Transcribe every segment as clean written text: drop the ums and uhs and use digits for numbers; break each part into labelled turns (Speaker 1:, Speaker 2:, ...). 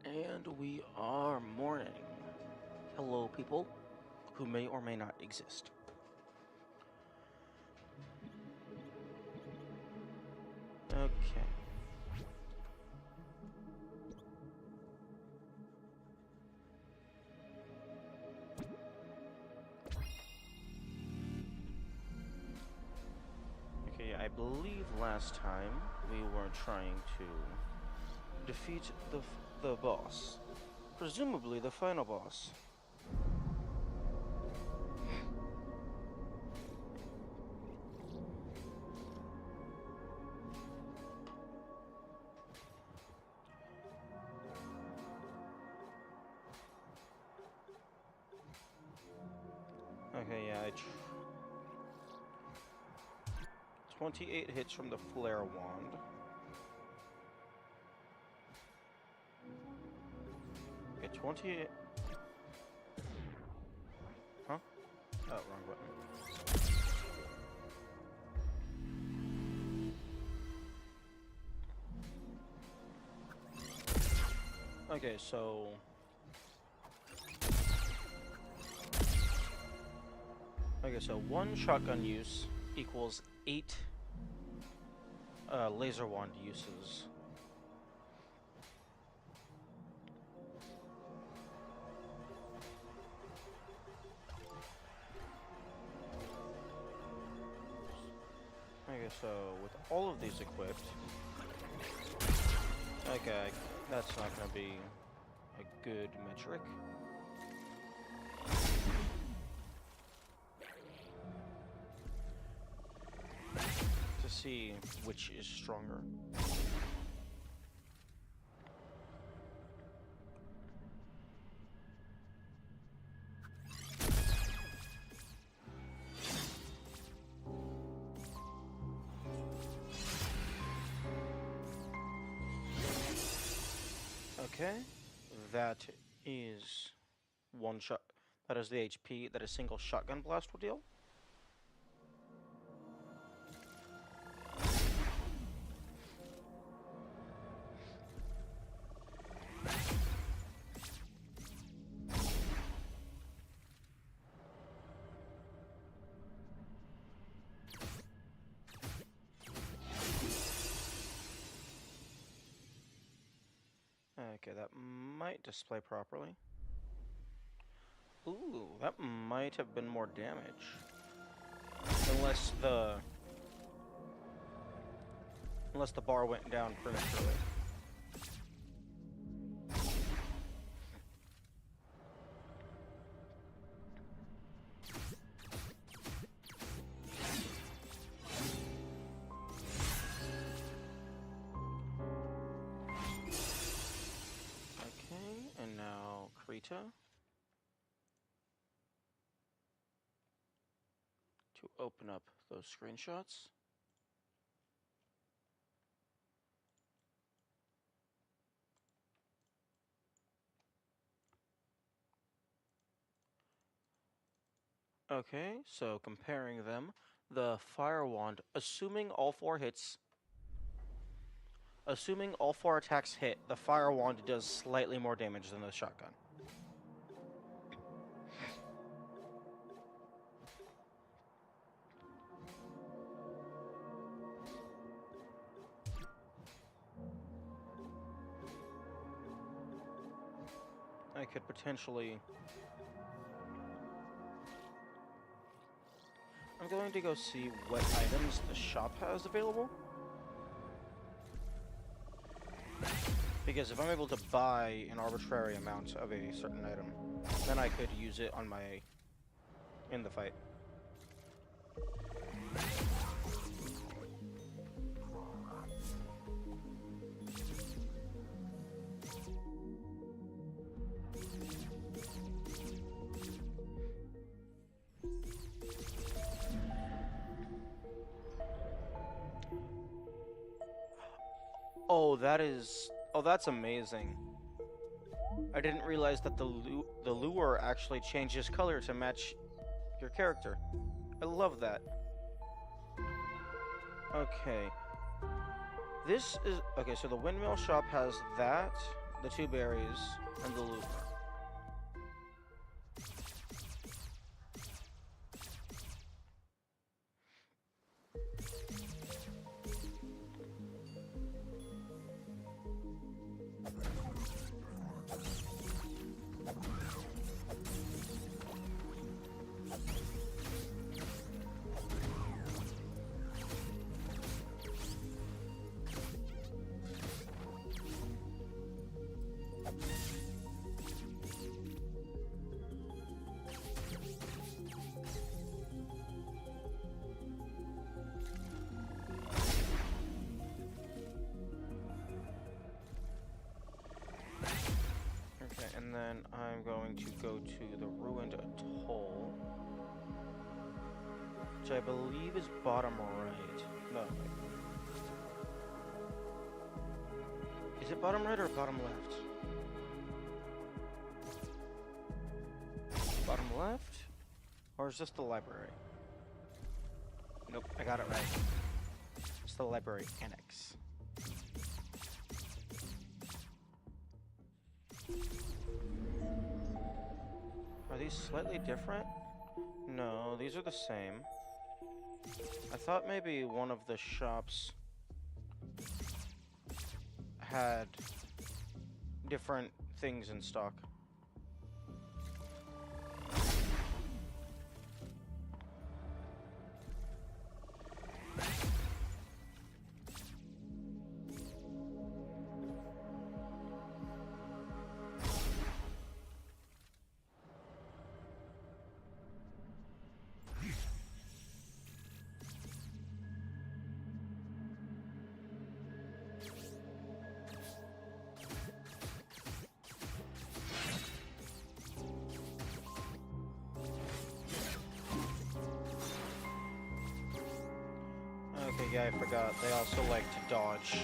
Speaker 1: And we are morning. Hello, people who may or may not exist. Okay. Okay, I believe last time we were trying to defeat the boss. Presumably the final boss. Okay, yeah, 28 hits from the flare wand. Okay, 28. Huh? Oh, wrong button. Okay, so one shotgun use equals 8 laser wand uses. Okay, so with all of these equipped, okay, that's not gonna be a good metric. To see which is stronger. Okay, that is one shot. That is the HP that a single shotgun blast will deal. Okay, that might display properly. Ooh, that might have been more damage. Unless the bar went down prematurely. Okay, and now Krita. To open up those screenshots. Okay, so comparing them, the Fire Wand, assuming all four attacks hit, the Fire Wand does slightly more damage than the shotgun. I could potentially... I'm going to go see what items the shop has available. Because if I'm able to buy an arbitrary amount of a certain item, then I could use it on in the fight. Oh, that's amazing. I didn't realize that the lure actually changes color to match your character. I love that. Okay. Okay, so the windmill shop has that, the 2 berries, and the lure. And then I'm going to go to the ruined atoll, which I believe is bottom right. No. Is it bottom right or bottom left? Bottom left? Or is this the library? Nope, I got it right. It's the library annex. Are these slightly different? No, these are the same. I thought maybe one of the shops had different things in stock. yeah, I forgot. They also like to dodge.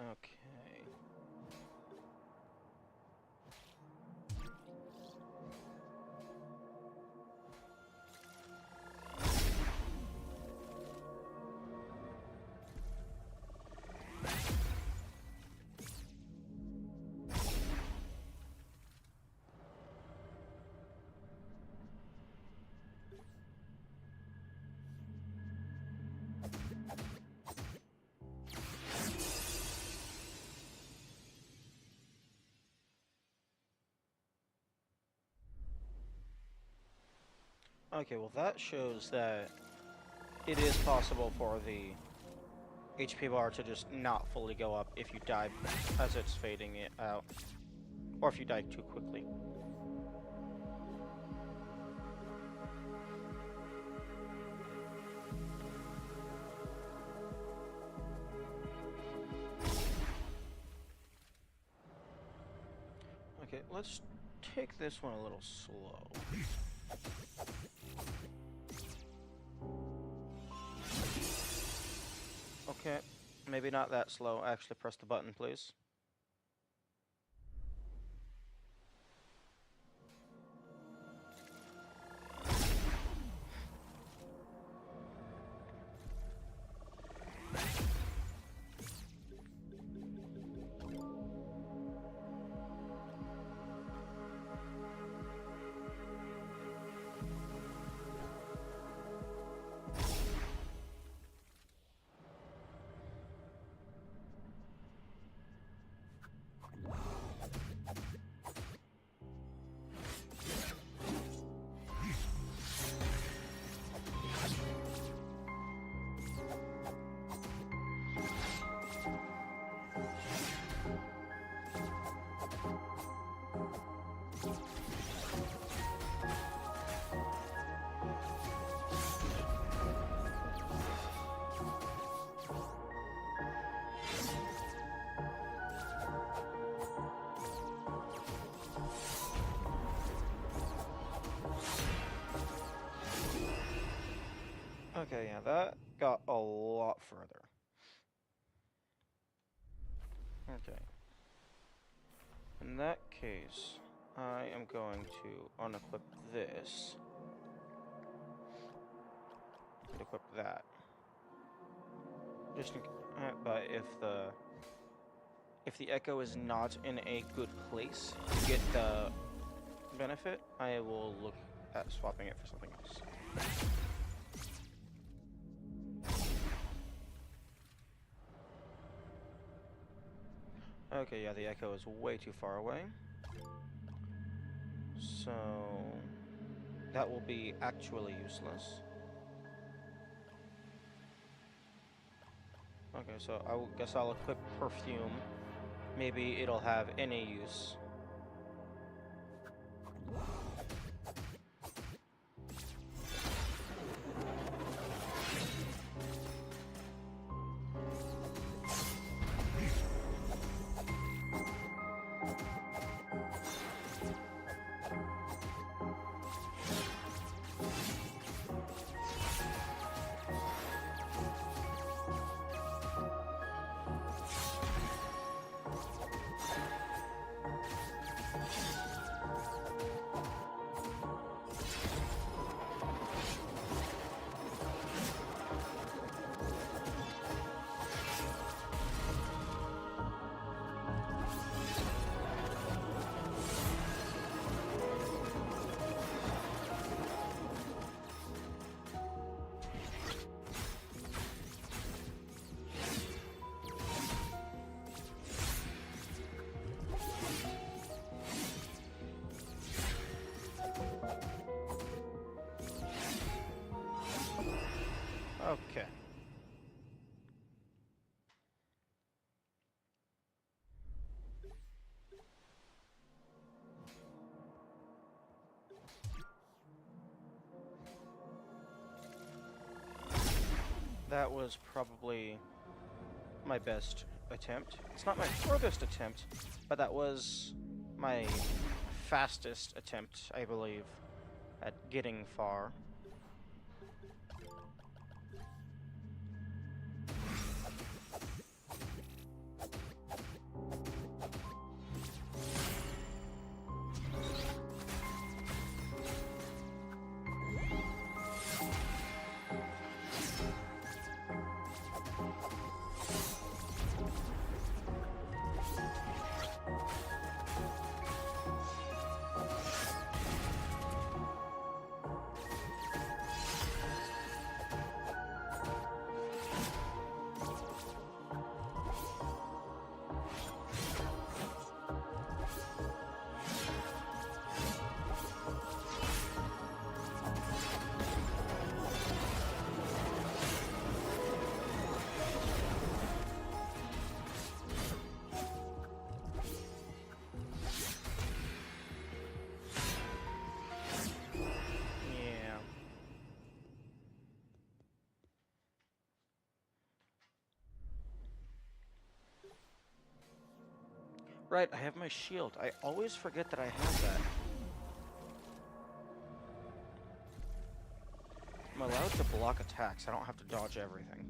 Speaker 1: Okay. Okay, well that shows that it is possible for the HP bar to just not fully go up if you die as it's fading it out. Or if you die too quickly. Okay, let's take this one a little slow. Okay, maybe not that slow. Actually, press the button, please. Okay, yeah, that got a lot further. Okay. In that case, I am going to unequip this and equip that. Just but if the echo is not in a good place to get the benefit, I will look at swapping it for something else. Okay, yeah, the echo is way too far away. So that will be actually useless. Okay, so I guess I'll equip perfume. Maybe it'll have any use. Okay. That was probably my best attempt. It's not my furthest attempt, but that was my fastest attempt, I believe, at getting far. Yeah. Right, I have my shield. I always forget that I have that. I'm allowed to block attacks. I don't have to dodge everything.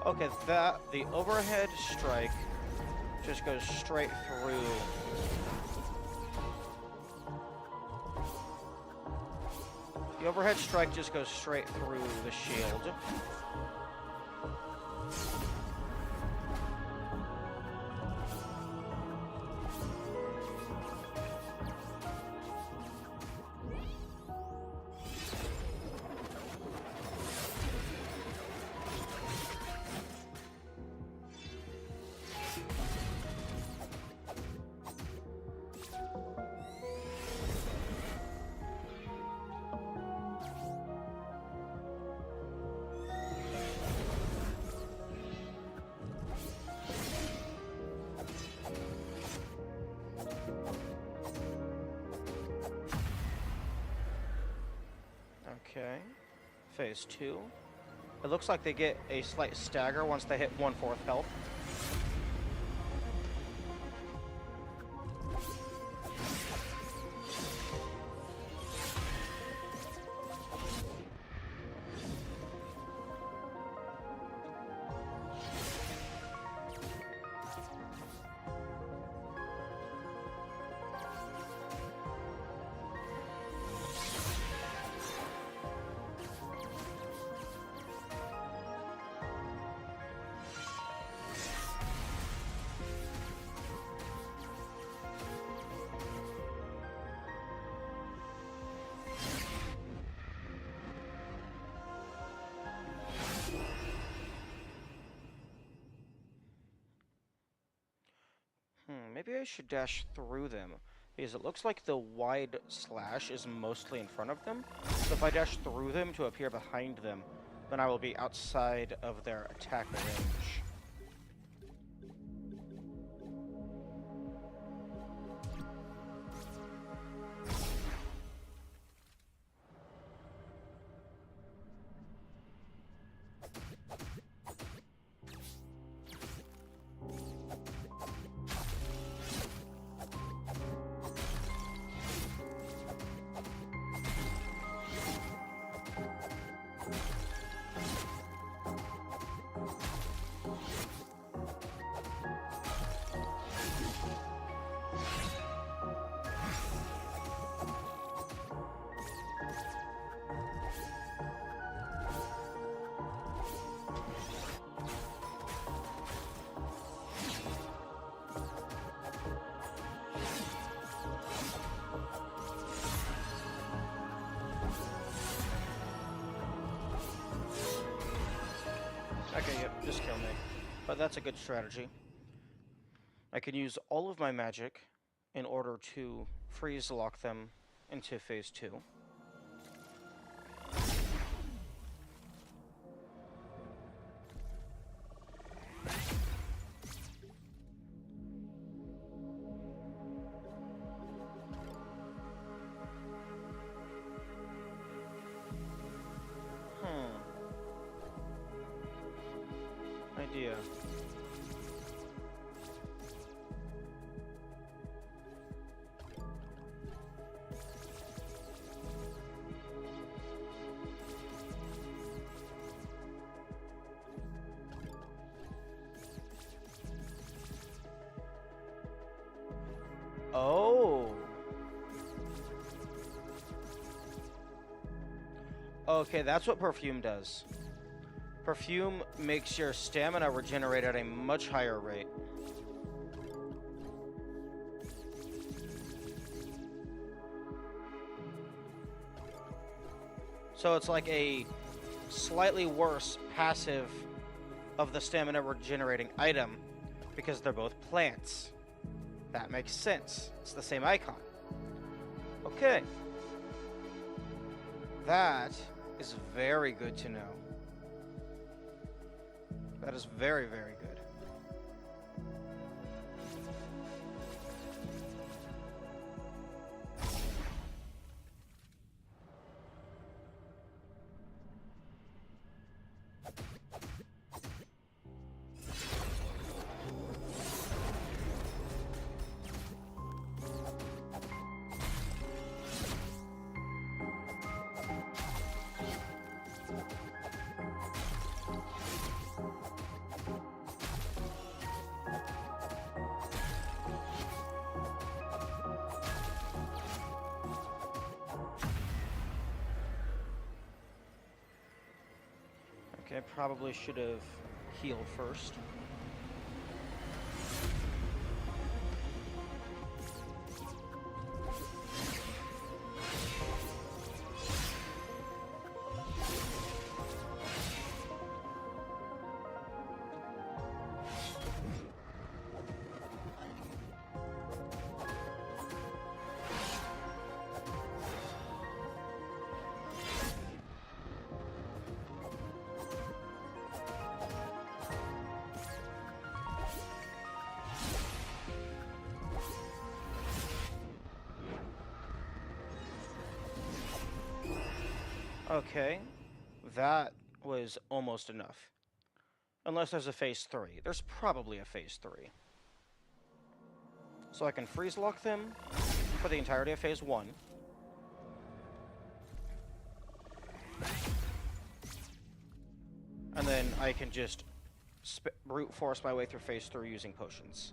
Speaker 1: Okay, the overhead strike just goes straight through. The overhead strike just goes straight through the shield. Okay. Phase 2. It looks like they get a slight stagger once they hit 1/4 health. Maybe I should dash through them, because it looks like the wide slash is mostly in front of them. So if I dash through them to appear behind them, then I will be outside of their attack range. just kill me. But that's a good strategy. I can use all of my magic in order to freeze lock them into phase 2. Idea. Oh. Okay, that's what perfume does. Perfume makes your stamina regenerate at a much higher rate. So it's like a slightly worse passive of the stamina regenerating item because they're both plants. That makes sense. It's the same icon. Okay. That is very good to know. That is very, very good. Okay, I probably should have healed first. Okay, that was almost enough. Unless there's a phase 3. There's probably a phase 3. So I can freeze lock them for the entirety of phase 1. And then I can just brute force my way through phase 3 using potions.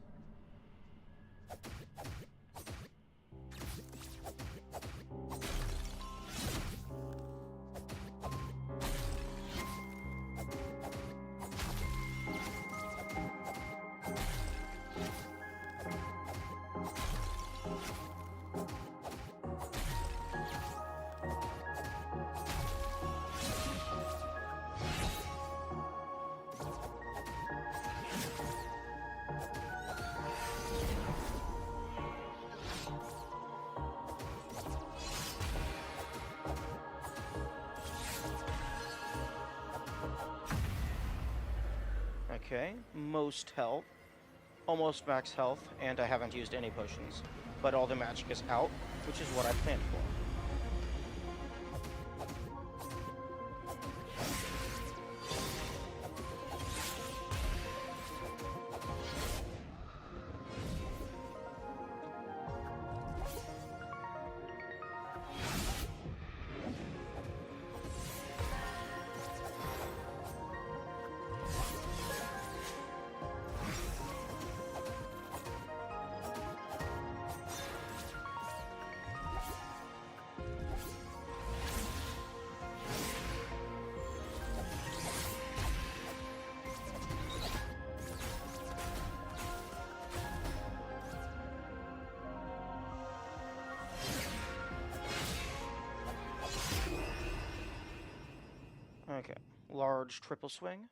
Speaker 1: Okay, most health, almost max health, and I haven't used any potions. But all the magic is out, which is what I planned for. Okay, large triple swing.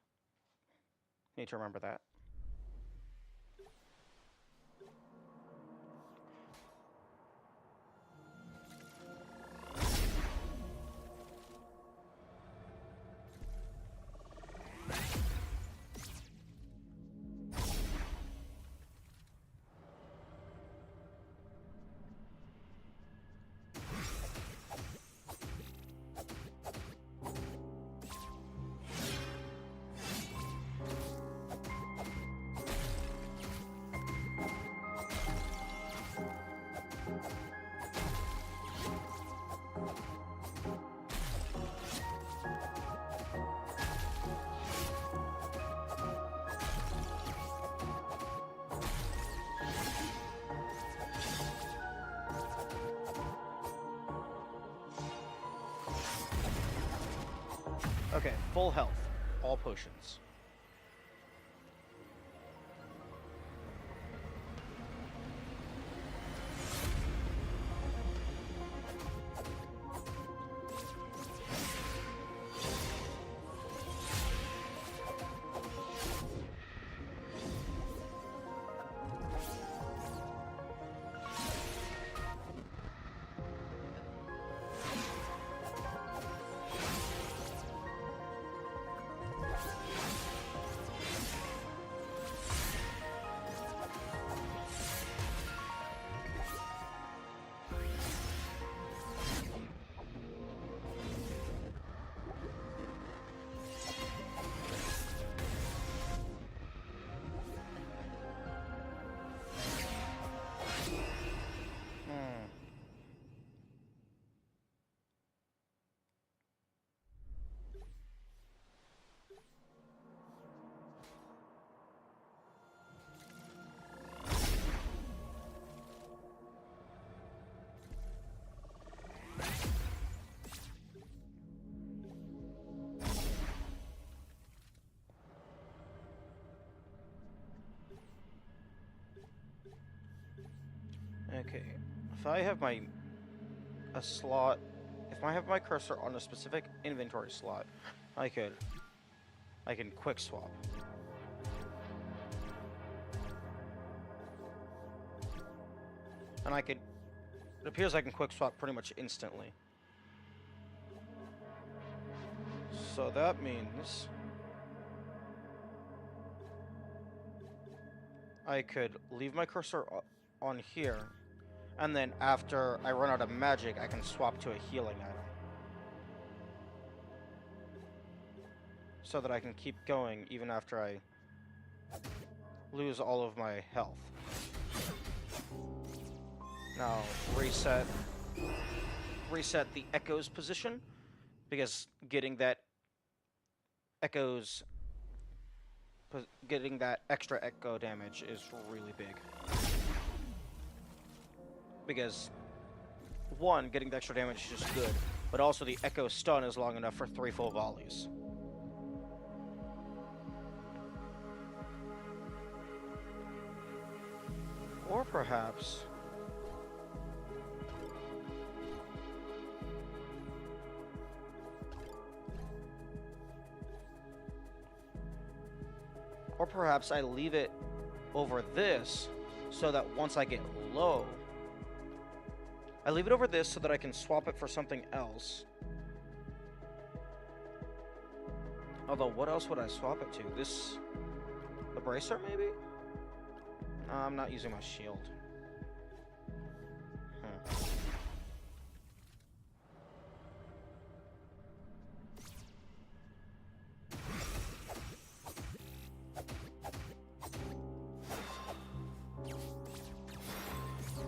Speaker 1: Need to remember that. Okay, full health. All potions. Okay, if I have my slot, if I have my cursor on a specific inventory slot, I can quick swap. And it appears I can quick swap pretty much instantly. So that means I could leave my cursor on here, and then after I run out of magic, I can swap to a healing item. So that I can keep going even after I lose all of my health. Now, reset the Echo's position, because getting that extra Echo damage is really big. Because, one, getting the extra damage is just good, but also the Echo stun is long enough for 3 full volleys. Or perhaps... Or perhaps I leave it over this so that once I get low... I leave it over this so that I can swap it for something else. Although, what else would I swap it to? The bracer, maybe? I'm not using my shield.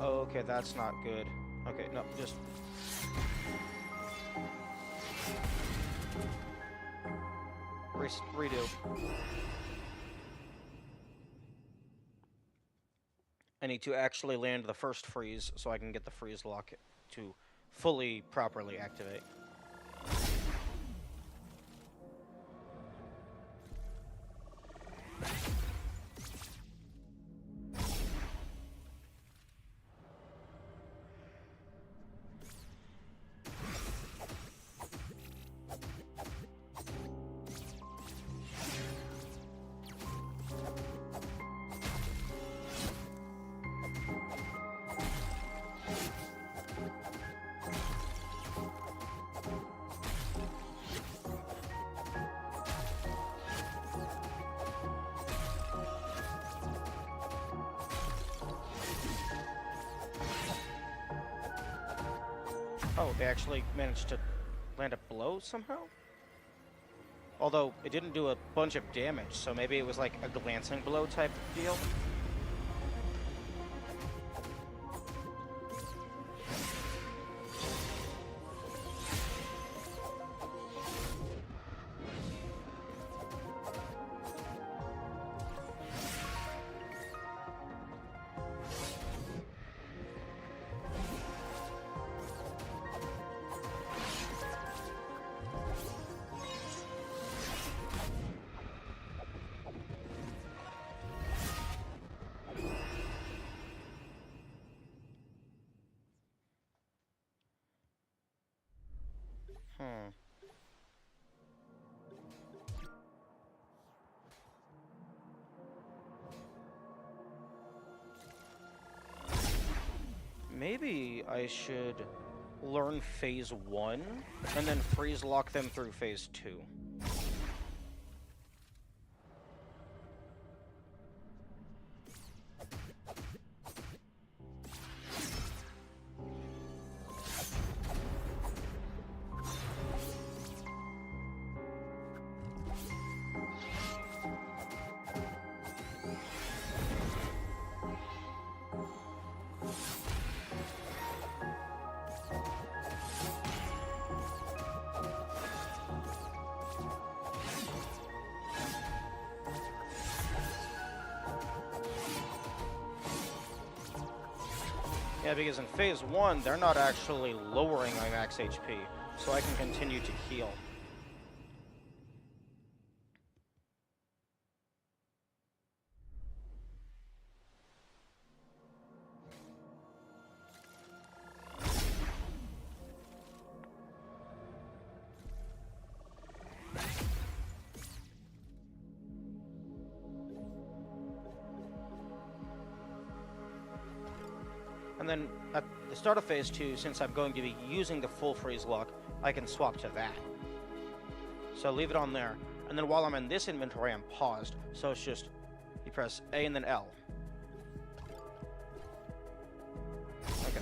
Speaker 1: Oh, okay, that's not good. Okay, no, just... redo. I need to actually land the first freeze so I can get the freeze lock to fully, properly activate. Oh, they actually managed to land a blow somehow? Although, it didn't do a bunch of damage, so maybe it was like a glancing blow type deal? Hmm. Maybe I should learn Phase 1, and then freeze lock them through Phase 2. Yeah, because in Phase 1, they're not actually lowering my max HP, so I can continue to heal. And then at the start of Phase 2, since I'm going to be using the full freeze lock, I can swap to that. So leave it on there. And then while I'm in this inventory, I'm paused. So it's just, you press A and then L. Okay.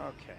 Speaker 1: Okay.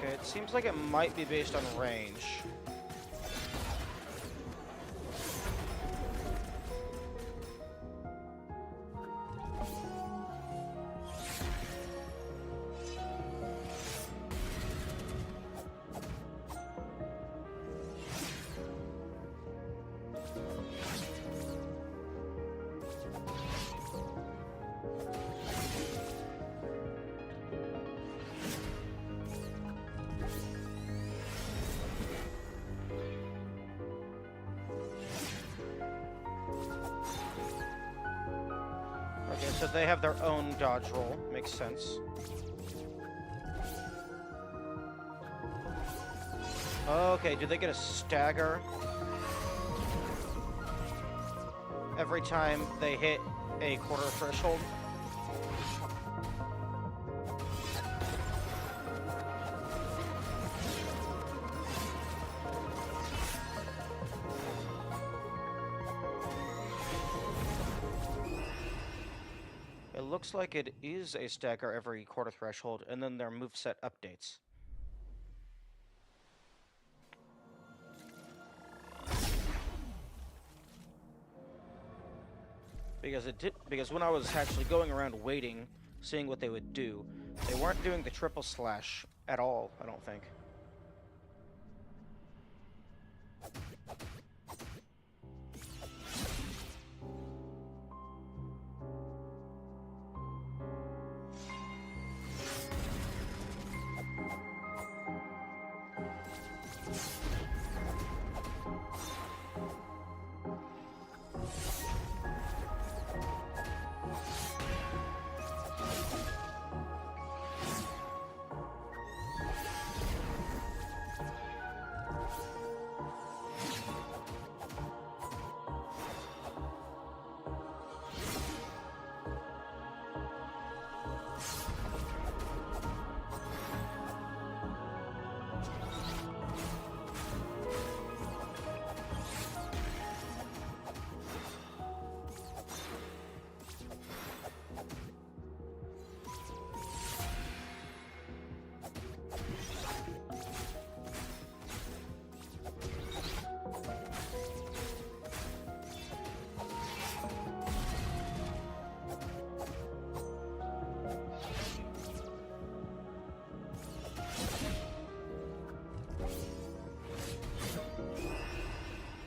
Speaker 1: Okay, it seems like it might be based on range. Okay, so they have their own dodge roll. Makes sense. Okay, do they get a stagger every time they hit a quarter threshold? It looks like it is a stagger every quarter threshold, and then their moveset updates. Because when I was actually going around waiting, seeing what they would do, they weren't doing the triple slash at all, I don't think.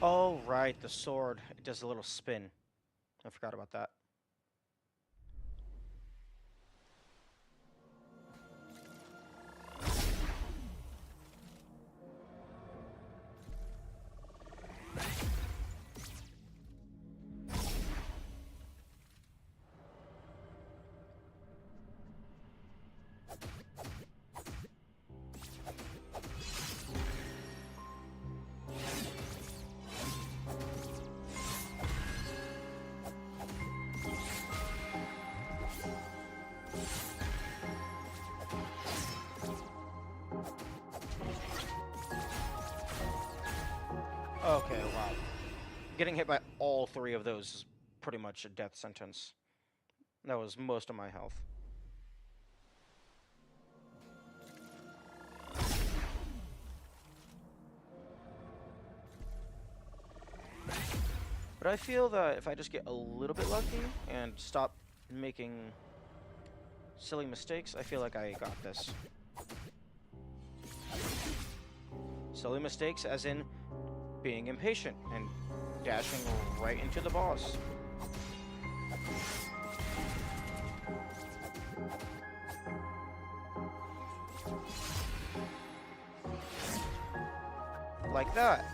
Speaker 1: Oh, right, the sword. It does a little spin. I forgot about that. Okay, wow. Getting hit by all three of those is pretty much a death sentence. That was most of my health. But I feel that if I just get a little bit lucky and stop making silly mistakes, I feel like I got this. Silly mistakes as in being impatient and dashing right into the boss. Like that.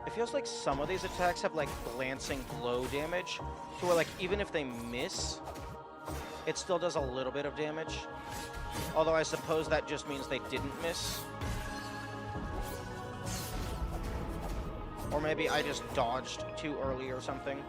Speaker 1: It feels like some of these attacks have like glancing blow damage, to where like even if they miss, it still does a little bit of damage. Although I suppose that just means they didn't miss. Or maybe I just dodged too early or something.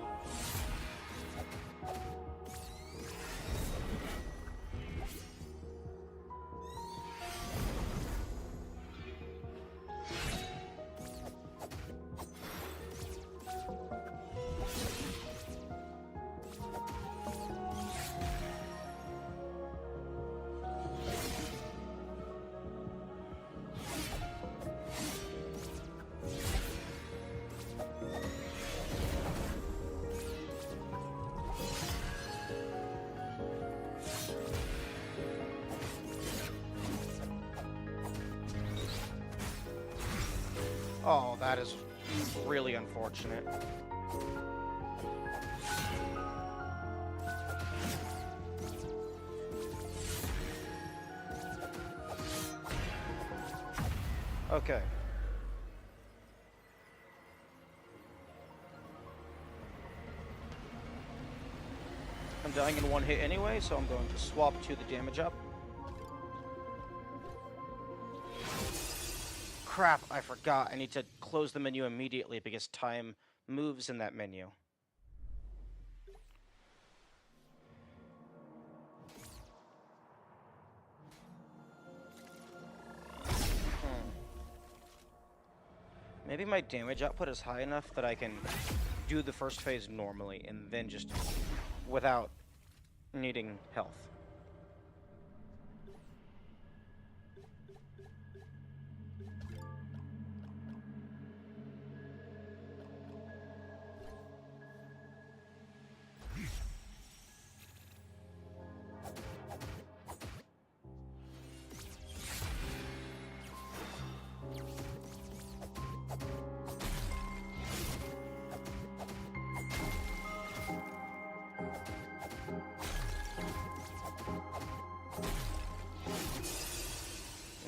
Speaker 1: Oh, that is really unfortunate. Okay. I'm dying in one hit anyway, so I'm going to swap to the damage up. Crap, I forgot. I need to close the menu immediately because time moves in that menu. Maybe my damage output is high enough that I can do the first phase normally and then just without needing health.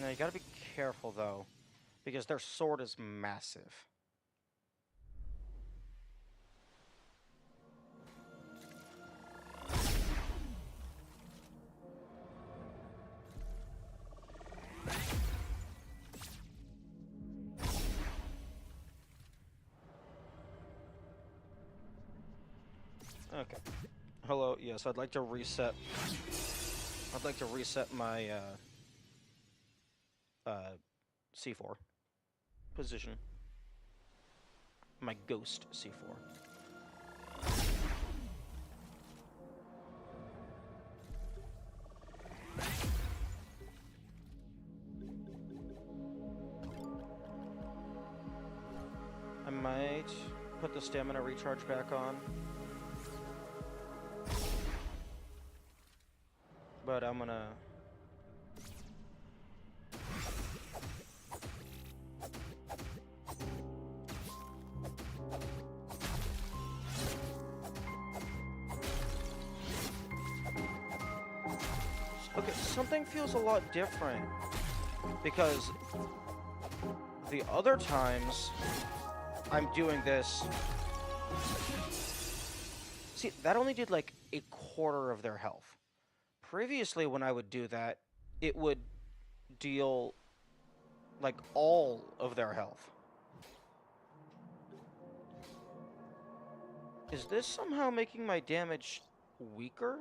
Speaker 1: Now you gotta be careful though, because their sword is massive. Okay. Hello, yes, I'd like to reset. I'd like to reset my C4 position. My ghost C4. I might put the stamina recharge back on. But I'm gonna... Okay, something feels a lot different. Because the other times I'm doing this... See, that only did like a quarter of their health. Previously, when I would do that, it would deal like all of their health. Is this somehow making my damage weaker?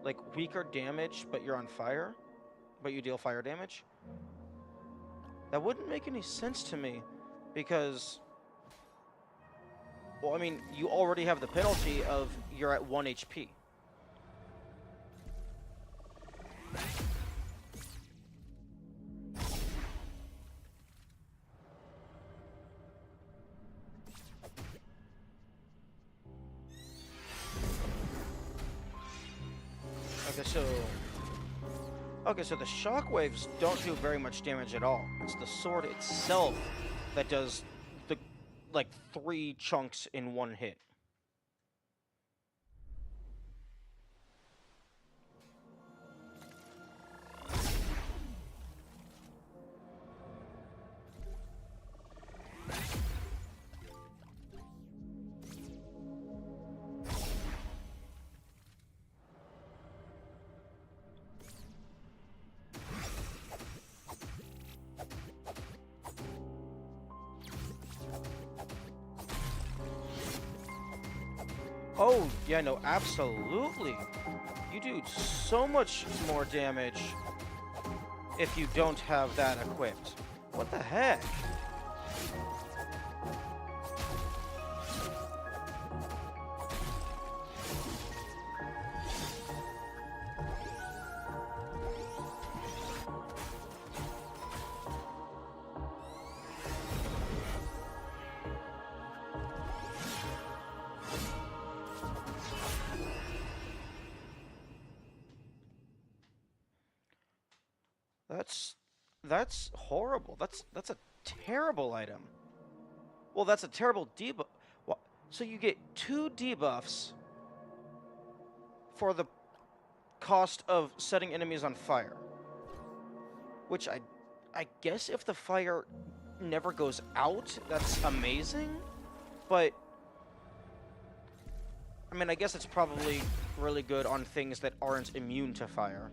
Speaker 1: Like weaker damage, but you're on fire? But you deal fire damage? That wouldn't make any sense to me, because... Well, I mean, you already have the penalty of you're at 1 HP. Okay, so the shockwaves don't do very much damage at all. It's the sword itself that does the, like, 3 chunks in one hit. Oh, yeah, no, absolutely. You do so much more damage if you don't have that equipped. What the heck? That's horrible. That's a terrible item. Well, that's a terrible debuff. So you get 2 debuffs for the cost of setting enemies on fire. Which I guess if the fire never goes out, that's amazing. But I mean, I guess it's probably really good on things that aren't immune to fire.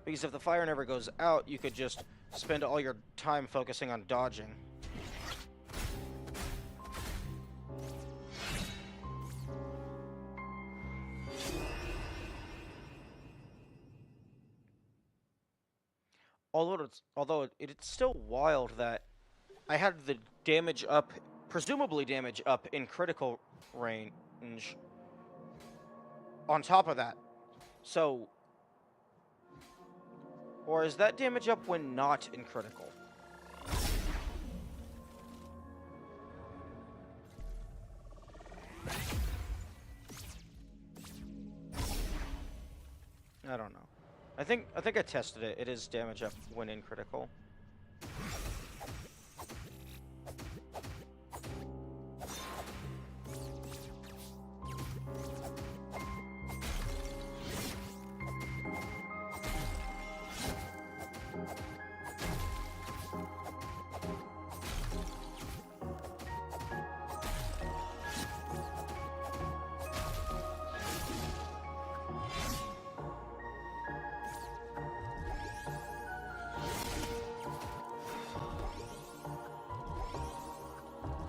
Speaker 1: Because if the fire never goes out, you could just spend all your time focusing on dodging. Although it's still wild that I had the damage up, presumably damage up in critical range on top of that. So, or is that damage up when not in critical? I don't know. I think I tested it. It is damage up when in critical.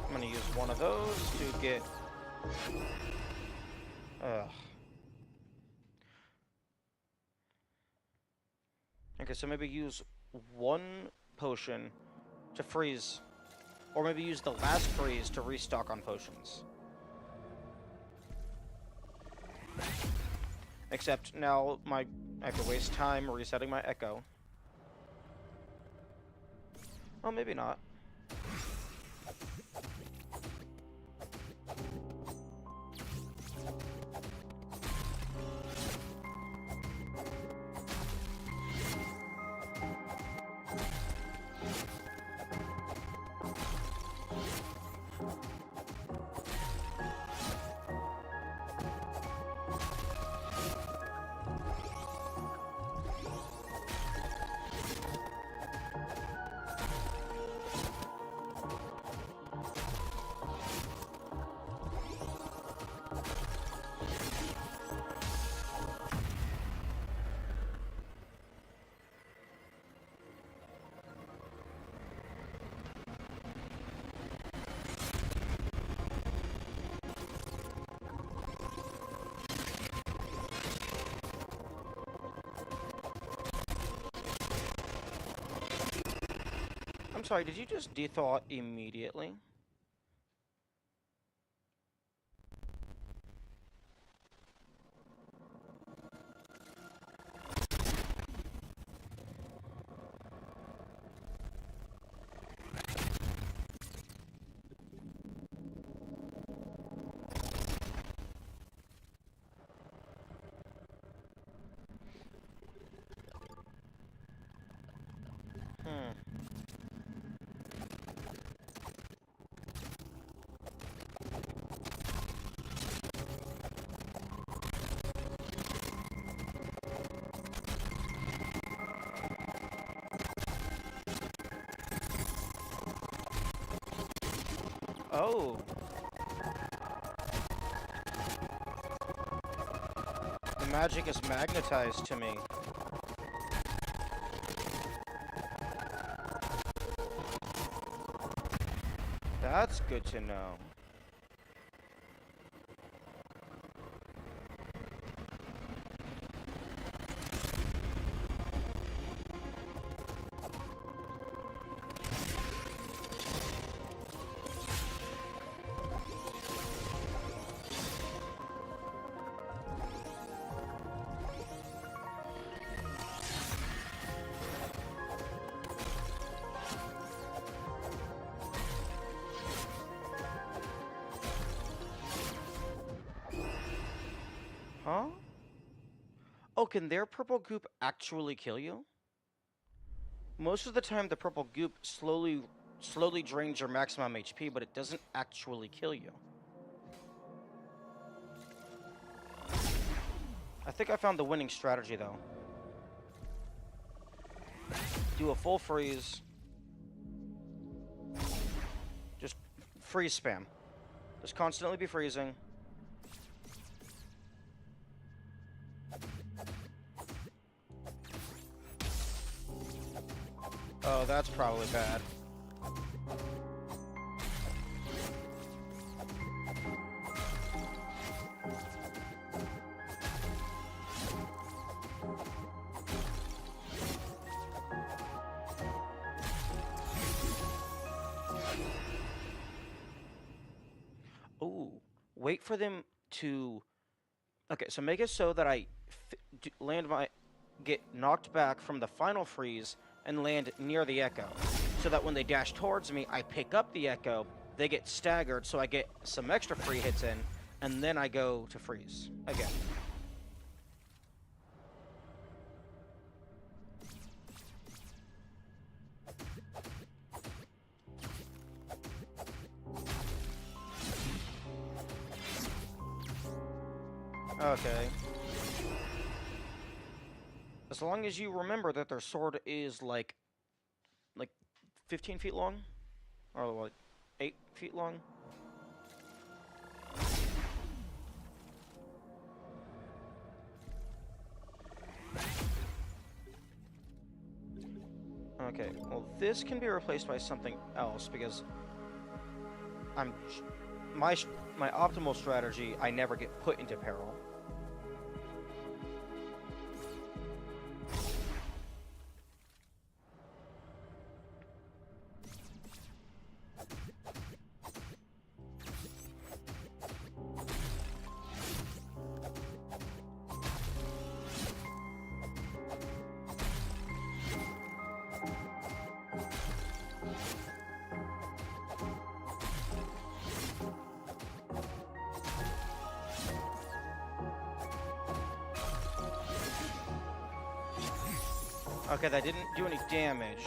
Speaker 1: I'm gonna use one of those to get... Okay, so maybe use one potion to freeze, or maybe use the last freeze to restock on potions. Except now I have to waste time resetting my echo. Oh, maybe not. I'm sorry, did you just dethaw immediately? Oh. The magic is magnetized to me. That's good to know. Huh? Oh, can their purple goop actually kill you? Most of the time, the purple goop slowly drains your maximum HP, but it doesn't actually kill you. I think I found the winning strategy, though. Do a full freeze. Just freeze spam. Just constantly be freezing. Oh, that's probably bad. Ooh, wait for them to... Okay, so make it so that I get knocked back from the final freeze and land near the echo. So that when they dash towards me, I pick up the echo, they get staggered, so I get some extra free hits in, and then I go to freeze again. Okay. As long as you remember that their sword is like 15 feet long? Or like 8 feet long? Okay, well this can be replaced by something else because my optimal strategy, I never get put into peril. Okay, that didn't do any damage.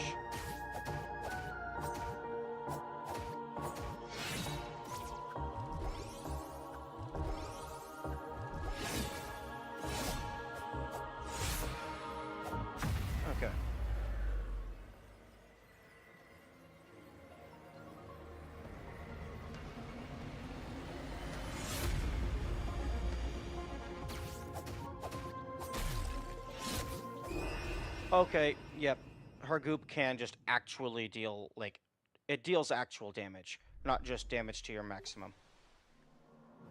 Speaker 1: Okay. Okay, yep. Her goop can just actually deal, like, it deals actual damage, not just damage to your maximum.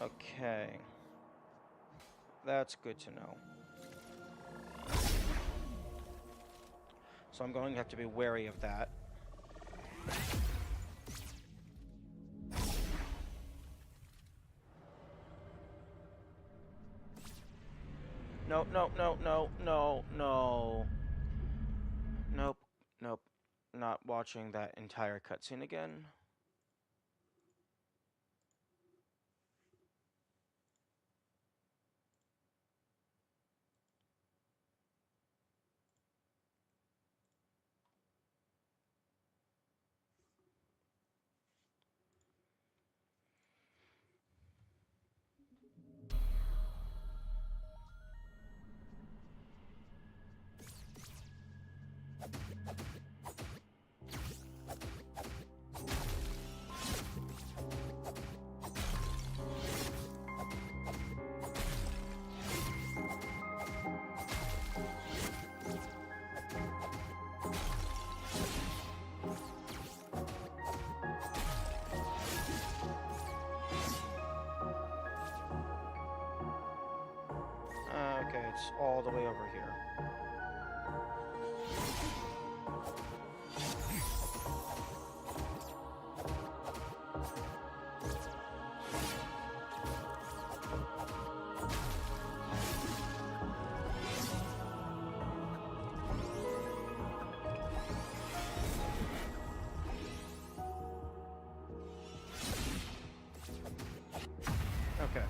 Speaker 1: Okay. That's good to know. So I'm going to have to be wary of that. No, no, no, no, no, no. Nope, nope. Not watching that entire cutscene again. Okay, it's all the way over here. Okay.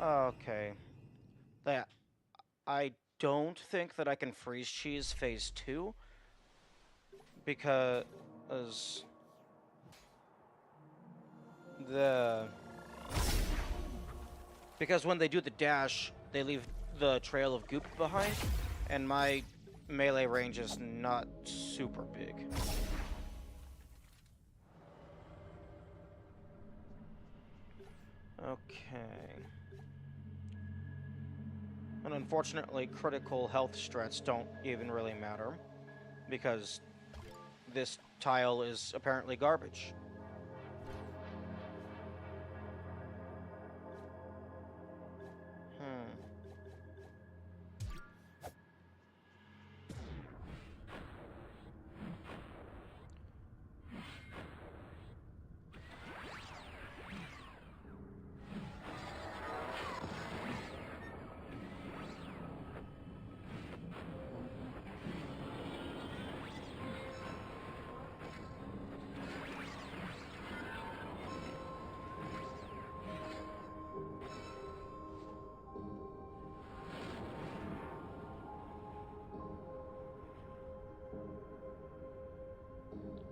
Speaker 1: Okay. That I don't think that I can freeze cheese phase 2 because the because when they do the dash, they leave the trail of goop behind, and my melee range is not super big. Okay. And unfortunately, critical health strats don't even really matter, because this tile is apparently garbage. Hmm.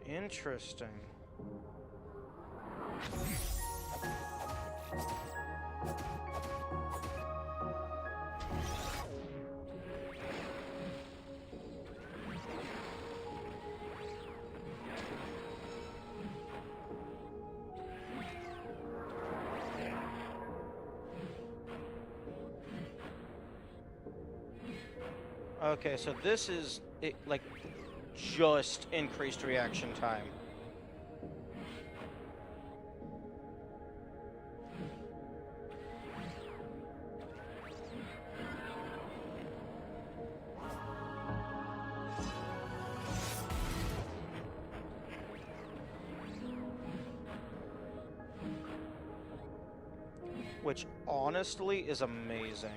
Speaker 1: Interesting. Okay, so this is like just increased reaction time. Which honestly is amazing.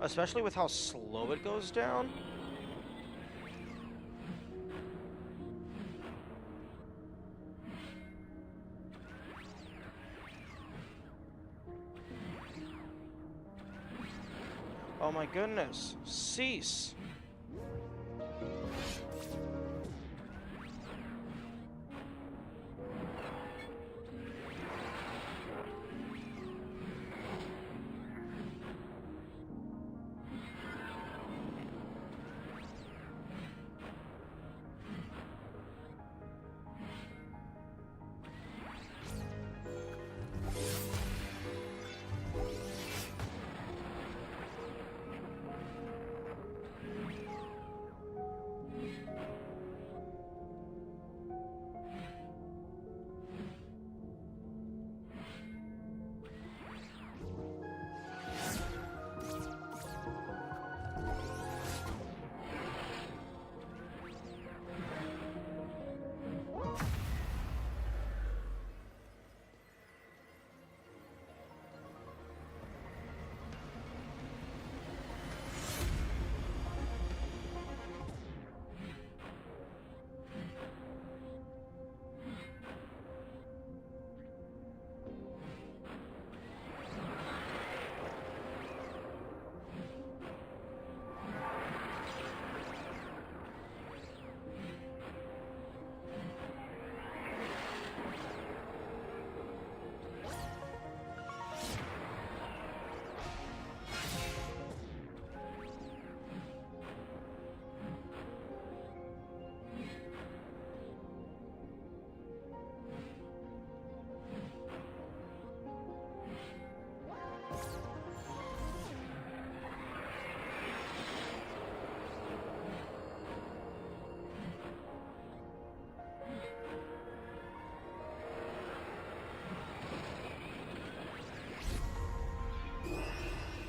Speaker 1: Especially with how slow it goes down. Oh my goodness. Cease.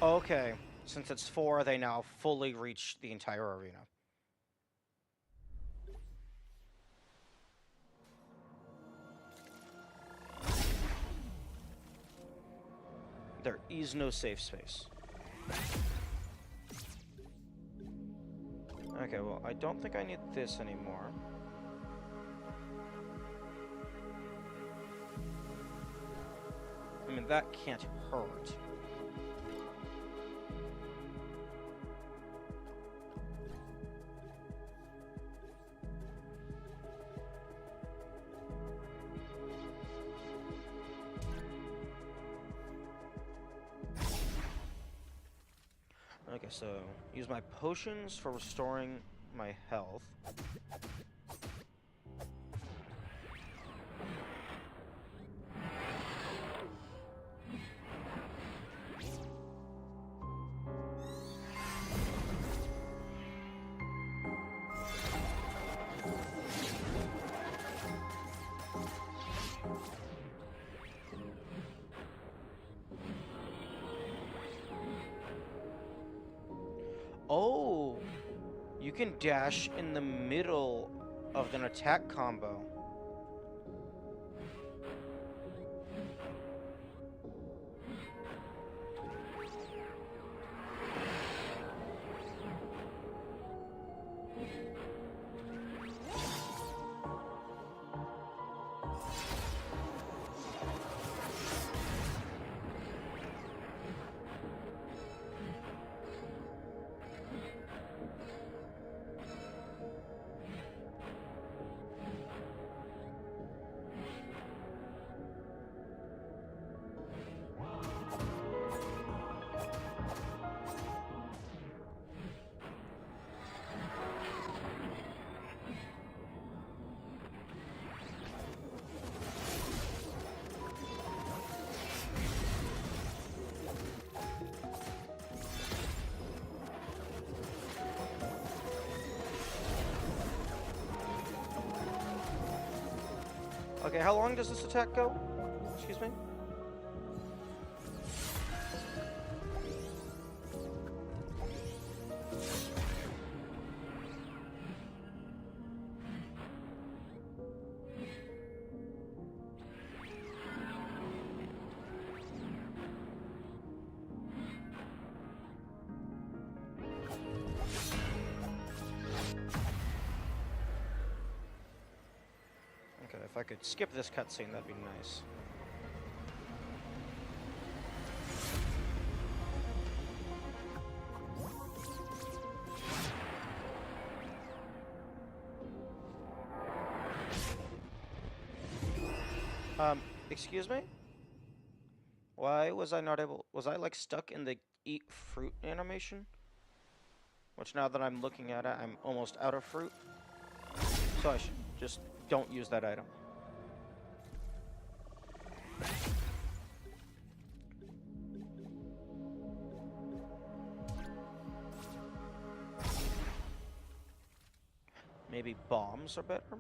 Speaker 1: Okay, since it's 4, they now fully reach the entire arena. There is no safe space. Okay, well, I don't think I need this anymore. I mean, that can't hurt. Okay, so use my potions for restoring my health. Oh, you can dash in the middle of an attack combo. Okay, how long does this attack go? Excuse me? Okay, if I could skip this cutscene, that'd be nice. Excuse me? Why was I not able... Was I, like, stuck in the eat fruit animation? Which, now that I'm looking at it, I'm almost out of fruit. So I should just don't use that item. Maybe bombs are better?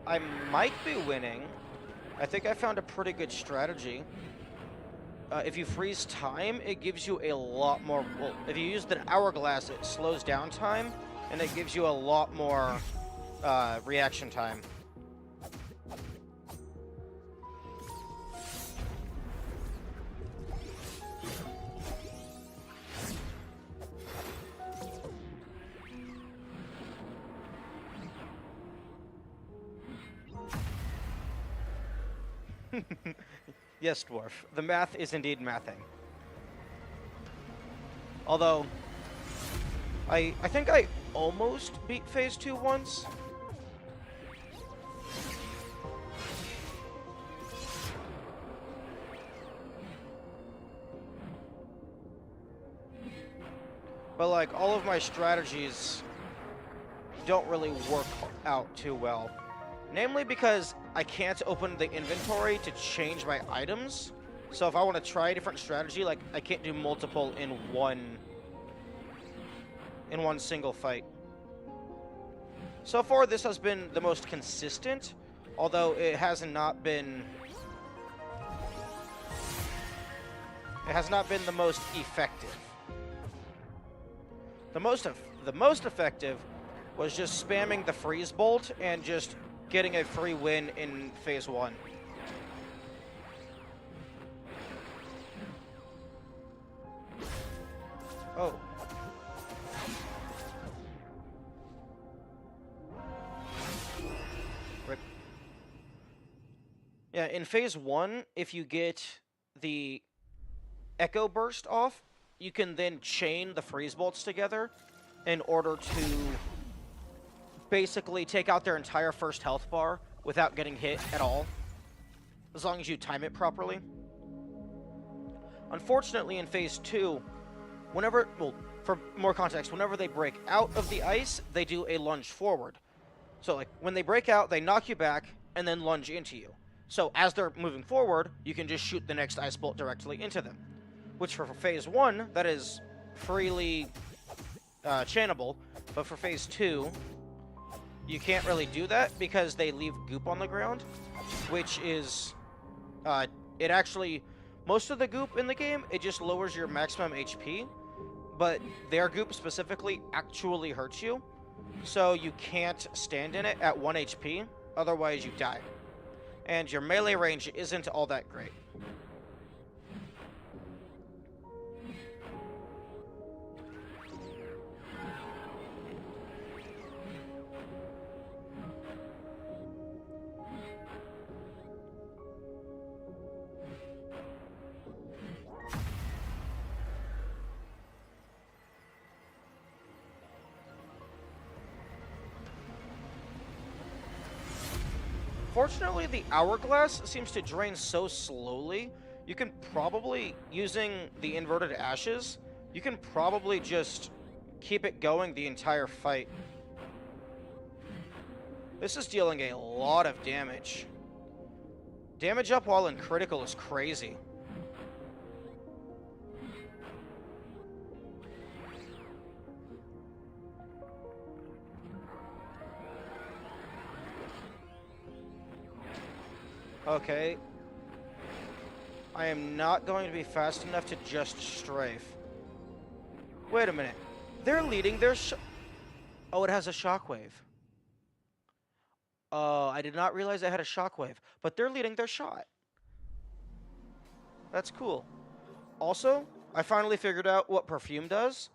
Speaker 1: I might be winning. I think I found a pretty good strategy. If you freeze time, it gives you a lot more... Well, if you use the hourglass, it slows down time, and it gives you a lot more reaction time. Yes, Dwarf. The math is indeed mathing. Although, I think I almost beat Phase 2 once. But, like, all of my strategies don't really work out too well. Namely because I can't open the inventory to change my items. So if I want to try a different strategy, like, I can't do multiple in one single fight. So far, this has been the most consistent, although it has not been the most effective. The most effective was just spamming the freeze bolt and just getting a free win in Phase 1. Oh. Rip. Yeah, in Phase 1, if you get the Echo Burst off, you can then chain the freeze bolts together in order to basically take out their entire first health bar without getting hit at all, as long as you time it properly. Unfortunately, in Phase 2, for more context, whenever they break out of the ice, they do a lunge forward. So, like, when they break out, they knock you back and then lunge into you. So, as they're moving forward, you can just shoot the next ice bolt directly into them. Which, for Phase 1, that is freely chainable, but for Phase 2, you can't really do that because they leave goop on the ground, which is, it actually, most of the goop in the game, it just lowers your maximum HP, but their goop specifically actually hurts you, so you can't stand in it at 1 HP, otherwise you die. And your melee range isn't all that great. Fortunately, the hourglass seems to drain so slowly, you can probably, using the inverted ashes, you can probably just keep it going the entire fight. This is dealing a lot of damage. Damage up while in critical is crazy. Okay. I am not going to be fast enough to just strafe. Wait a minute. They're leading their Oh, it has a shockwave. I did not realize it had a shockwave, but they're leading their shot. That's cool. Also, I finally figured out what perfume does.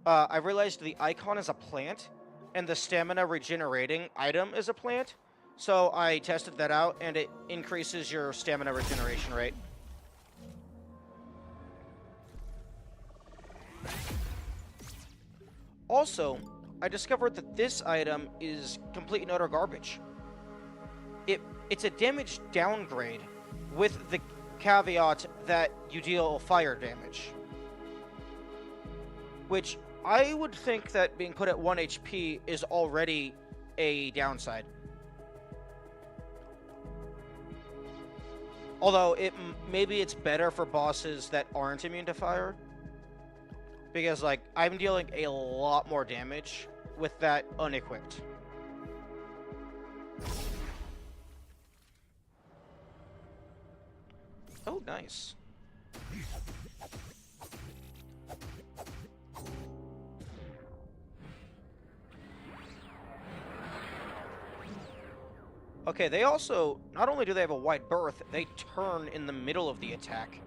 Speaker 1: I realized the icon is a plant, and the stamina regenerating item is a plant. So I tested that out, and it increases your stamina regeneration rate. Also, I discovered that this item is complete and utter garbage. It's a damage downgrade with the caveat that you deal fire damage. Which I would think that being put at 1 HP is already a downside. Although, maybe it's better for bosses that aren't immune to fire. Because, like, I'm dealing a lot more damage with that unequipped. Oh, nice. Okay, they also, not only do they have a wide berth, they turn in the middle of the attack.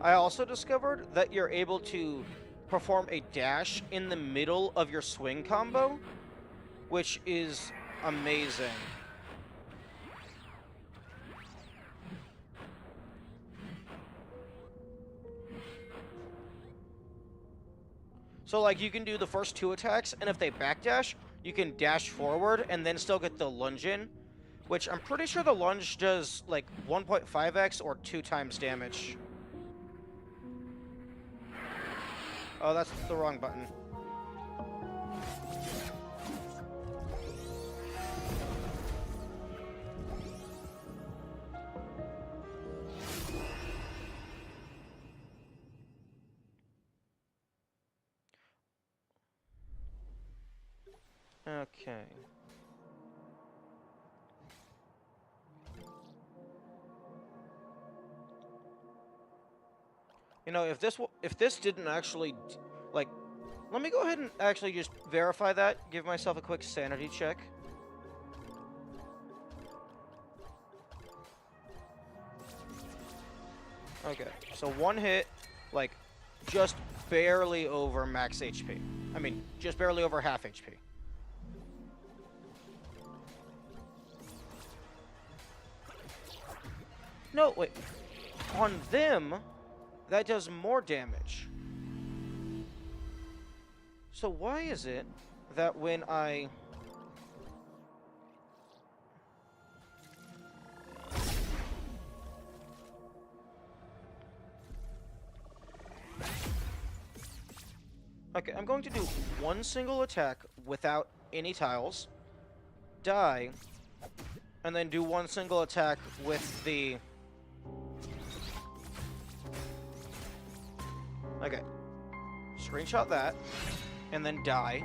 Speaker 1: I also discovered that you're able to perform a dash in the middle of your swing combo, which is amazing. So, like, you can do the first 2 attacks, and if they backdash, you can dash forward and then still get the lunge in, which I'm pretty sure the lunge does, like, 1.5x or 2 times damage. Oh, that's the wrong button. Okay. You know, if this didn't actually, like, let me go ahead and actually just verify that. Give myself a quick sanity check. Okay, so 1 hit, like, just barely over max HP. I mean, just barely over half HP. No, wait. On them, that does more damage. So why is it that when I... Okay, I'm going to do 1 single attack without any tiles, die, and then do 1 single attack with the... Okay. Screenshot that, and then die.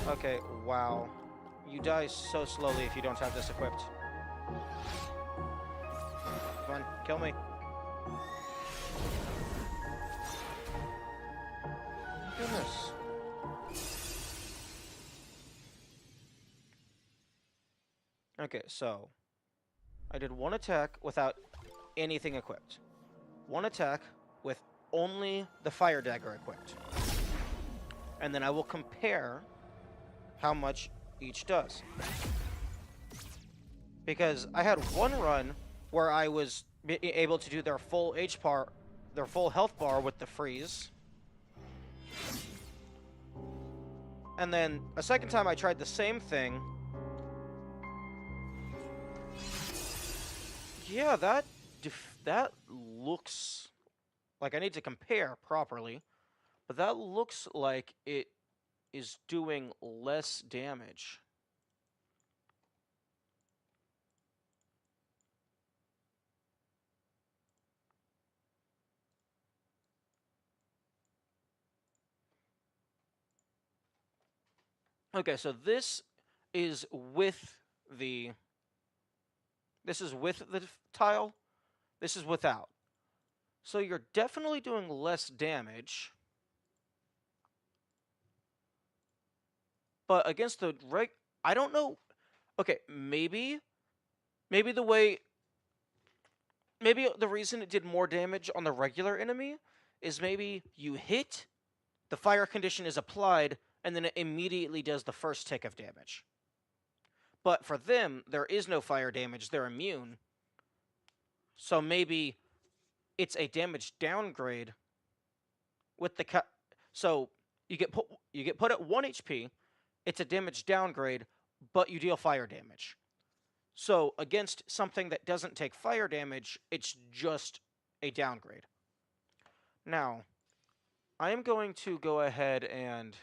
Speaker 1: Okay, wow. You die so slowly if you don't have this equipped. Come on, kill me. Goodness. Okay, so I did 1 attack without anything equipped. 1 attack with only the fire dagger equipped. And then I will compare how much each does. Because I had 1 run where I was able to do their full their full health bar with the freeze. And then a second time I tried the same thing. Yeah, that looks like I need to compare properly, but that looks like it is doing less damage. Okay, so this is with the tile. This is without. So you're definitely doing less damage. But against the I don't know. Okay, maybe the reason it did more damage on the regular enemy is maybe you hit, the fire condition is applied, and then it immediately does the first tick of damage. But for them, there is no fire damage, they're immune. So maybe it's a damage downgrade with the so you get put at 1 HP, it's a damage downgrade, but you deal fire damage. So against something that doesn't take fire damage, it's just a downgrade. Now, I am going to go ahead and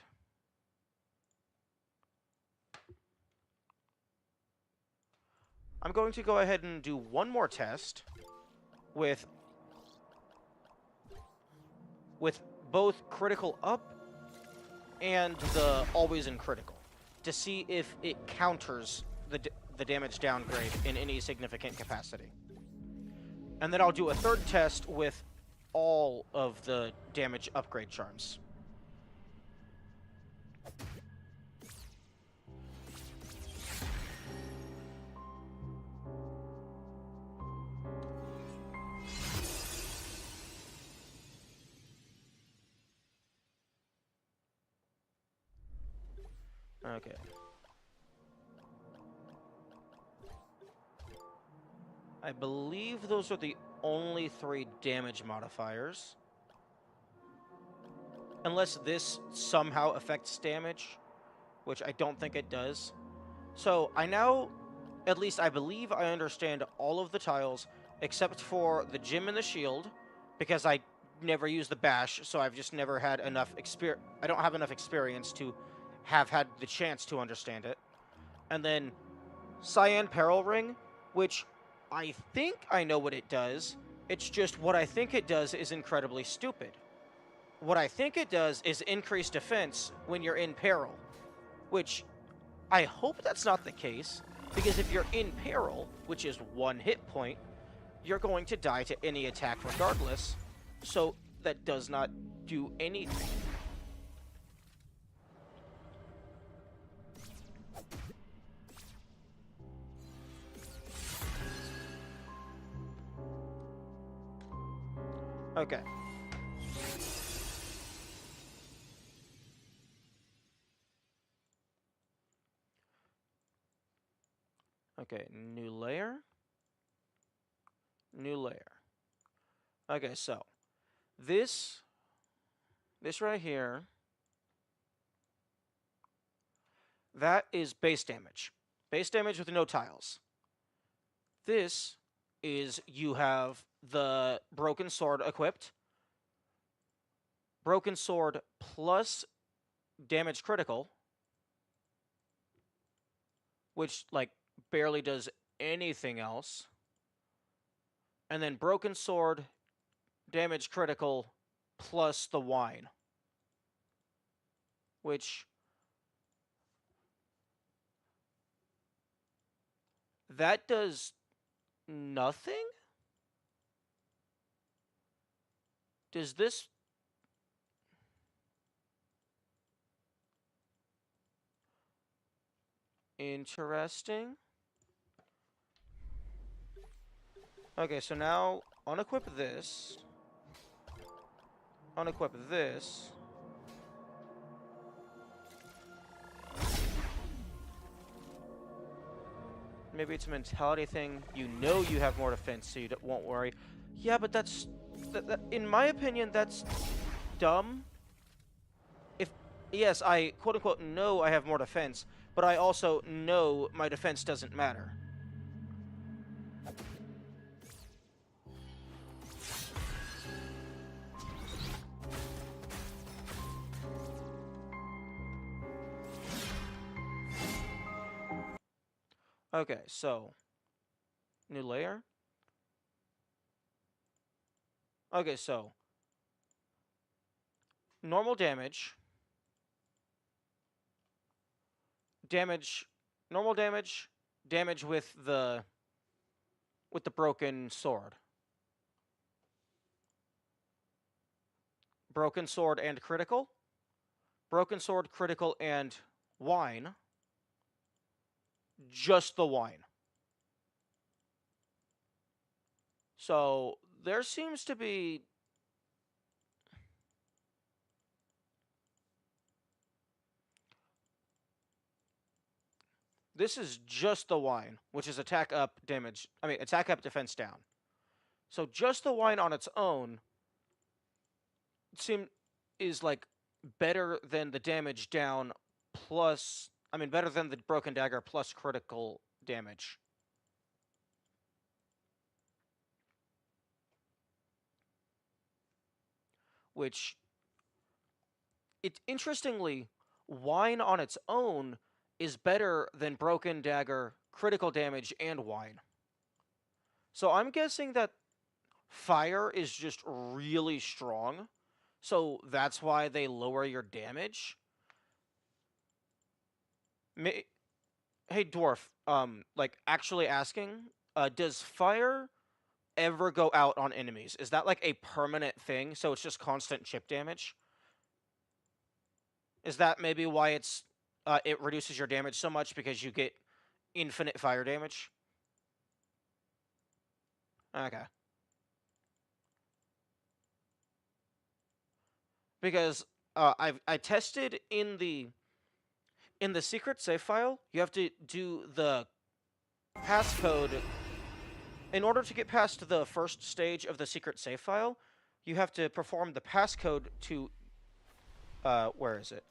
Speaker 1: do 1 more test with both critical up and the always in critical to see if it counters the damage downgrade in any significant capacity. And then I'll do a 3rd test with all of the damage upgrade charms. Okay. I believe those are the only 3 damage modifiers. Unless this somehow affects damage, which I don't think it does. So I now, at least I believe I understand all of the tiles except for the gym and the shield, because I never use the bash, so I've just never had enough experience. I don't have enough experience to have had the chance to understand it. And then Cyan Peril Ring, which I think I know what it does. It's just what I think it does is incredibly stupid. What I think it does is increase defense when you're in peril, which I hope that's not the case, because if you're in peril, which is 1 hit point, you're going to die to any attack regardless, so that does not do anything. Okay. Okay, new layer. New layer. Okay, so this right here, that is base damage. Base damage with no tiles. This is you have the Broken Sword equipped. Broken Sword plus damage critical, which, like, barely does anything else. And then Broken Sword, damage critical, plus the wine. Which... that does nothing? Does this... interesting. Okay, so now unequip this. Unequip this. Maybe it's a mentality thing. You know you have more defense, so you won't worry. Yeah, but that's... in my opinion, that's dumb. If... yes, I quote-unquote know I have more defense, but I also know my defense doesn't matter. Okay, so... new layer? Okay, so... normal damage... damage... normal damage... damage with the broken sword. Broken sword and critical. Broken sword, critical, and wine. Just the wine. So there seems to be... this is just the wine, which is attack up, damage... I mean, attack up, defense down. So just the wine on its own is, like, better than the damage down plus... I mean, better than the broken dagger plus critical damage. Which... interestingly, wine on its own is better than broken dagger, critical damage, and wine. So I'm guessing that fire is just really strong, so that's why they lower your damage. Hey, dwarf, like, actually asking, does fire ever go out on enemies? Is that, like, a permanent thing, so it's just constant chip damage? Is that maybe why it reduces your damage so much, because you get infinite fire damage? Okay. Because I tested in the in the secret save file, you have to do the passcode. In order to get past the first stage of the secret save file, you have to perform the passcode to, where is it?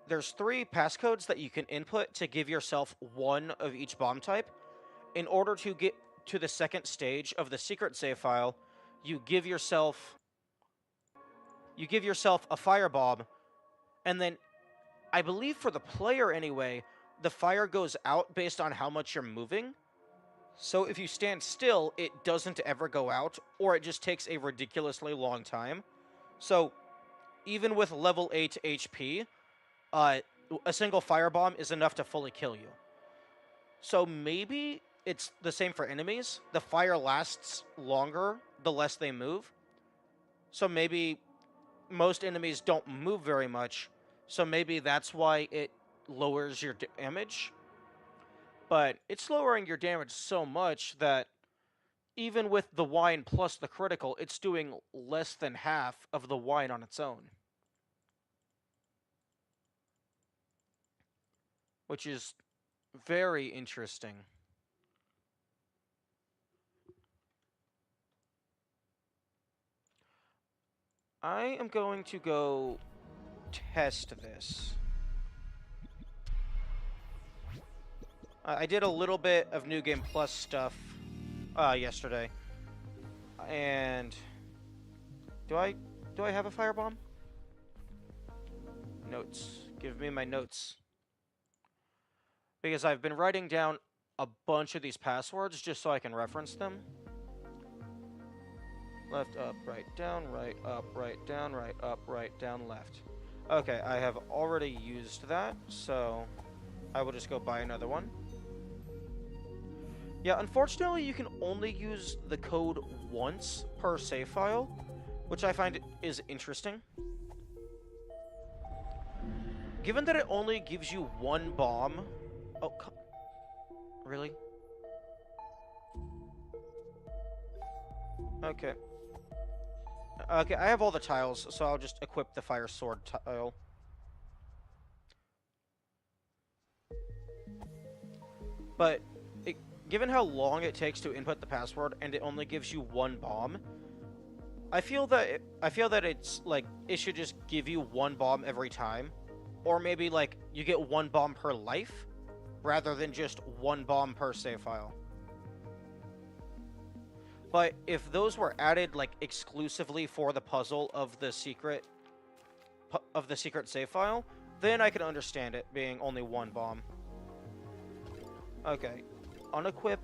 Speaker 1: There's 3 passcodes that you can input to give yourself one of each bomb type. In order to get to the second stage of the secret save file, you give yourself a firebomb, and then I believe for the player anyway, the fire goes out based on how much you're moving. So if you stand still, it doesn't ever go out, or it just takes a ridiculously long time. So even with level 8 HP, a single firebomb is enough to fully kill you. So maybe it's the same for enemies. The fire lasts longer the less they move. So maybe most enemies don't move very much, so maybe that's why it lowers your damage. But it's lowering your damage so much that even with the wine plus the critical, it's doing less than half of the wine on its own. Which is very interesting. I am going to go test this. I did a little bit of New Game Plus stuff yesterday. And do I have a firebomb? Notes. Give me my notes. Because I've been writing down a bunch of these passwords just so I can reference them. Left, up, right, down, right, up, right, down, right, up, right, down, left. Okay, I have already used that, so I will just go buy another one. Yeah, unfortunately, you can only use the code once per save file, which I find is interesting. Given that it only gives you one bomb... Oh, really? Okay. Okay, I have all the tiles, so I'll just equip the fire sword tile. But given how long it takes to input the password and it only gives you one bomb, I feel that it's like it should just give you one bomb every time, or maybe like you get one bomb per life rather than just one bomb per save file. But if those were added like exclusively for the puzzle of the secret save file, then I could understand it being only one bomb. Okay, unequip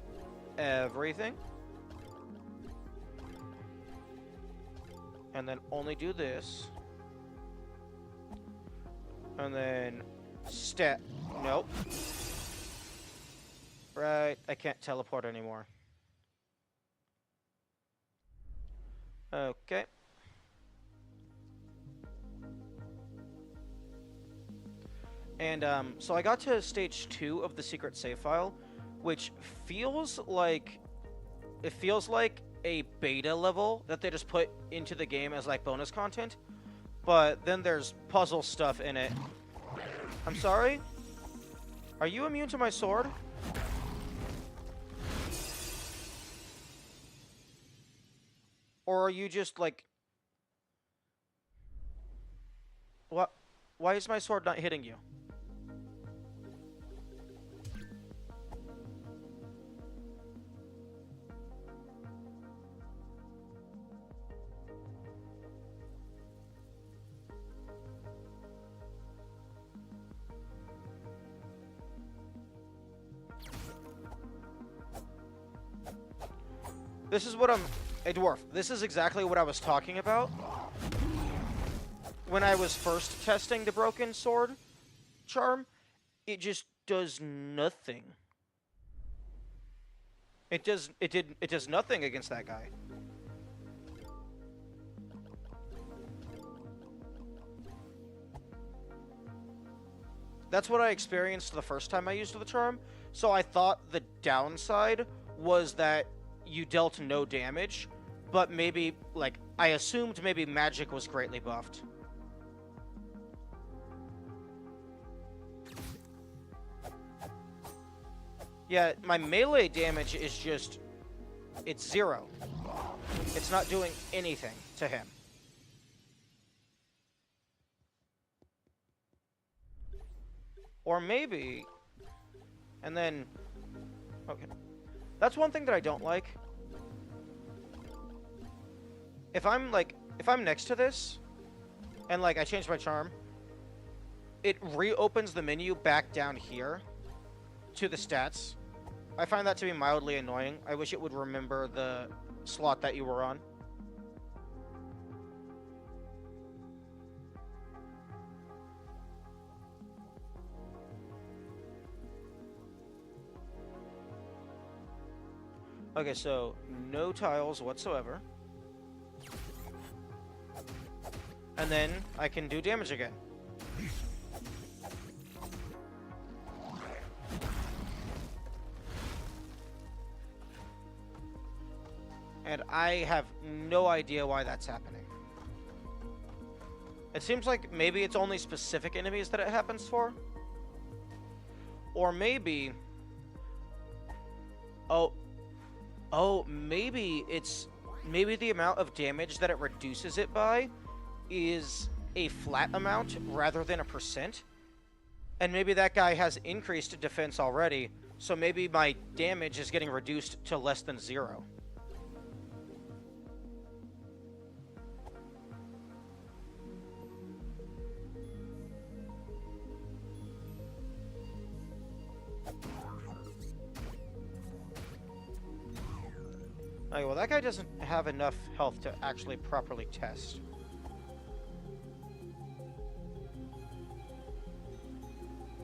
Speaker 1: everything. And then only do this. And then nope. Right, I can't teleport anymore. Okay. And so I got to stage 2 of the secret save file, which feels like a beta level that they just put into the game as like bonus content, but then there's puzzle stuff in it. I'm sorry? Are you immune to my sword? Or are you just like... What? Why is my sword not hitting you? This is what Hey, Dwarf, this is exactly what I was talking about when I was first testing the broken sword charm. It just does nothing. It does nothing against that guy. That's what I experienced the first time I used the charm, so I thought the downside was that you dealt no damage, but maybe, like, I assumed maybe magic was greatly buffed. Yeah, my melee damage is just... It's 0. It's not doing anything to him. Or maybe... And then... Okay. That's one thing that I don't like. If I'm next to this, and, like, I change my charm, it reopens the menu back down here to the stats. I find that to be mildly annoying. I wish it would remember the slot that you were on. Okay, so no tiles whatsoever. And then I can do damage again. And I have no idea why that's happening. It seems like maybe it's only specific enemies that it happens for. Or maybe... Oh, maybe it's... Maybe the amount of damage that it reduces it by is a flat amount rather than a percent. And maybe that guy has increased defense already, so maybe my damage is getting reduced to less than 0. Okay, well, that guy doesn't have enough health to actually properly test.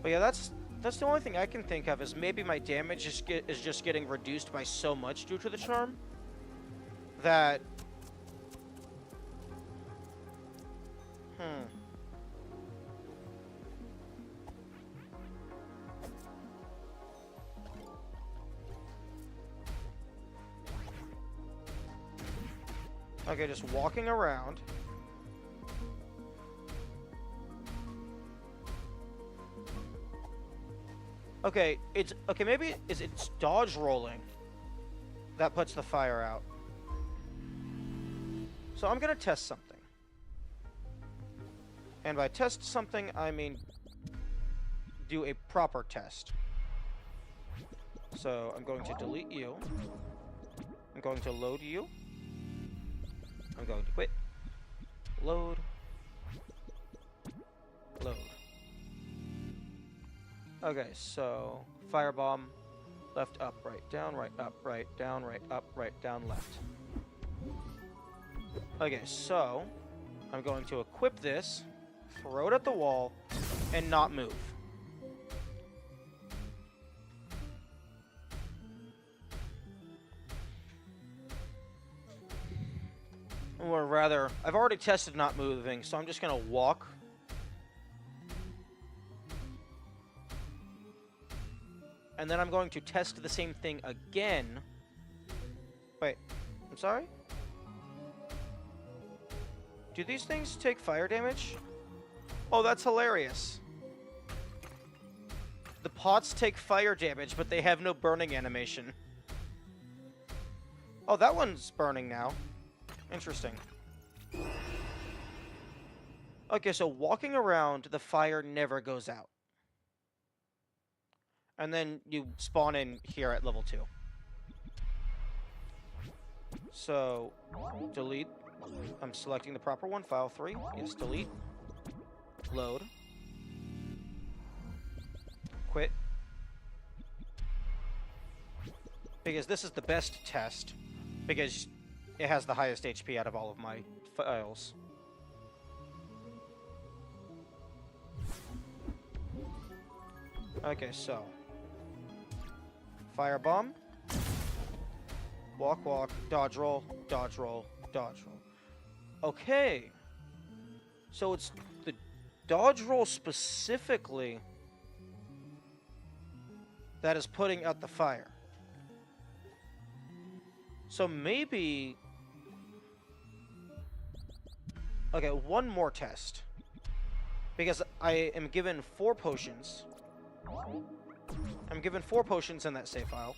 Speaker 1: But yeah, that's the only thing I can think of, is maybe my damage is just getting reduced by so much due to the charm that... Okay, just walking around. Okay, maybe it's dodge rolling that puts the fire out. So I'm gonna test something. And by test something, I mean do a proper test. So I'm going to delete you. I'm going to load you. I'm going to quit. Load. Load. Okay, so firebomb, left, up, right, down, right, up, right, down, right, up, right, down, left. Okay, so I'm going to equip this, throw it at the wall, and not move. Or rather, I've already tested not moving, so I'm just going to walk. And then I'm going to test the same thing again. Wait, I'm sorry? Do these things take fire damage? Oh, that's hilarious. The pots take fire damage, but they have no burning animation. Oh, that one's burning now. Interesting. Okay, so walking around, the fire never goes out. And then you spawn in here at level 2. So, delete. I'm selecting the proper one, file 3. Yes, delete. Load. Quit. Because this is the best test. Because it has the highest HP out of all of my files. Okay, so firebomb, walk, walk, dodge roll, dodge roll, dodge roll. Okay, so it's the dodge roll specifically that is putting out the fire. So maybe Okay, one more test. Because I am given 4 potions. I'm given 4 potions in that save file.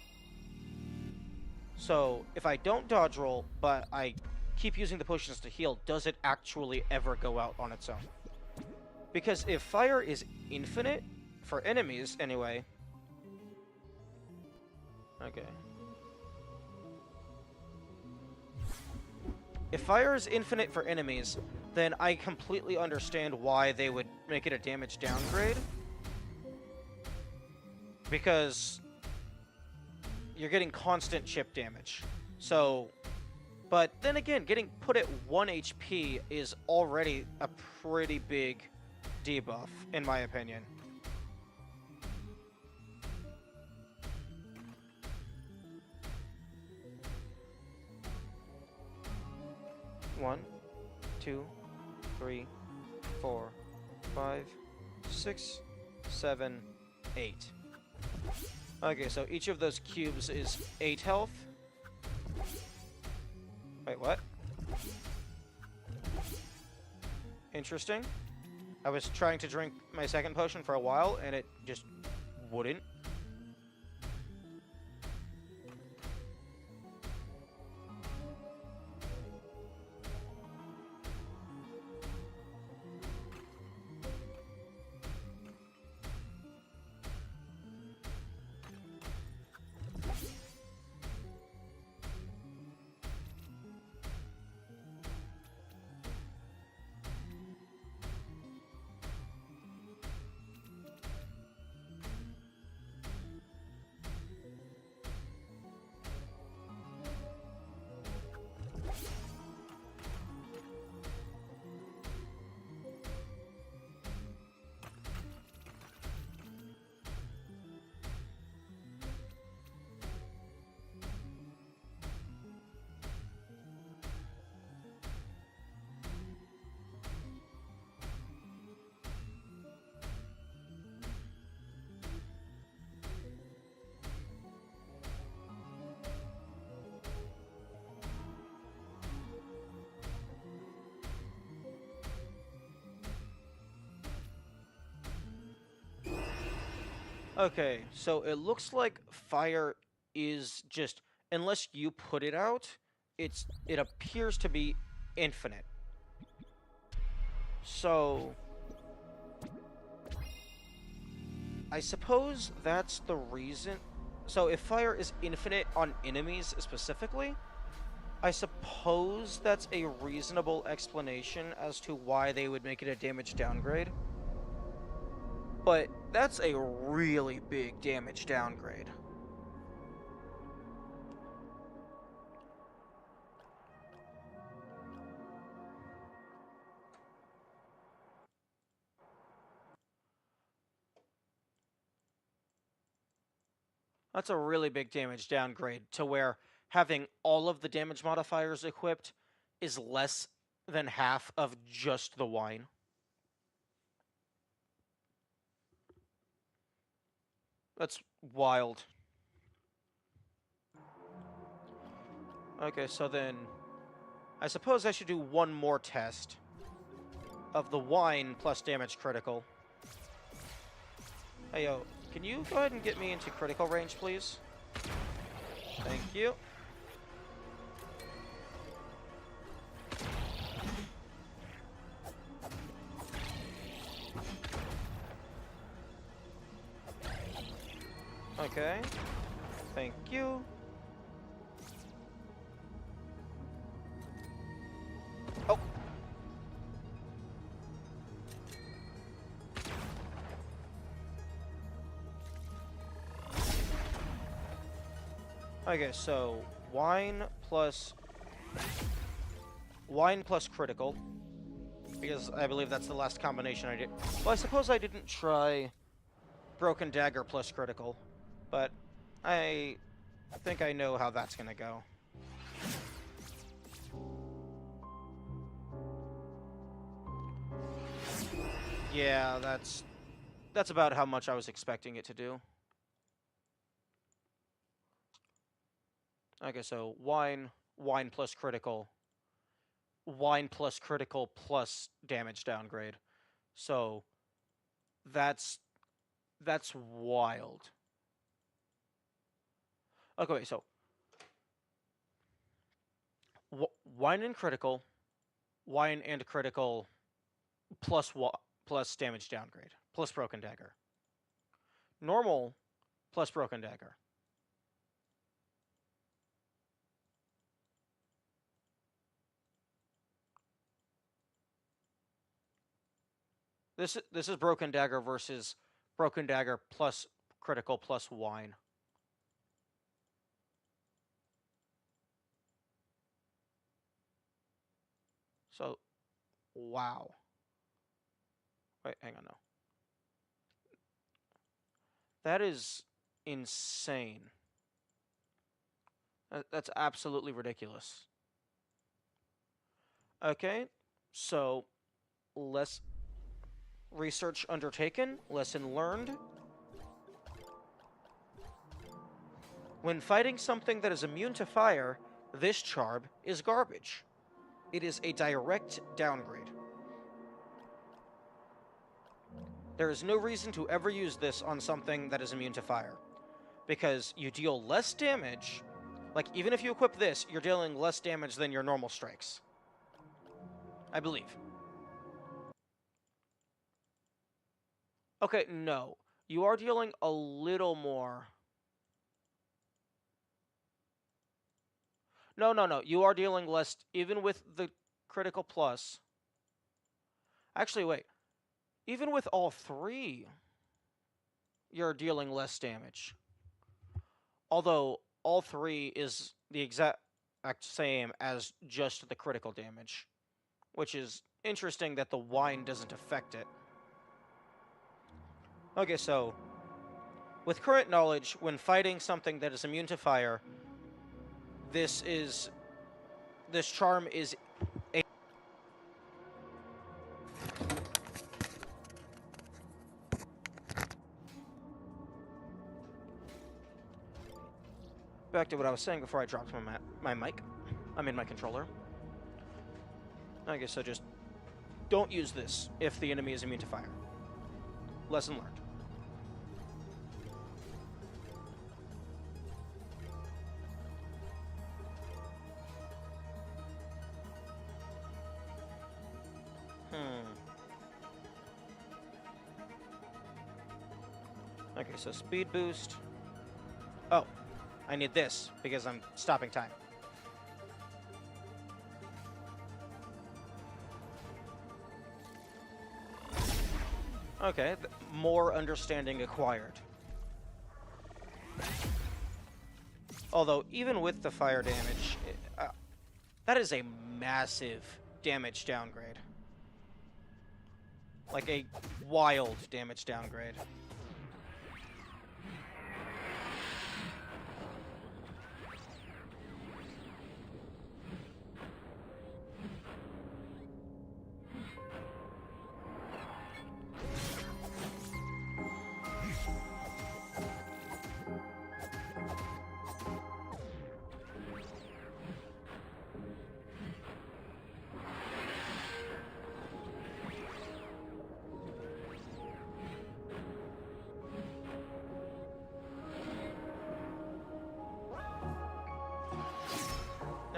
Speaker 1: So, if I don't dodge roll, but I keep using the potions to heal, does it actually ever go out on its own? Because if fire is infinite, for enemies anyway... Okay. If fire is infinite for enemies, then I completely understand why they would make it a damage downgrade. Because you're getting constant chip damage. So, but then again, getting put at 1 HP is already a pretty big debuff, in my opinion. One, 2, 3, 4, 5, 6, 7, 8. Okay, so each of those cubes is 8 health. Wait, what? Interesting. I was trying to drink my second potion for a while, and it just wouldn't. Okay, so it looks like fire is just, unless you put it out, it appears to be infinite. So I suppose that's the reason. So if fire is infinite on enemies specifically, I suppose that's a reasonable explanation as to why they would make it a damage downgrade. But that's a really big damage downgrade. That's a really big damage downgrade to where having all of the damage modifiers equipped is less than half of just the wine. That's wild. Okay, so then I suppose I should do one more test of the wine plus damage critical. Hey, yo, can you go ahead and get me into critical range, please? Thank you. Okay. Thank you. Oh. Okay, so wine plus critical, because I believe that's the last combination I did. Well, I suppose I didn't try broken dagger plus critical, but I think I know how that's gonna go. Yeah, that's about how much I was expecting it to do. Okay, so wine plus critical. wine plus critical plus damage downgrade. So that's wild. Okay, wait, so wine and critical, wine and critical plus plus damage downgrade plus broken dagger. Normal plus broken dagger. This is broken dagger versus broken dagger plus critical plus wine. So, wow. Wait, hang on, no. That is insane. That's absolutely ridiculous. Okay, so less research undertaken, lesson learned. When fighting something that is immune to fire, this charm is garbage. It is a direct downgrade. There is no reason to ever use this on something that is immune to fire, because you deal less damage. Like, even if you equip this, you're dealing less damage than your normal strikes. I believe. Okay, no. You are dealing a little more. No. You are dealing less, even with the critical plus. Actually, wait. Even with all three, you're dealing less damage. Although, all three is the exact same as just the critical damage. Which is interesting that the wine doesn't affect it. Okay, so with current knowledge, when fighting something that is immune to fire, this charm is a back to what I was saying before I dropped my mic. I mean my controller. I guess so, just don't use this if the enemy is immune to fire. Lesson learned. Okay, so speed boost. Oh, I need this because I'm stopping time. Okay, more understanding acquired. Although, even with the fire damage, that is a massive damage downgrade. Like a wild damage downgrade.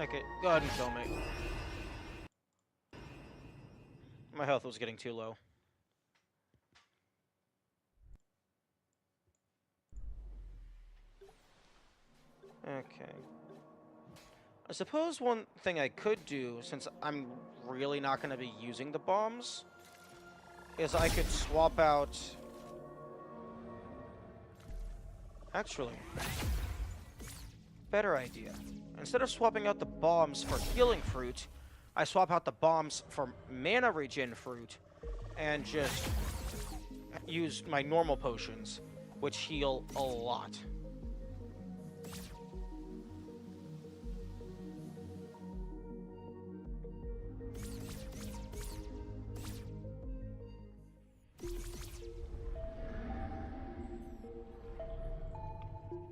Speaker 1: Okay, go ahead and kill me. My health was getting too low. Okay. I suppose one thing I could do, since I'm really not going to be using the bombs, is I could swap out... Actually, better idea. Instead of swapping out the bombs for healing fruit, I swap out the bombs for mana regen fruit, and just use my normal potions, which heal a lot.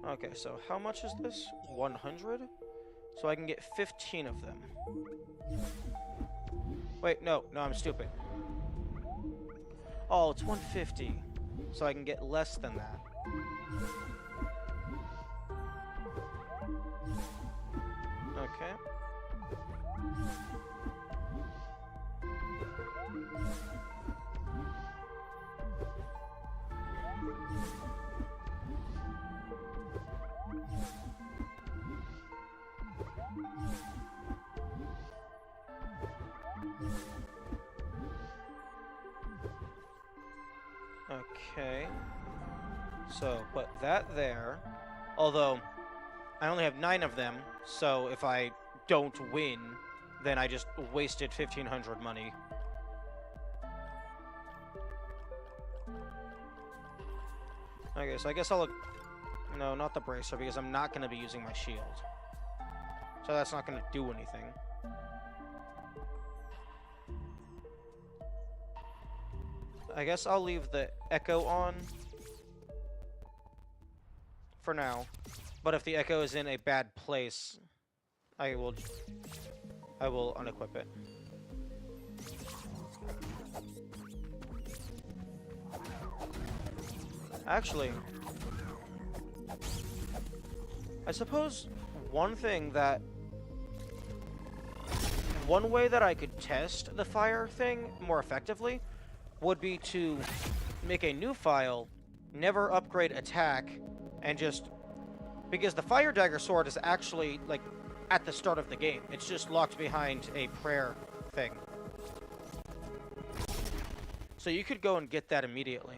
Speaker 1: Okay, so how much is this? 100? So I can get 15 of them. Wait, no, I'm stupid. Oh, it's 150. So I can get less than that. Okay. Okay. So, put that there. Although, I only have 9 of them, so if I don't win, then I just wasted 1,500 money. Okay, so I guess I'll... No, not the bracer, because I'm not going to be using my shield. So that's not going to do anything. I guess I'll leave the echo on for now. But if the echo is in a bad place, I will unequip it. Actually, I suppose one way that I could test the fire thing more effectively would be to make a new file, never upgrade attack, and just... Because the Fire Dagger Sword is actually, like, at the start of the game. It's just locked behind a prayer thing. So you could go and get that immediately.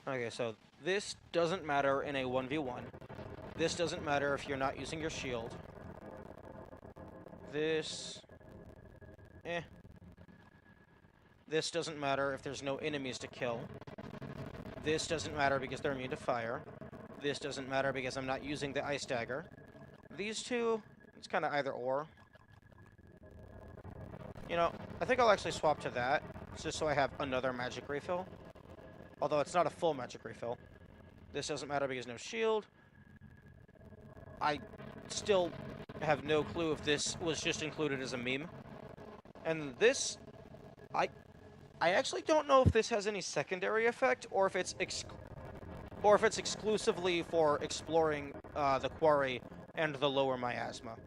Speaker 1: Okay, so this doesn't matter in a 1v1. This doesn't matter if you're not using your shield. This... This doesn't matter if there's no enemies to kill. This doesn't matter because they're immune to fire. This doesn't matter because I'm not using the Ice Dagger. These two, it's kind of either or. You know, I think I'll actually swap to that, just so I have another magic refill. Although it's not a full magic refill. This doesn't matter because no shield. I still have no clue if this was just included as a meme. And this, I actually don't know if this has any secondary effect, or if it's exclusively for exploring the quarry and the lower miasma.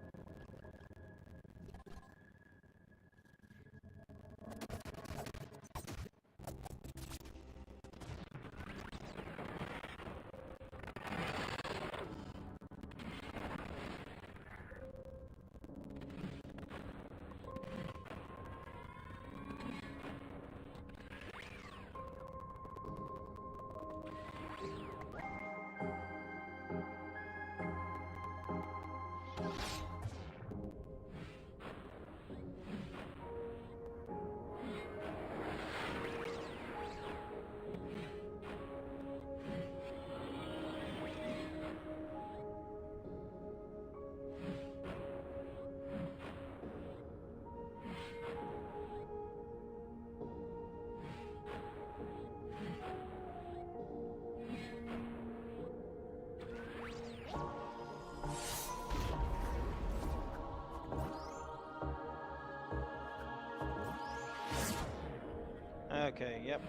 Speaker 1: Okay, yep.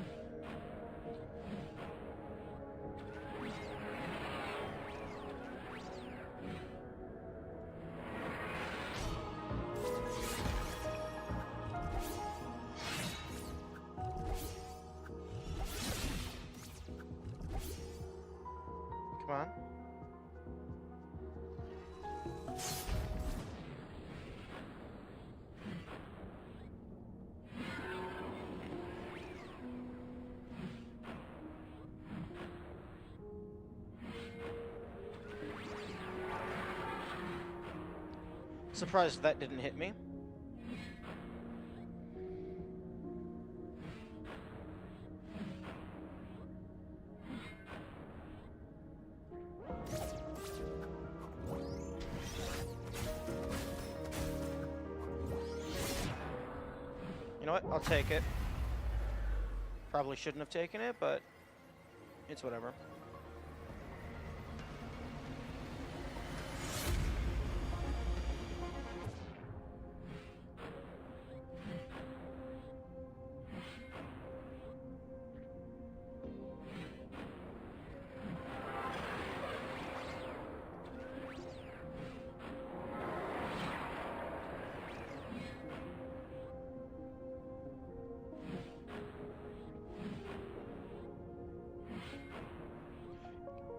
Speaker 1: Come on. Surprised that didn't hit me. You know what? I'll take it. Probably shouldn't have taken it, but it's whatever.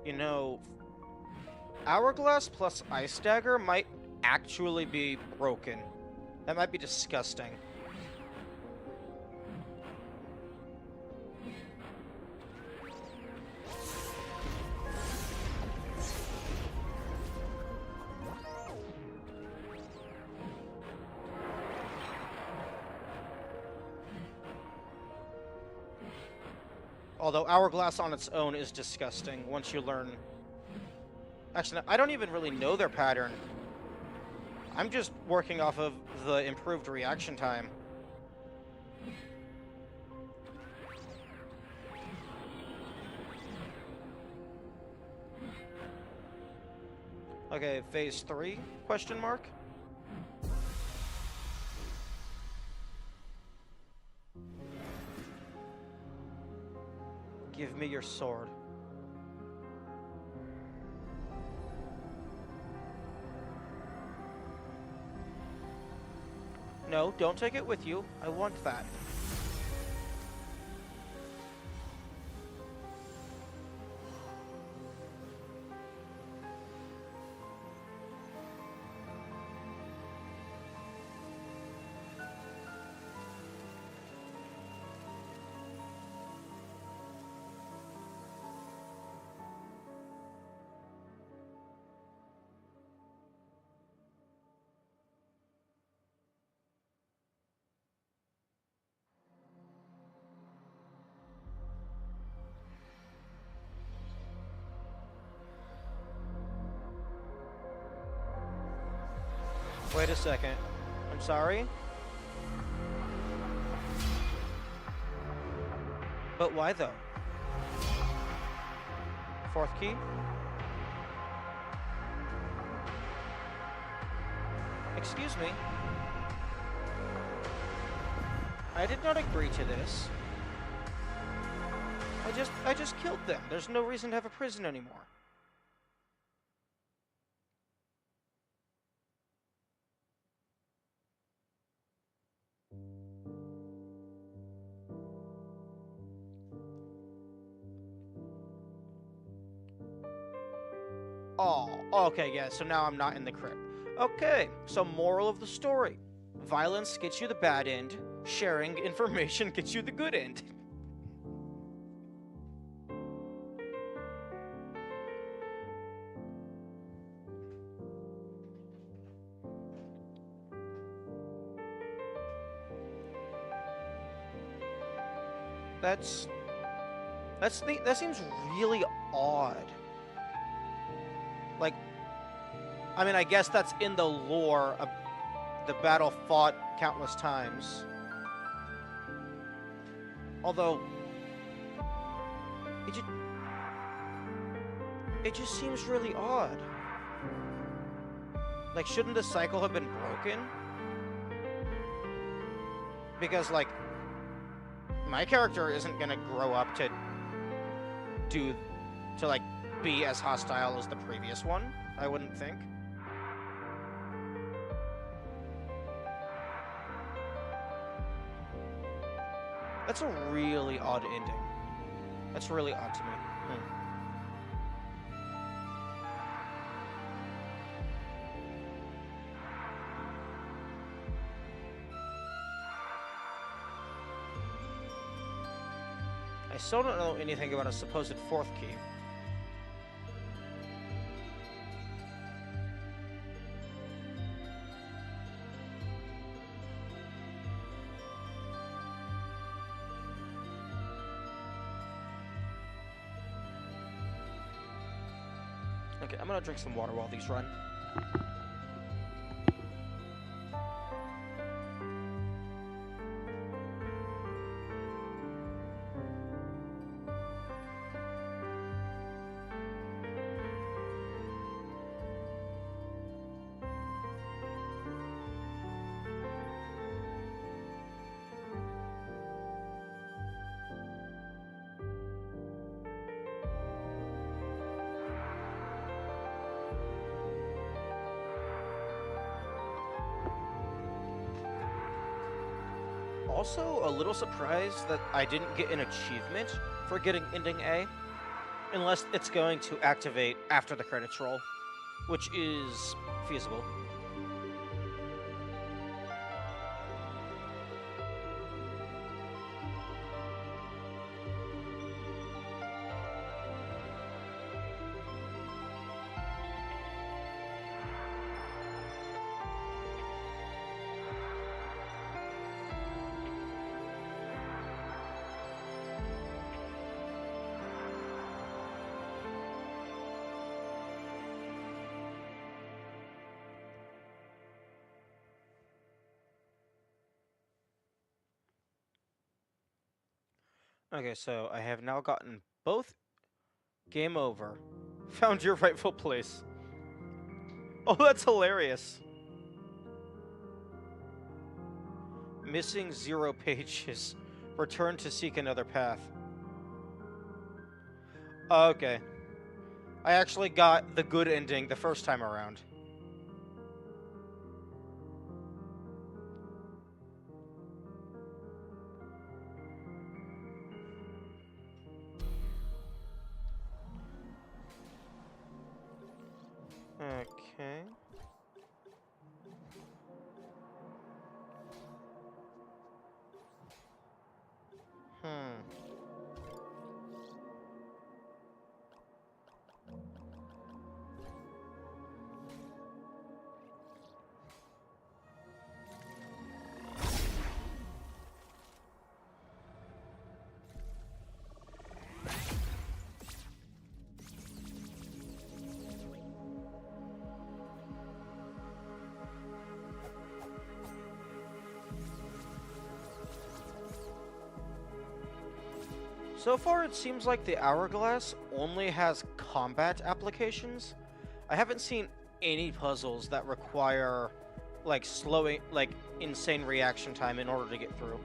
Speaker 1: You know, Hourglass plus Ice Dagger might actually be broken. That might be disgusting. Although Hourglass on its own is disgusting once you learn... Actually, I don't even really know their pattern. I'm just working off of the improved reaction time. Okay, phase 3, question mark? Give me your sword. No, don't take it with you. I want that. Wait a second. I'm sorry? But why though? Fourth key? Excuse me. I did not agree to this. I just killed them. There's no reason to have a prison anymore. Oh, okay, yeah, so now I'm not in the crypt. Okay, so moral of the story. Violence gets you the bad end, sharing information gets you the good end. That seems really odd. Like, I mean, I guess that's in the lore of the battle fought countless times. Although, it just seems really odd. Like, shouldn't the cycle have been broken? Because, like, my character isn't gonna grow up to like, be as hostile as the previous one, I wouldn't think. That's a really odd ending. That's really odd to me. I still don't know anything about a supposed fourth key. Okay, I'm gonna drink some water while these run. also a little surprised that I didn't get an achievement for getting ending A, unless it's going to activate after the credits roll, which is feasible. Okay, so I have now gotten both game over. Found your rightful place. Oh, that's hilarious. Missing 0 pages. Return to seek another path. Okay. I actually got the good ending the first time around. Okay. Hmm. So far, it seems like the Hourglass only has combat applications. I haven't seen any puzzles that require, like, insane reaction time in order to get through.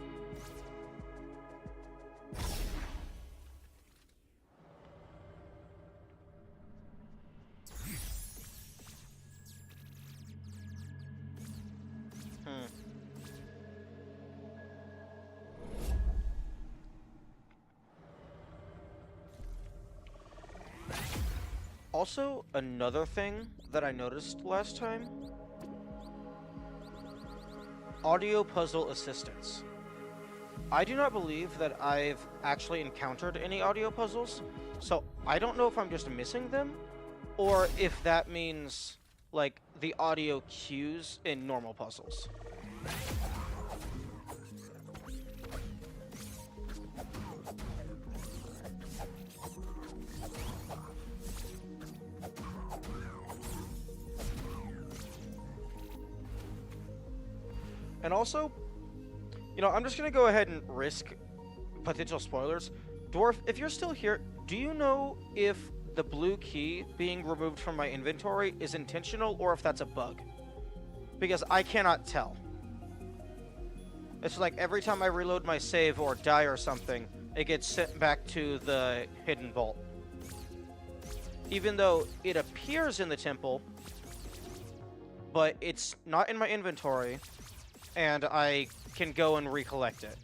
Speaker 1: Hmm. Also, another thing that I noticed last time, audio puzzle assistance. I do not believe that I've actually encountered any audio puzzles, so I don't know if I'm just missing them, or if that means, like, the audio cues in normal puzzles. And also, I'm just gonna go ahead and risk potential spoilers. Dwarf, if you're still here, do you know if the blue key being removed from my inventory is intentional or if that's a bug? Because I cannot tell. It's like every time I reload my save or die or something, it gets sent back to the hidden vault. Even though it appears in the temple, but it's not in my inventory, and I can go and recollect it.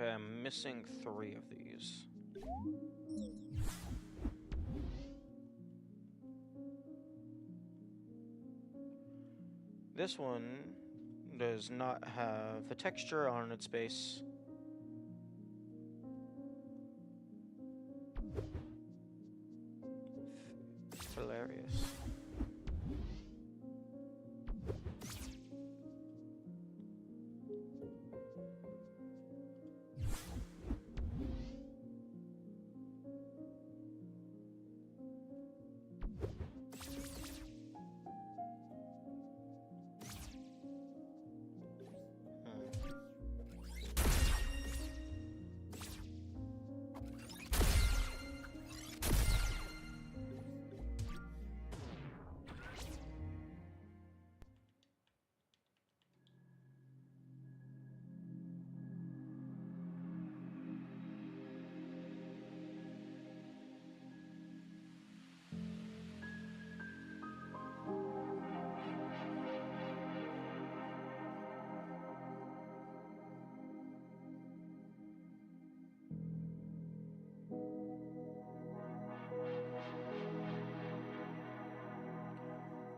Speaker 1: Okay, I'm missing 3 of these. This one does not have the texture on its base. Hilarious.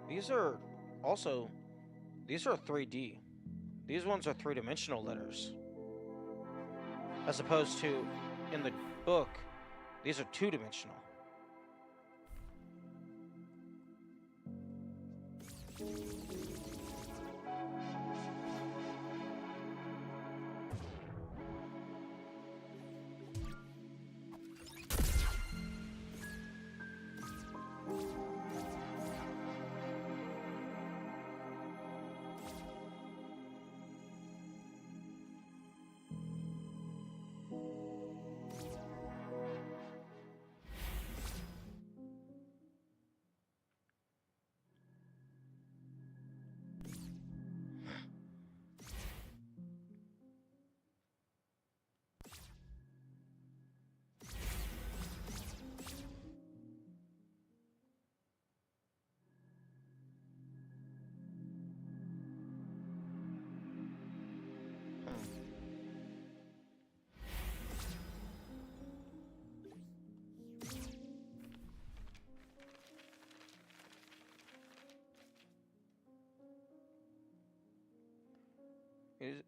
Speaker 1: These are also, these are 3D. These ones are 3-dimensional letters. As opposed to, in the book, these are 2-dimensional.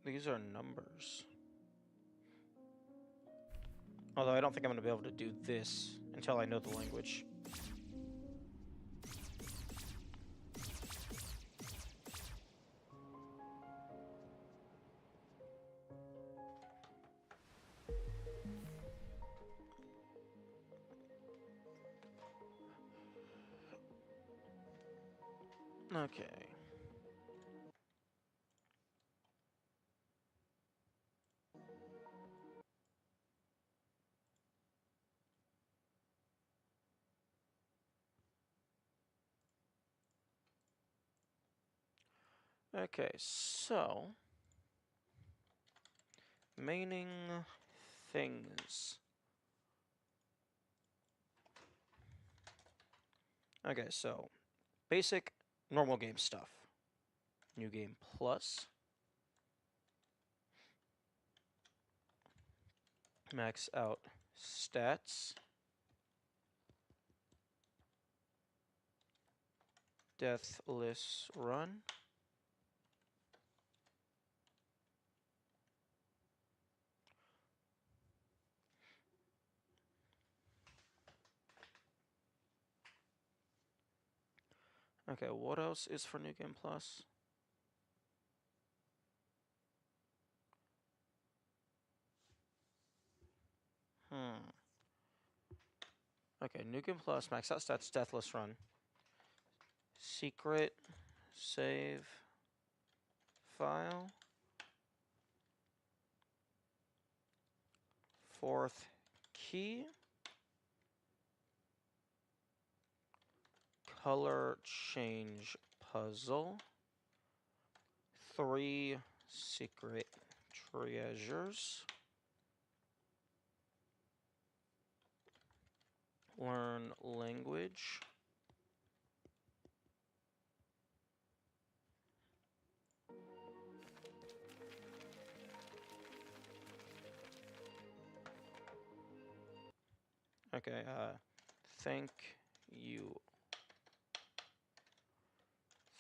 Speaker 1: These are numbers. Although I don't think I'm going to be able to do this until I know the language. Okay. Okay, so remaining things. Okay, so basic normal game stuff. New game plus. Max out stats. Deathless run. Okay, what else is for New Game Plus? Okay, New Game Plus, max out stats, deathless run. Secret, save, file. 4th key. Color change puzzle. 3 secret treasures. Learn language. Okay, thank you.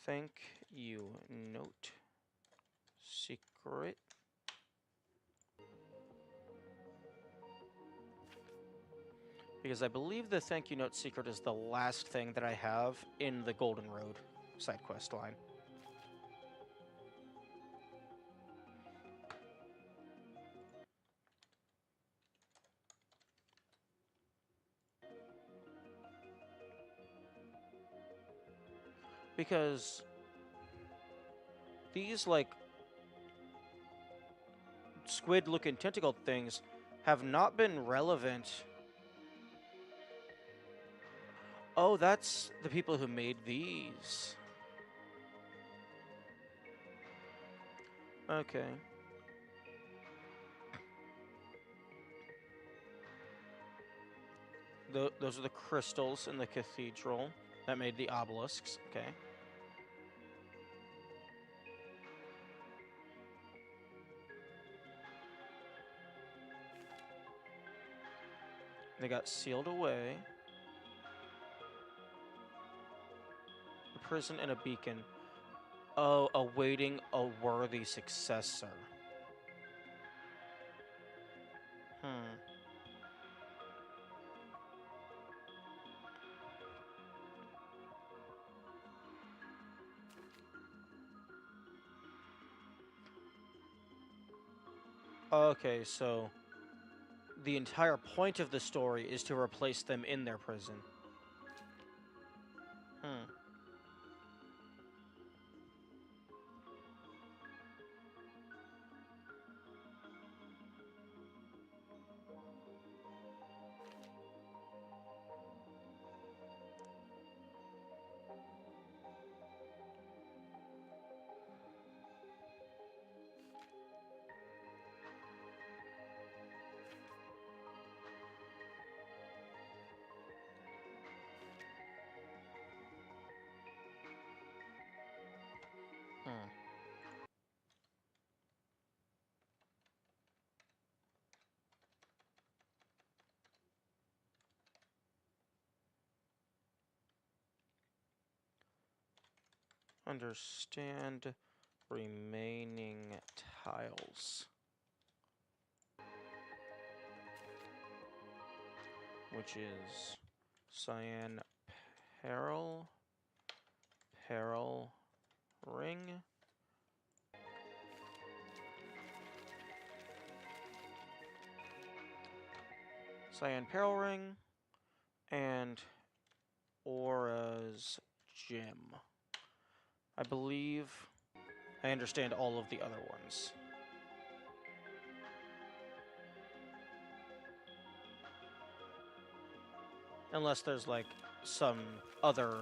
Speaker 1: Thank you, note. Secret. Because I believe the thank you note secret is the last thing that I have in the Golden Road side quest line. Because these, like, squid-looking tentacled things have not been relevant. Oh, that's the people who made these. Okay. Those are the crystals in the cathedral that made the obelisks. Okay. They got sealed away. A prison and a beacon. Oh, awaiting a worthy successor. Hmm. Okay, so the entire point of the story is to replace them in their prison. Hmm. Hmm. Understand remaining tiles. Which is cyan peril, peril ring, cyan peril ring, and Aura's gem. I believe I understand all of the other ones. Unless there's, like, some other,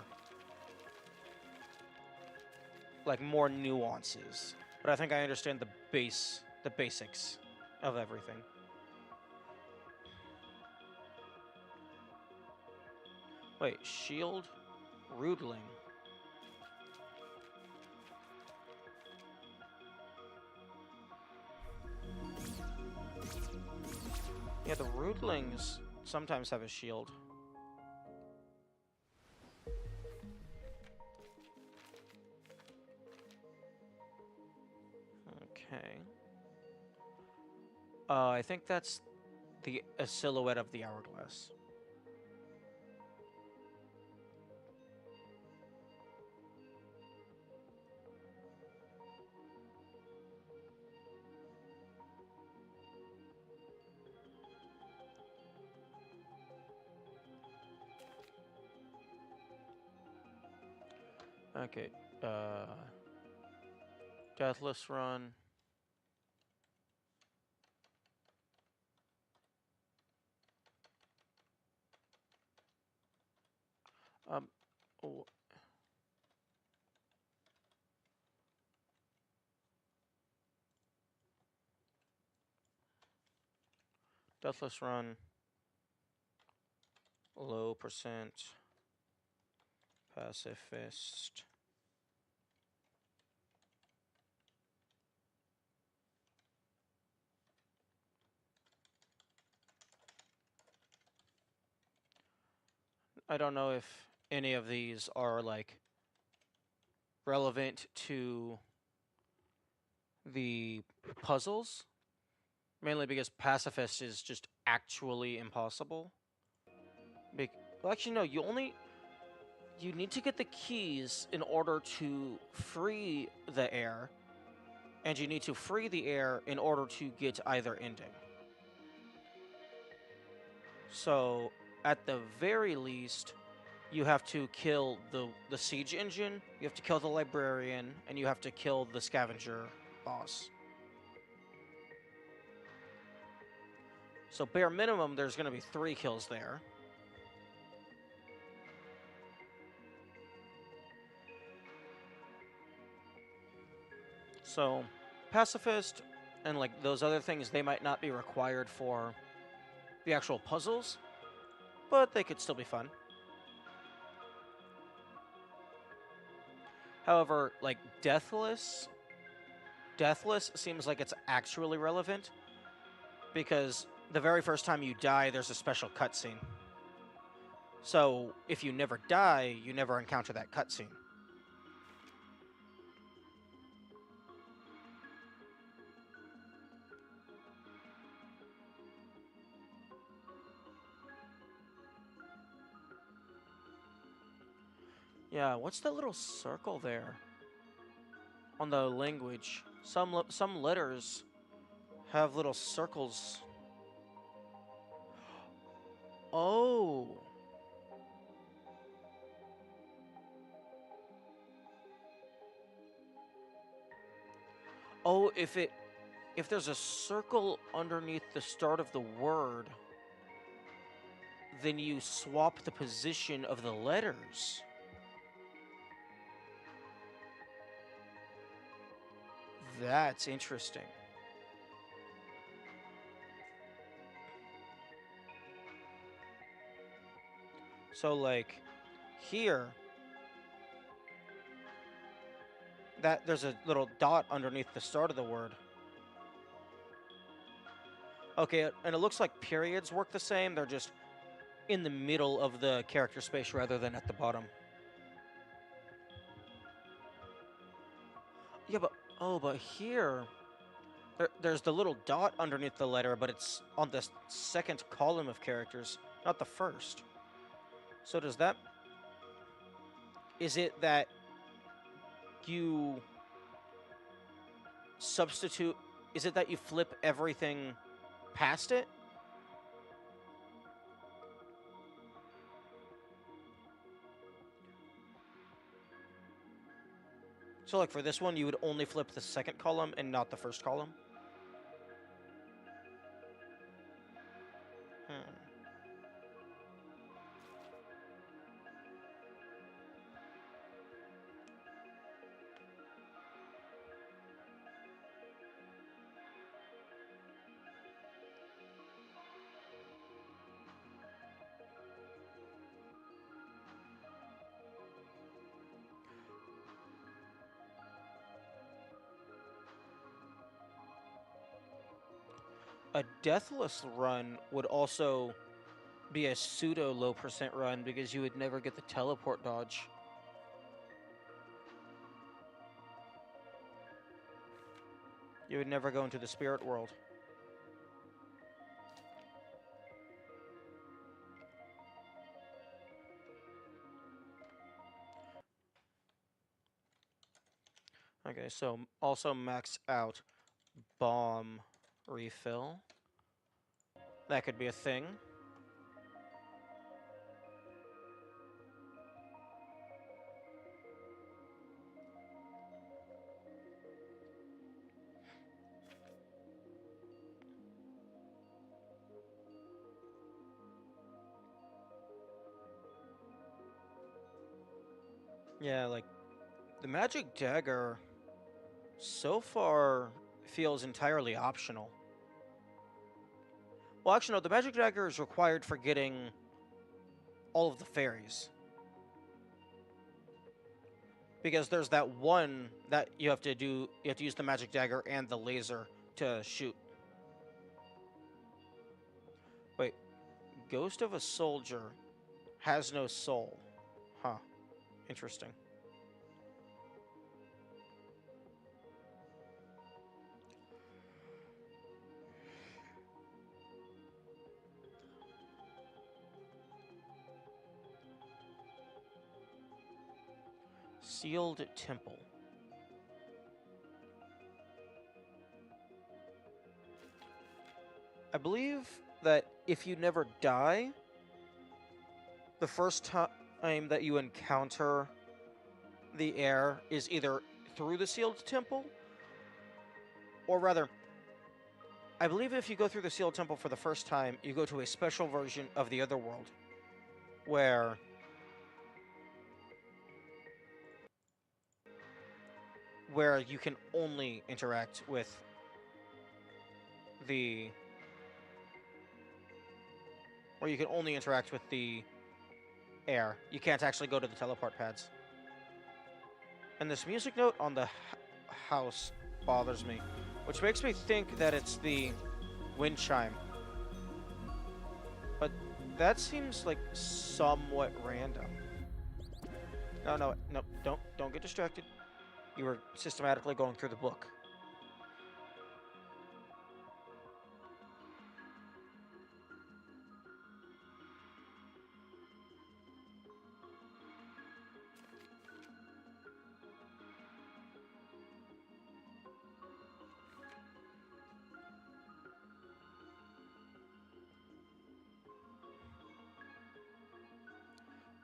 Speaker 1: like, more nuances. But I think I understand the basics of everything. Wait, shield? Rudling. Yeah, the Rudlings sometimes have a shield. Okay. I think that's a silhouette of the hourglass. Okay. Uh, Deathless Run. Um, oh, Deathless Run. Low percent. Pacifist. I don't know if any of these are, like, relevant to the puzzles. Mainly because Pacifist is just actually impossible. Well, actually, no, you need to get the keys in order to free the air, and you need to free the air in order to get either ending. So, at the very least, you have to kill the siege engine, you have to kill the librarian, and you have to kill the scavenger boss. So bare minimum, there's going to be 3 kills there. So, Pacifist and, like, those other things, they might not be required for the actual puzzles, but they could still be fun. However, like, Deathless seems like it's actually relevant, because the very first time you die, there's a special cutscene. So, if you never die, you never encounter that cutscene. Yeah, what's that little circle there? On the language. Some letters have little circles. Oh. Oh, if there's a circle underneath the start of the word, then you swap the position of the letters. That's interesting. So, like, here, that there's a little dot underneath the start of the word. Okay, and it looks like periods work the same. They're just in the middle of the character space rather than at the bottom. Yeah, but here, there's the little dot underneath the letter, but it's on the second column of characters, not the first. So is it that you substitute, is it that you flip everything past it? So, like, for this one, you would only flip the second column and not the first column? Hmm. A deathless run would also be a pseudo low percent run because you would never get the teleport dodge. You would never go into the spirit world. Okay, so also max out bomb refill. That could be a thing. Yeah, like, the magic dagger so far feels entirely optional. Well, actually, no, the magic dagger is required for getting all of the fairies. Because there's that one that you have to use the magic dagger and the laser to shoot. Wait, Ghost of a Soldier Has no soul. Huh. Interesting. Sealed temple. I believe that if you never die, the first time that you encounter the air is either through the sealed temple, or rather, I believe if you go through the sealed temple for the first time, you go to a special version of the other world, where you can only interact with the air. You can't actually go to the teleport pads. And this music note on the house bothers me, which makes me think that it's the wind chime. But that seems like somewhat random. No, don't get distracted. You were systematically going through the book.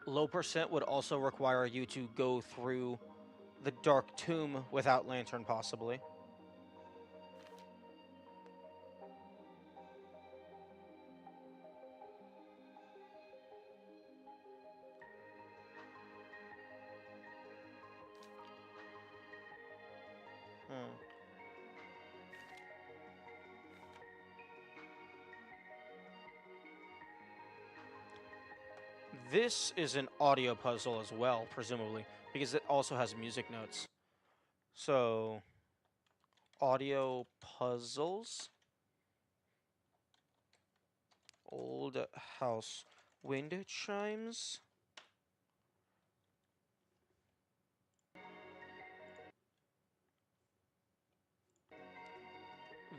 Speaker 1: Low percent would also require you to go through the dark tomb without lantern, possibly. Hmm. This is an audio puzzle as well, presumably, because it also has music notes. So, audio puzzles. Old house wind chimes.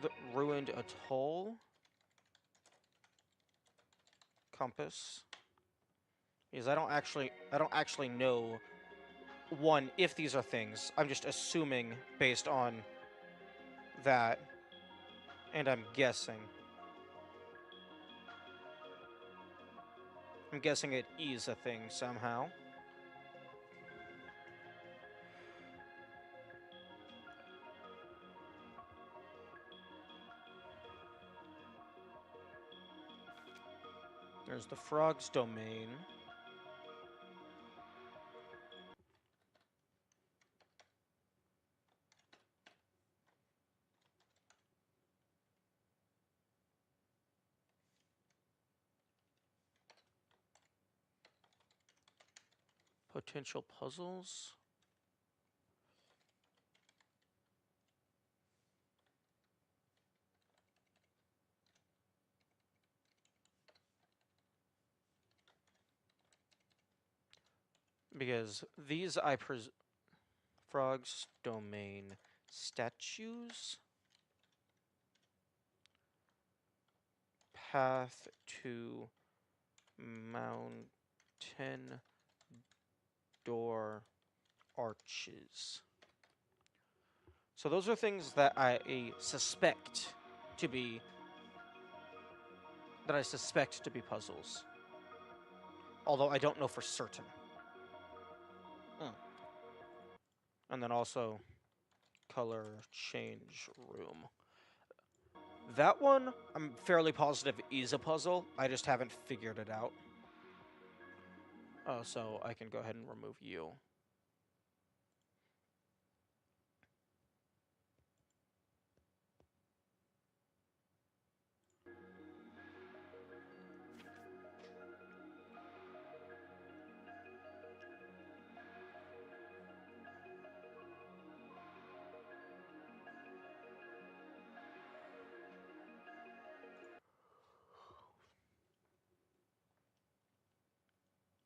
Speaker 1: The ruined atoll. Compass. Because I don't actually know, one, if these are things. I'm just assuming based on that, and I'm guessing. I'm guessing it is a thing somehow. There's the frog's domain. Potential puzzles. Because these, frog's domain statues. Path to mountain door arches. So those are things that I suspect to be puzzles. Although I don't know for certain. And then also color change room. That one, I'm fairly positive is a puzzle. I just haven't figured it out. Oh, so I can go ahead and remove you.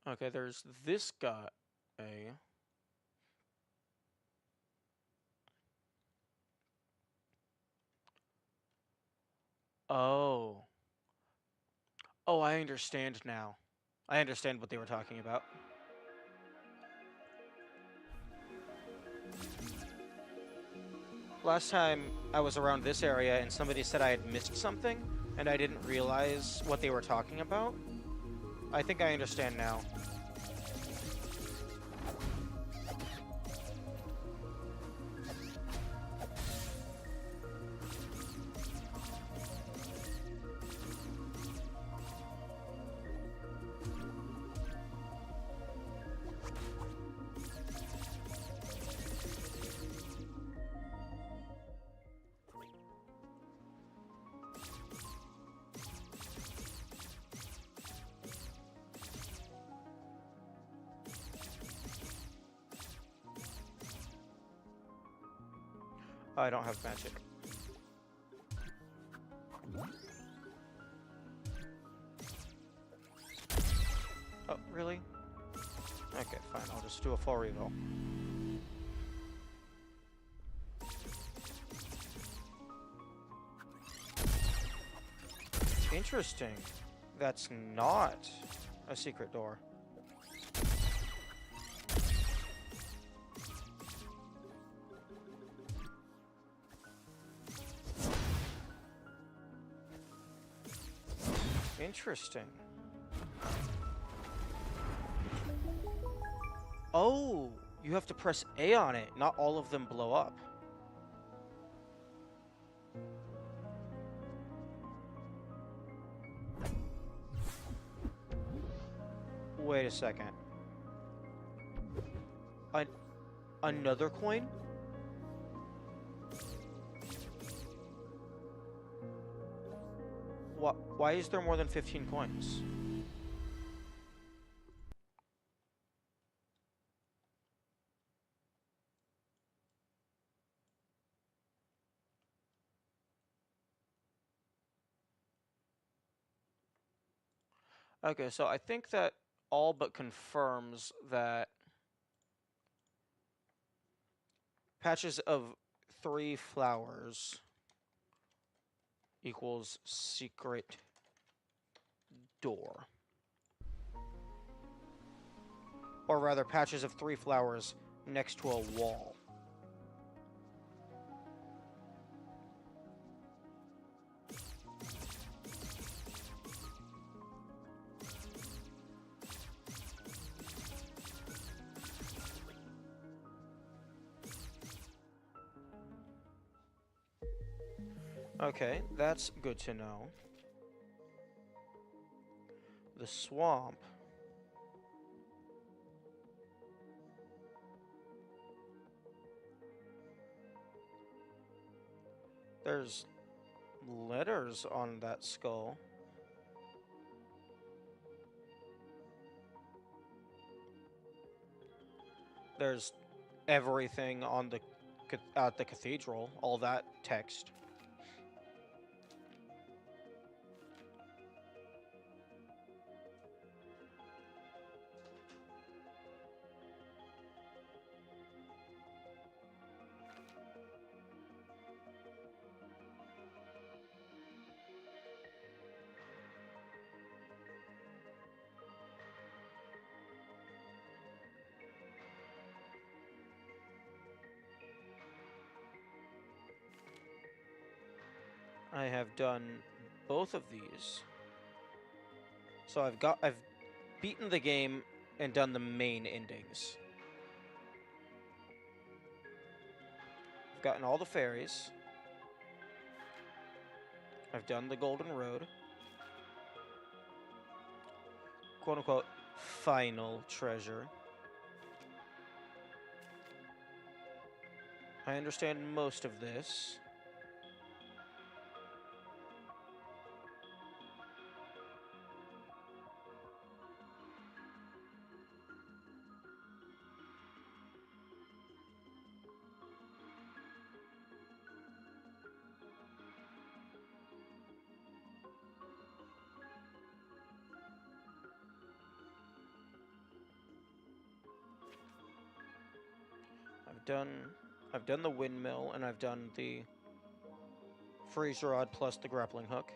Speaker 1: Okay, there's this guy. Oh. Oh, I understand now. I understand what they were talking about. Last time I was around this area and somebody said I had missed something, and I didn't realize what they were talking about. I think I understand now. I don't have magic. Oh, really? Okay, fine. I'll just do a full reveal. Interesting. That's not a secret door. Interesting. Oh, you have to press A on it. Not all of them blow up. Wait a second. Another coin? Why is there more than 15 coins? Okay, so I think that all but confirms that patches of 3 flowers equals secret door. Or rather, patches of 3 flowers next to a wall. Okay, that's good to know. The swamp. There's letters on that skull. There's everything on the at the cathedral, all that text. I have done both of these. So I've beaten the game and done the main endings. I've gotten all the fairies. I've done the Golden Road. Quote unquote final treasure. I understand most of this. I've done the windmill, and I've done the freeze rod plus the grappling hook.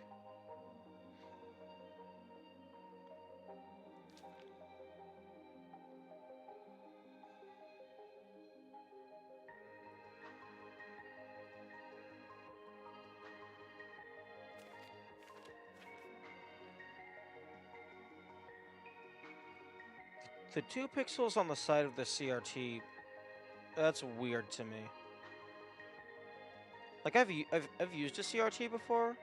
Speaker 1: The 2 pixels on the side of the CRT, that's weird to me. Like, I've used a CRT before,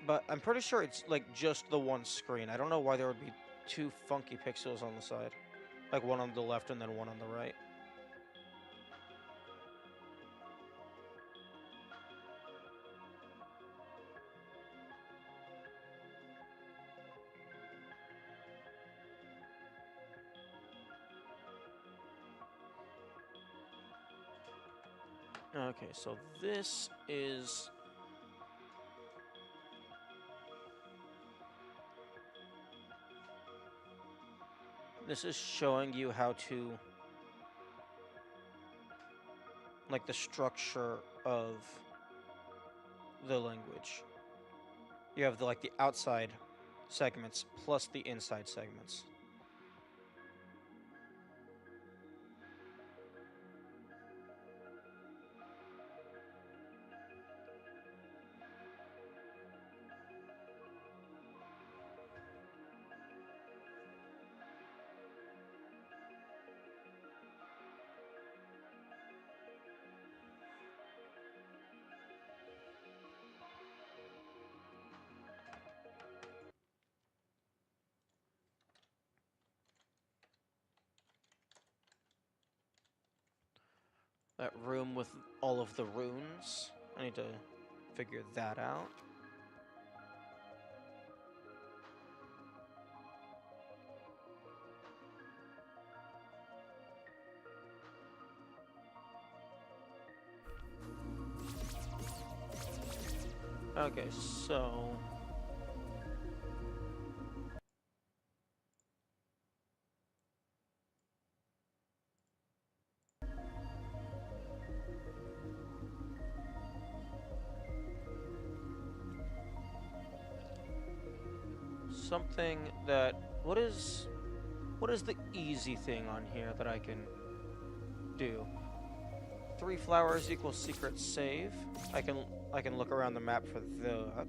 Speaker 1: but I'm pretty sure it's, like, just the one screen. I don't know why there would be 2 funky pixels on the side. Like, one on the left and then one on the right. Okay, so this is... This is showing you how to... like, the structure of the language. You have, the, like, the outside segments plus the inside segments. That room with all of the runes. I need to figure that out. Okay, so... something that... What is the easy thing on here that I can do? 3 flowers equals secret save. I can look around the map for that.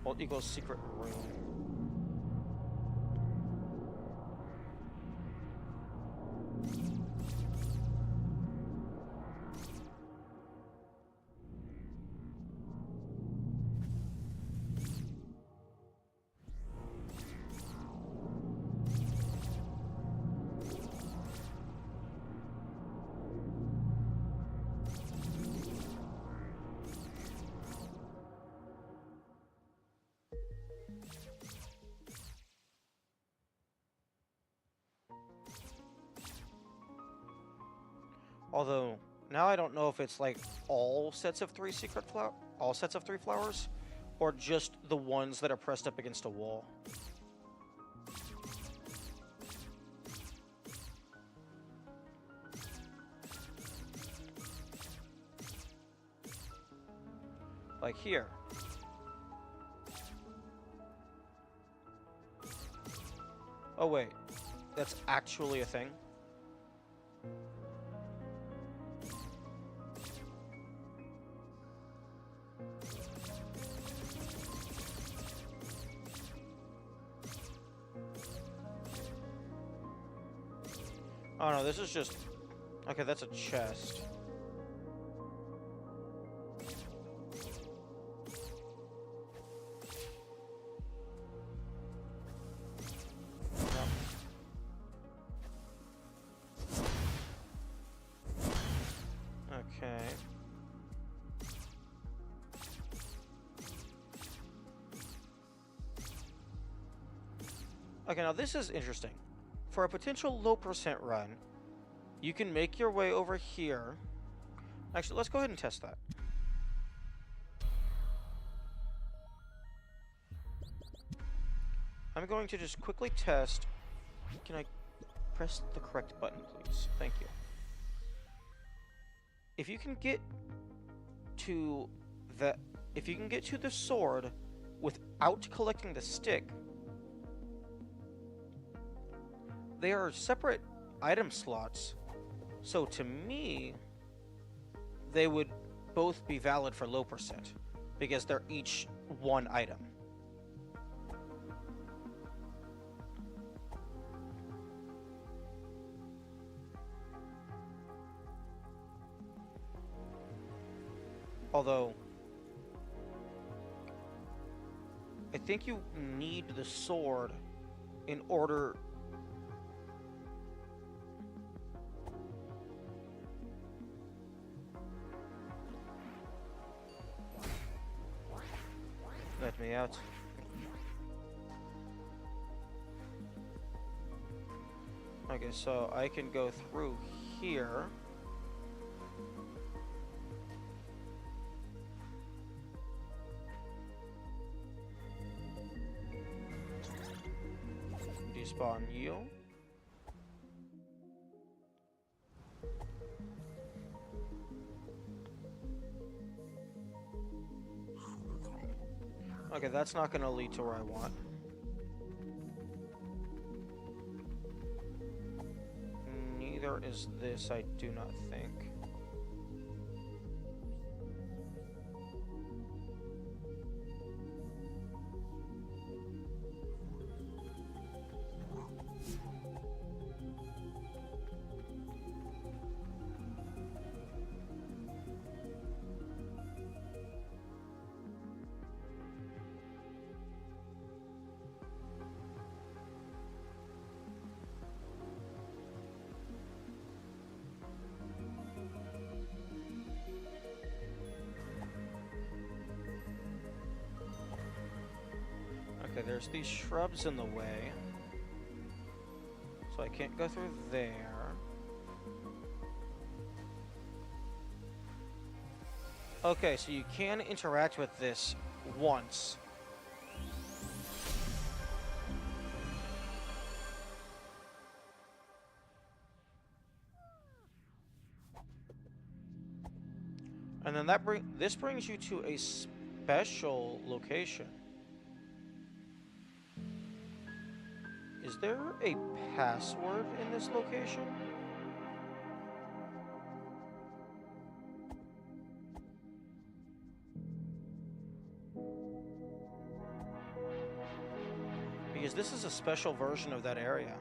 Speaker 1: Well, equals secret room. Although, now I don't know if it's like all sets of 3 flowers, or just the ones that are pressed up against a wall. Like here. Oh wait, that's actually a thing? Oh no, this is just... Okay, that's a chest. Okay. Okay, now this is interesting. For a potential low percent run, you can make your way over here. Actually, let's go ahead and test that. I'm going to just quickly test. Can I... Press the correct button, please. Thank you. If you can get to the sword without collecting the stick, they are separate item slots. So to me, they would both be valid for low percent because they're each one item. Although, I think you need the sword in order... Let me out. Okay, so I can go through here. Despawn you. Okay, that's not going to lead to where I want. Neither is this, I do not think. Okay, there's these shrubs in the way. So I can't go through there. Okay, so you can interact with this once. And then this brings you to a special location. Is there a password in this location? Because this is a special version of that area.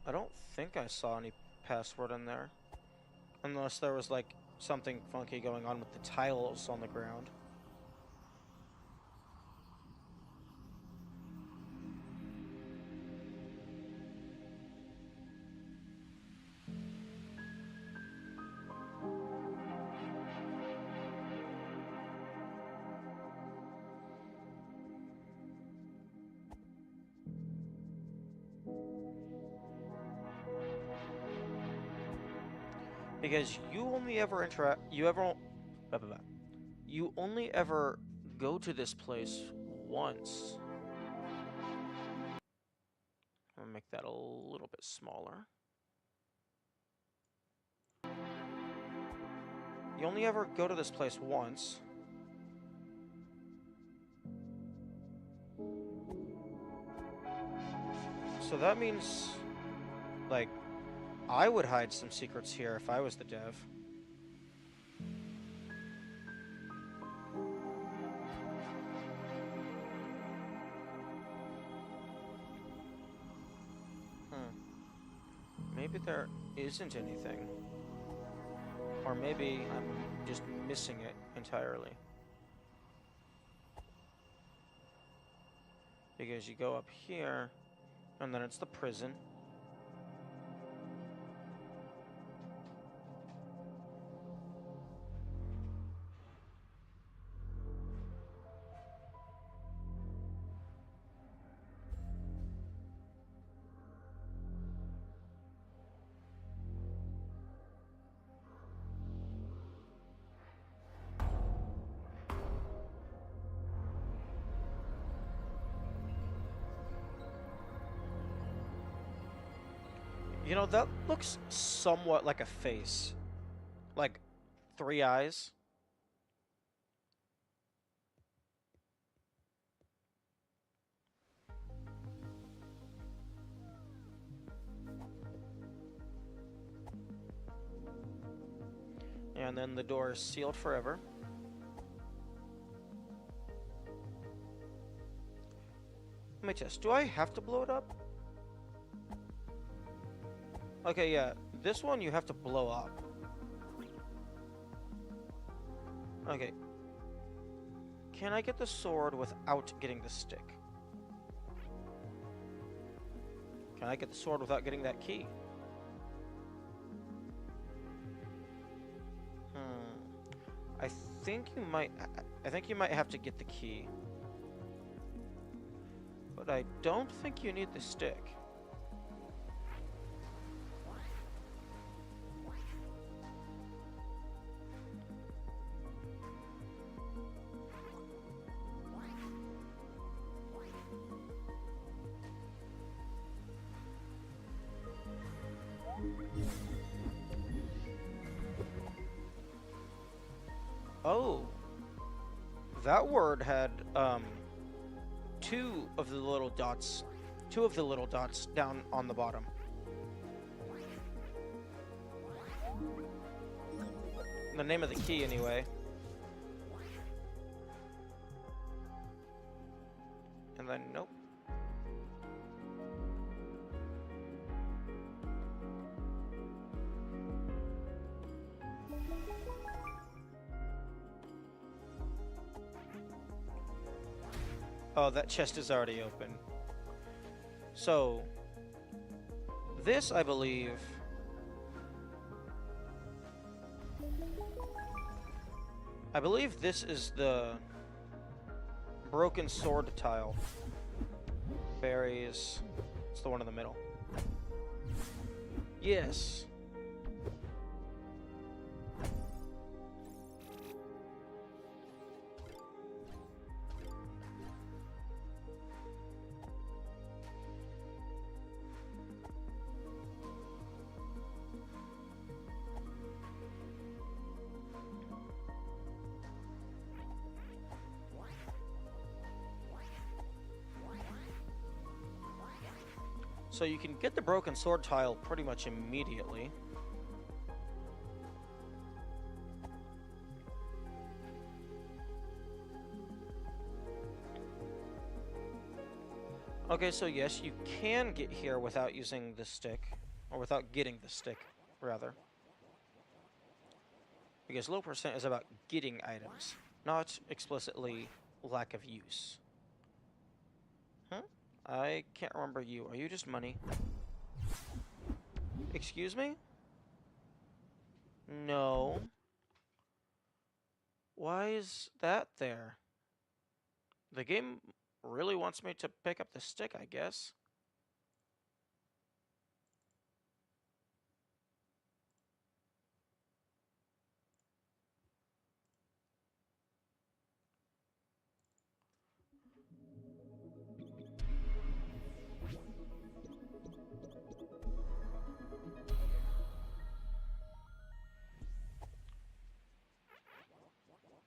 Speaker 1: I don't think I saw any password in there. Unless there was, like, something funky going on with the tiles on the ground. Because you only ever you only ever go to this place once. I'll make that a little bit smaller. You only ever go to this place once. So that means, like, I would hide some secrets here if I was the dev. Maybe there isn't anything. Or maybe I'm just missing it entirely. Because you go up here, and then it's the prison. You know, that looks somewhat like a face. Like, 3 eyes. And then the door is sealed forever. Let me test. Do I have to blow it up? Okay, yeah. This one you have to blow up. Okay. Can I get the sword without getting the stick? Can I get the sword without getting that key? I think you might have to get the key. But I don't think you need the stick. Oh, that word had two of the little dots down on the bottom. The name of the key, anyway. And then nope. Oh, that chest is already open. So, this, I believe... this is the broken sword tile. Berries. It's the one in the middle. Yes. So you can get the broken sword tile pretty much immediately. Okay, so yes, you can get here without using the stick. Or without getting the stick, rather. Because low percent is about getting items, not explicitly lack of use. Huh? I can't remember you. Are you just money? Excuse me? No. Why is that there? The game really wants me to pick up the stick, I guess.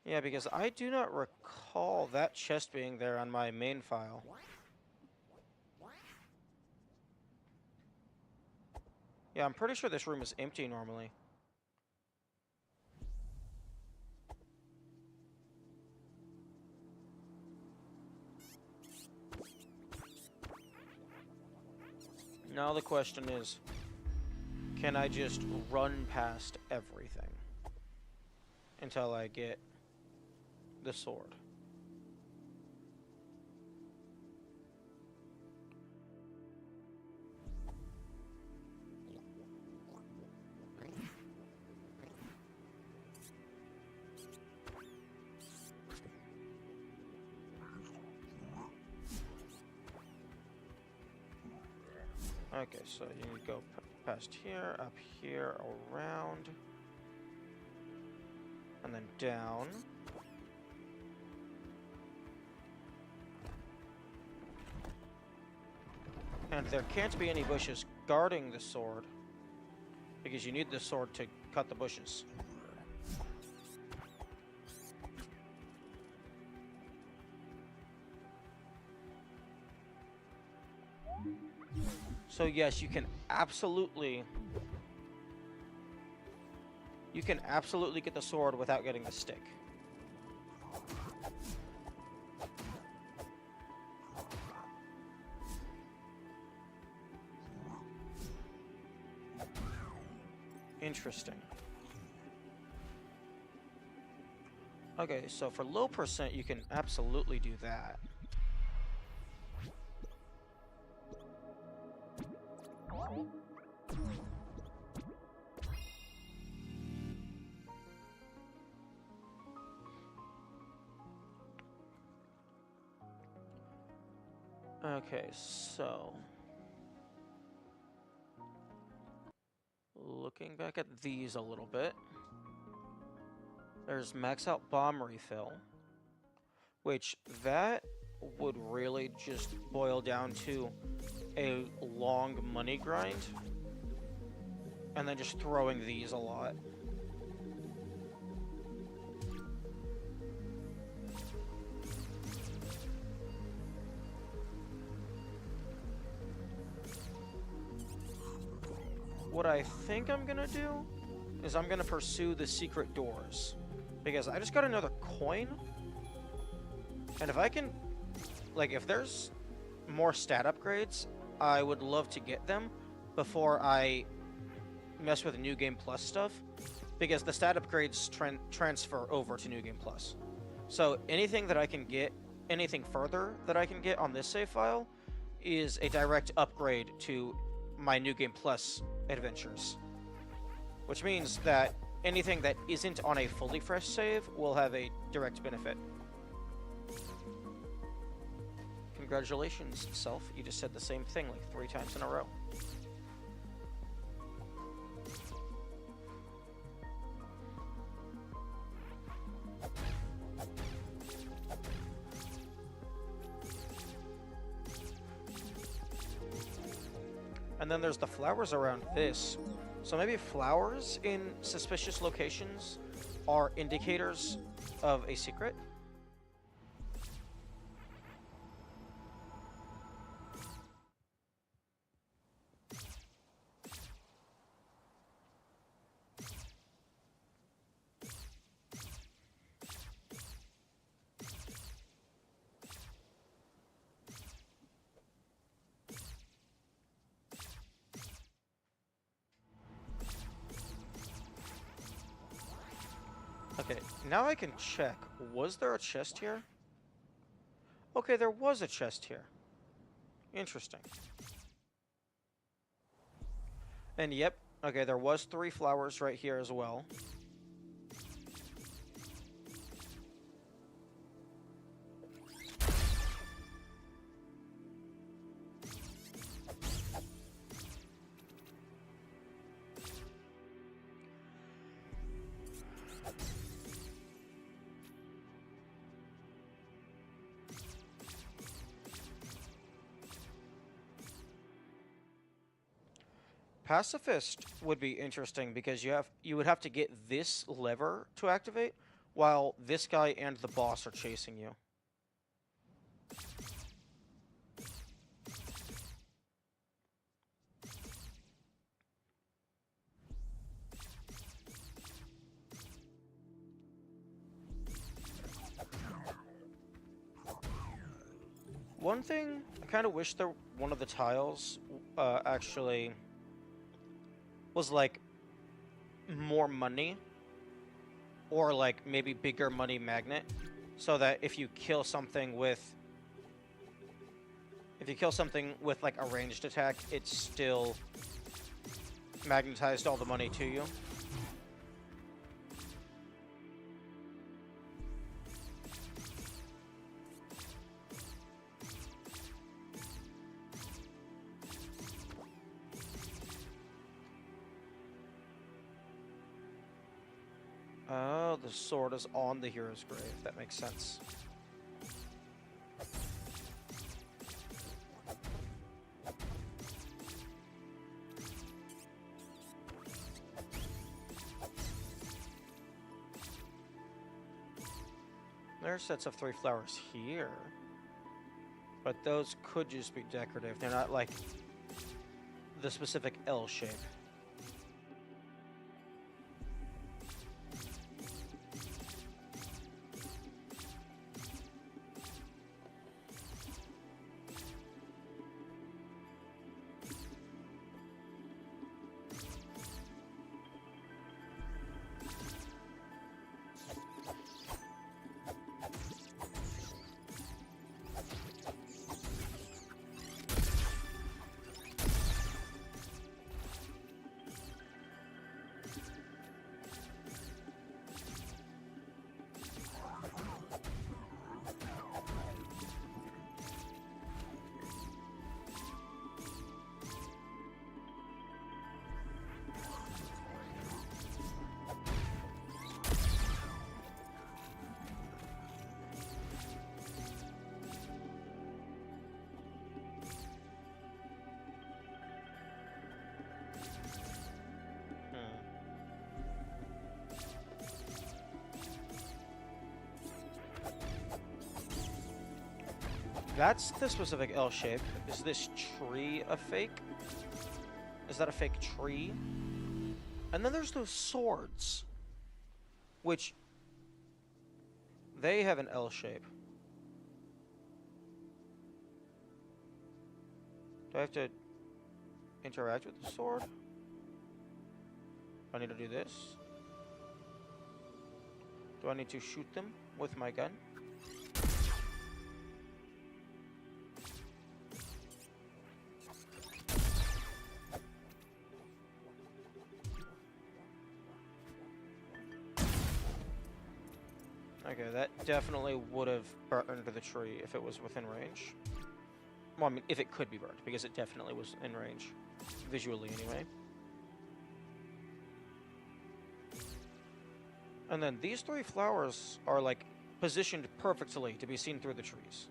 Speaker 1: Yeah, because I do not recall that chest being there on my main file. Yeah, I'm pretty sure this room is empty normally. Now the question is, can I just run past everything? until I get the sword. Okay, so you need to go past here, up here, around, and then down. And there can't be any bushes guarding the sword, because you need the sword to cut the bushes. So yes, you can absolutely get the sword without getting the stick. Interesting. Okay, so for low percent, you can absolutely do that. Okay, so looking back at these a little bit, there's max out bomb refill, which that would really just boil down to a long money grind, and then just throwing these a lot. What I think I'm gonna do is I'm gonna pursue the secret doors, because I just got another coin, and if I can, like, if there's more stat upgrades, I would love to get them before I mess with New Game Plus stuff, because the stat upgrades transfer over to New Game Plus. So anything that I can get, anything further that I can get on this save file is a direct upgrade to my New Game Plus adventures, which means that anything that isn't on a fully fresh save will have a direct benefit. Congratulations, self. You just said the same thing like 3 times in a row. And then there's the flowers around this. So maybe flowers in suspicious locations are indicators of a secret? Okay, now I can check. Was there a chest here? Okay, there was a chest here. Interesting. And yep, okay, there was 3 flowers right here as well. Pacifist would be interesting because you would have to get this lever to activate while this guy and the boss are chasing you. One thing, I kind of wish one of the tiles actually was like more money. or like maybe bigger money magnet, so that if you kill something with like a ranged attack, it's still magnetized all the money to you. Oh, the sword is on the hero's grave. That makes sense. There are sets of 3 flowers here, but those could just be decorative. They're not like the specific L shape. That's the specific L shape. Is this tree a fake? Is that a fake tree? And then there's those swords, which they have an L shape. Do I have to interact with the sword? Do I need to do this? Do I need to shoot them with my gun? Okay, that definitely would have burned the tree if it was within range. Well, I mean, if it could be burned, because it definitely was in range. Visually, anyway. And then these 3 flowers are, like, positioned perfectly to be seen through the trees.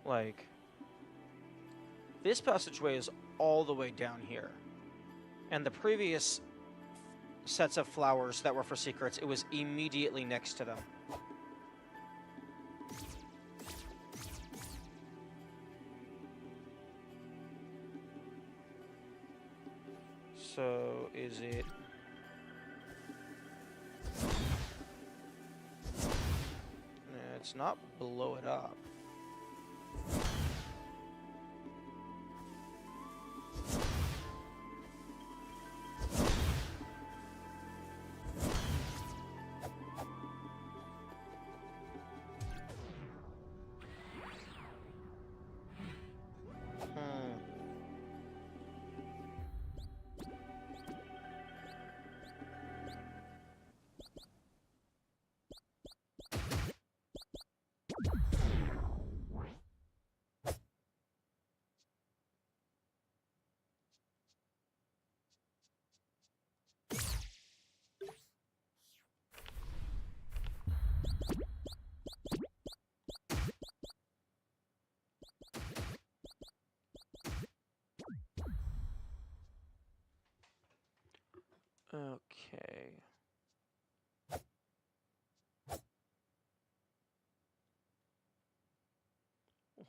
Speaker 1: Like, this passageway is all the way down here. And the previous sets of flowers that were for secrets, it was immediately next to them. So, is it... It's not blow it up.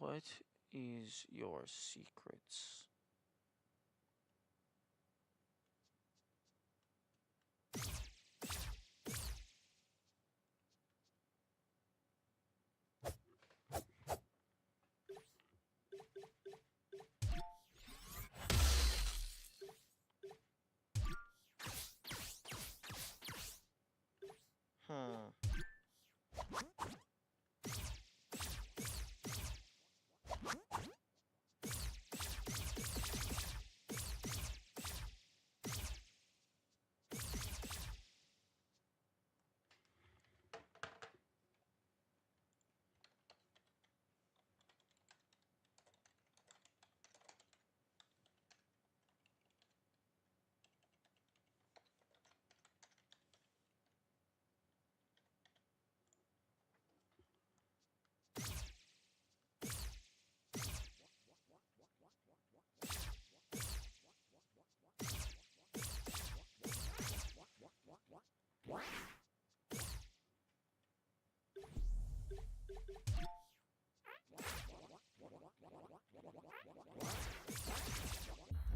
Speaker 1: What is your secrets? Hmm.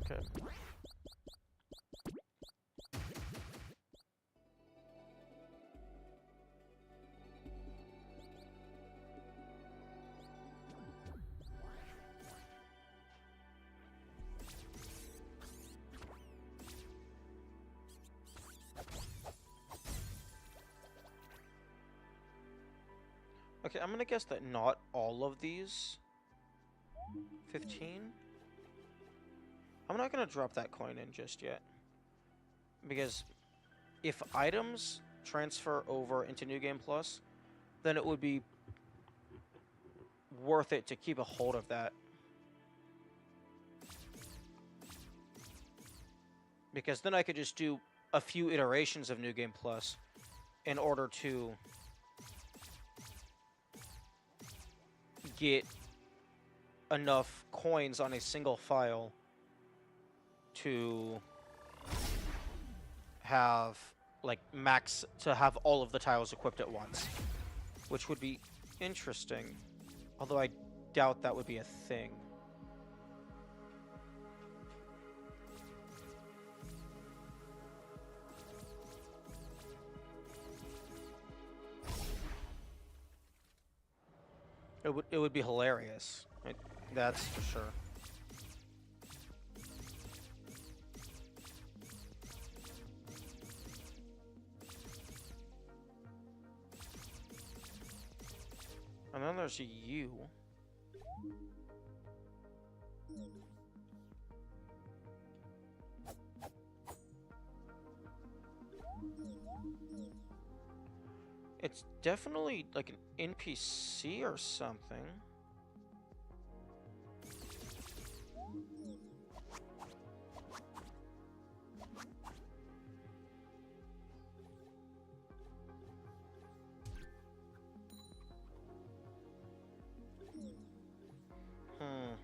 Speaker 1: Okay. Okay, I'm gonna guess that not all of these 15. I'm not gonna drop that coin in just yet. Because if items transfer over into New Game Plus, then it would be worth it to keep a hold of that. Because then I could just do a few iterations of New Game Plus in order to get enough coins on a single file to have, like, to have all of the tiles equipped at once. Which would be interesting. Although I doubt that would be a thing. It would be hilarious. That's for sure. And then there's you. It's definitely like an NPC or something. Hmm.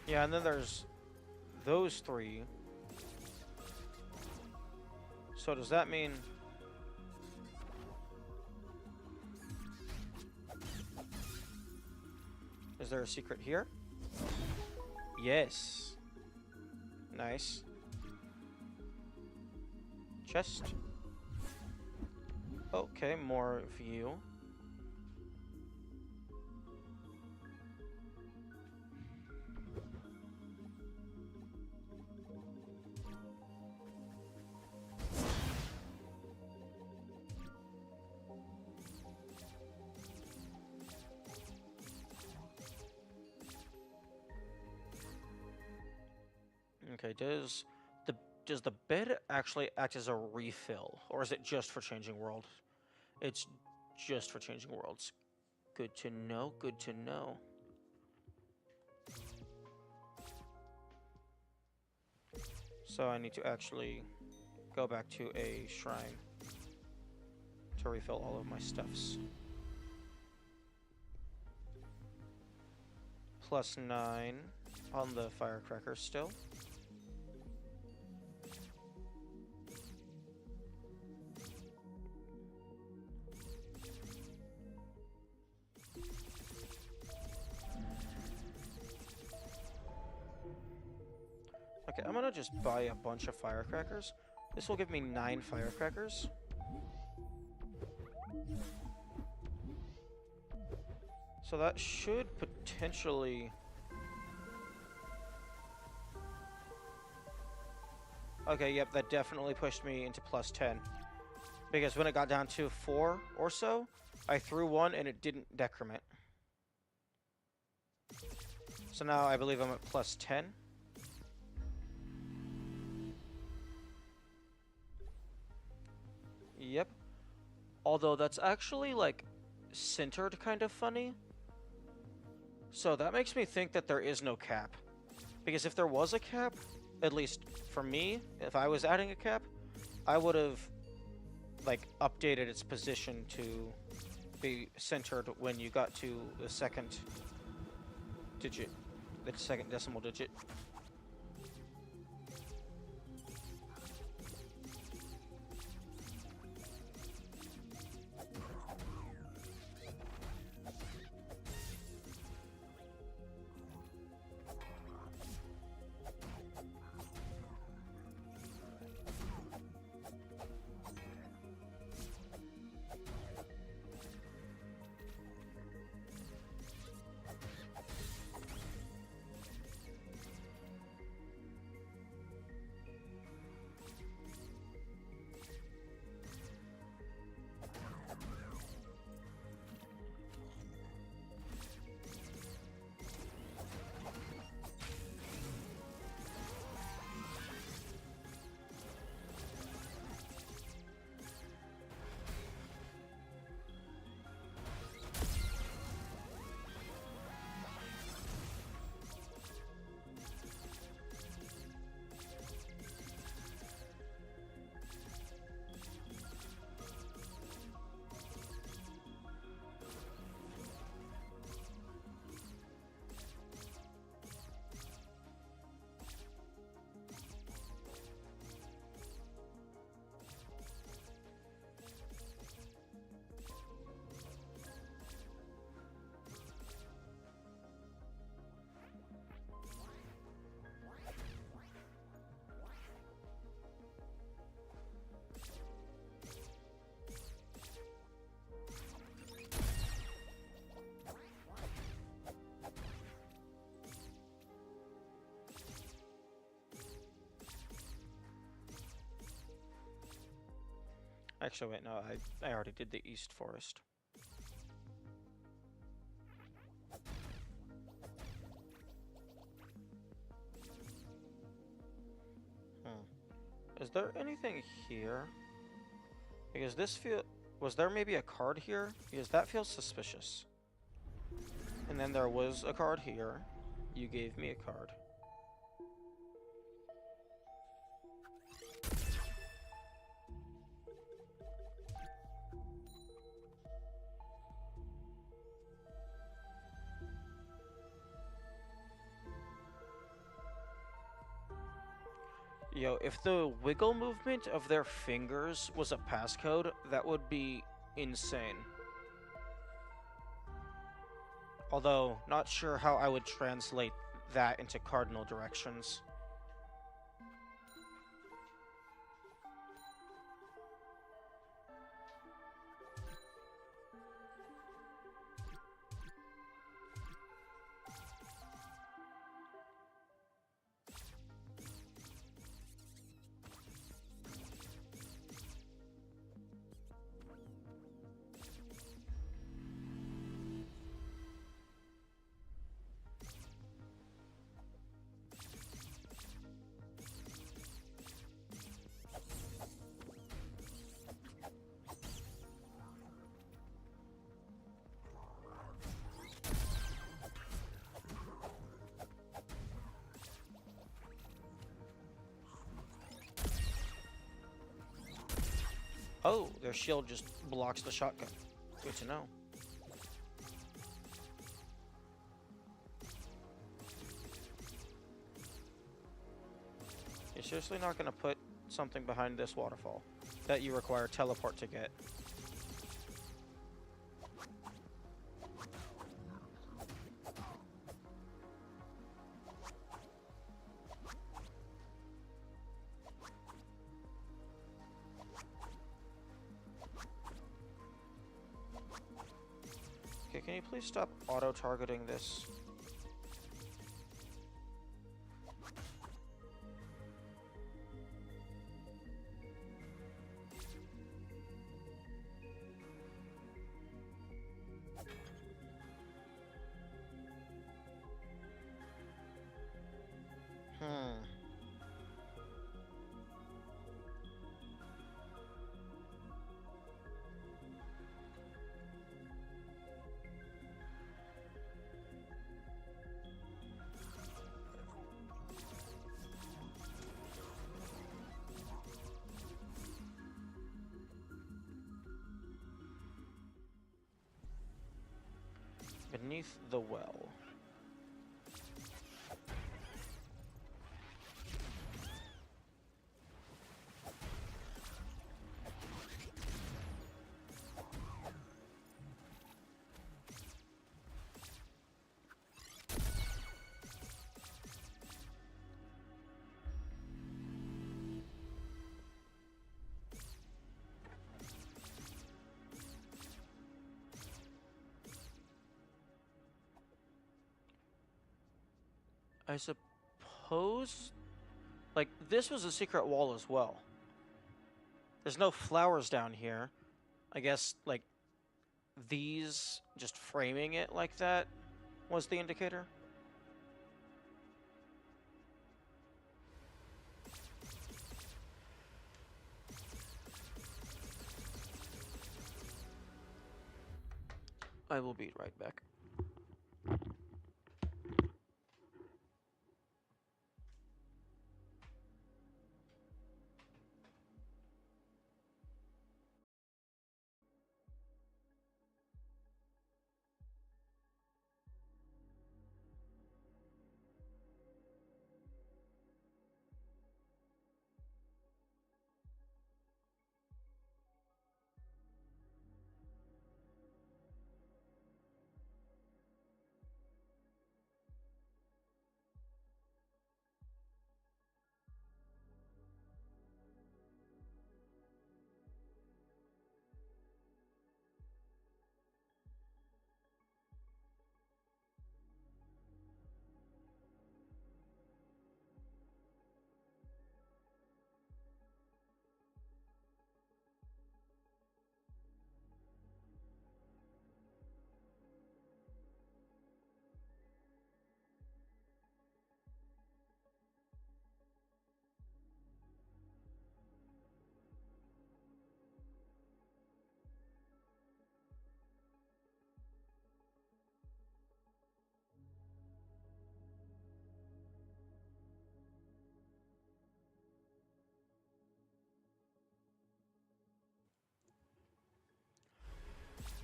Speaker 1: Yeah, and then there's those three. So does that mean... Is there a secret here? Yes. Nice. Chest. Okay, more view. Okay, does the bed actually act as a refill, or is it just for changing world? It's just for changing worlds. Good to know, good to know. So I need to actually go back to a shrine to refill all of my stuffs. +9 on the firecrackers still. Okay, I'm gonna just buy a bunch of firecrackers. This will give me 9 firecrackers. So that should potentially... Okay, yep, that definitely pushed me into +10. Because when it got down to 4 or so, I threw one and it didn't decrement. So now I believe I'm at +10. Yep. Although that's actually, like, centered kind of funny. So that makes me think that there is no cap. Because if there was a cap, at least for me, if I was adding a cap, I would have, like, updated its position to be centered when you got to the second digit, the second decimal digit. Actually, wait, no, I already did the East Forest. Is there anything here? Because this was there maybe a card here? Because that feels suspicious. And then there was a card here. You gave me a card. Yo, if the wiggle movement of their fingers was a passcode, that would be insane. Although, not sure how I would translate that into cardinal directions. Oh, their shield just blocks the shotgun. Good to know. You're seriously not going to put something behind this waterfall that you require teleport to get? Okay, can you please stop auto-targeting this? Beneath the well. I suppose, like, this was a secret wall as well. There's no flowers down here. I guess, like, these, just framing it like that was the indicator. I will be right back.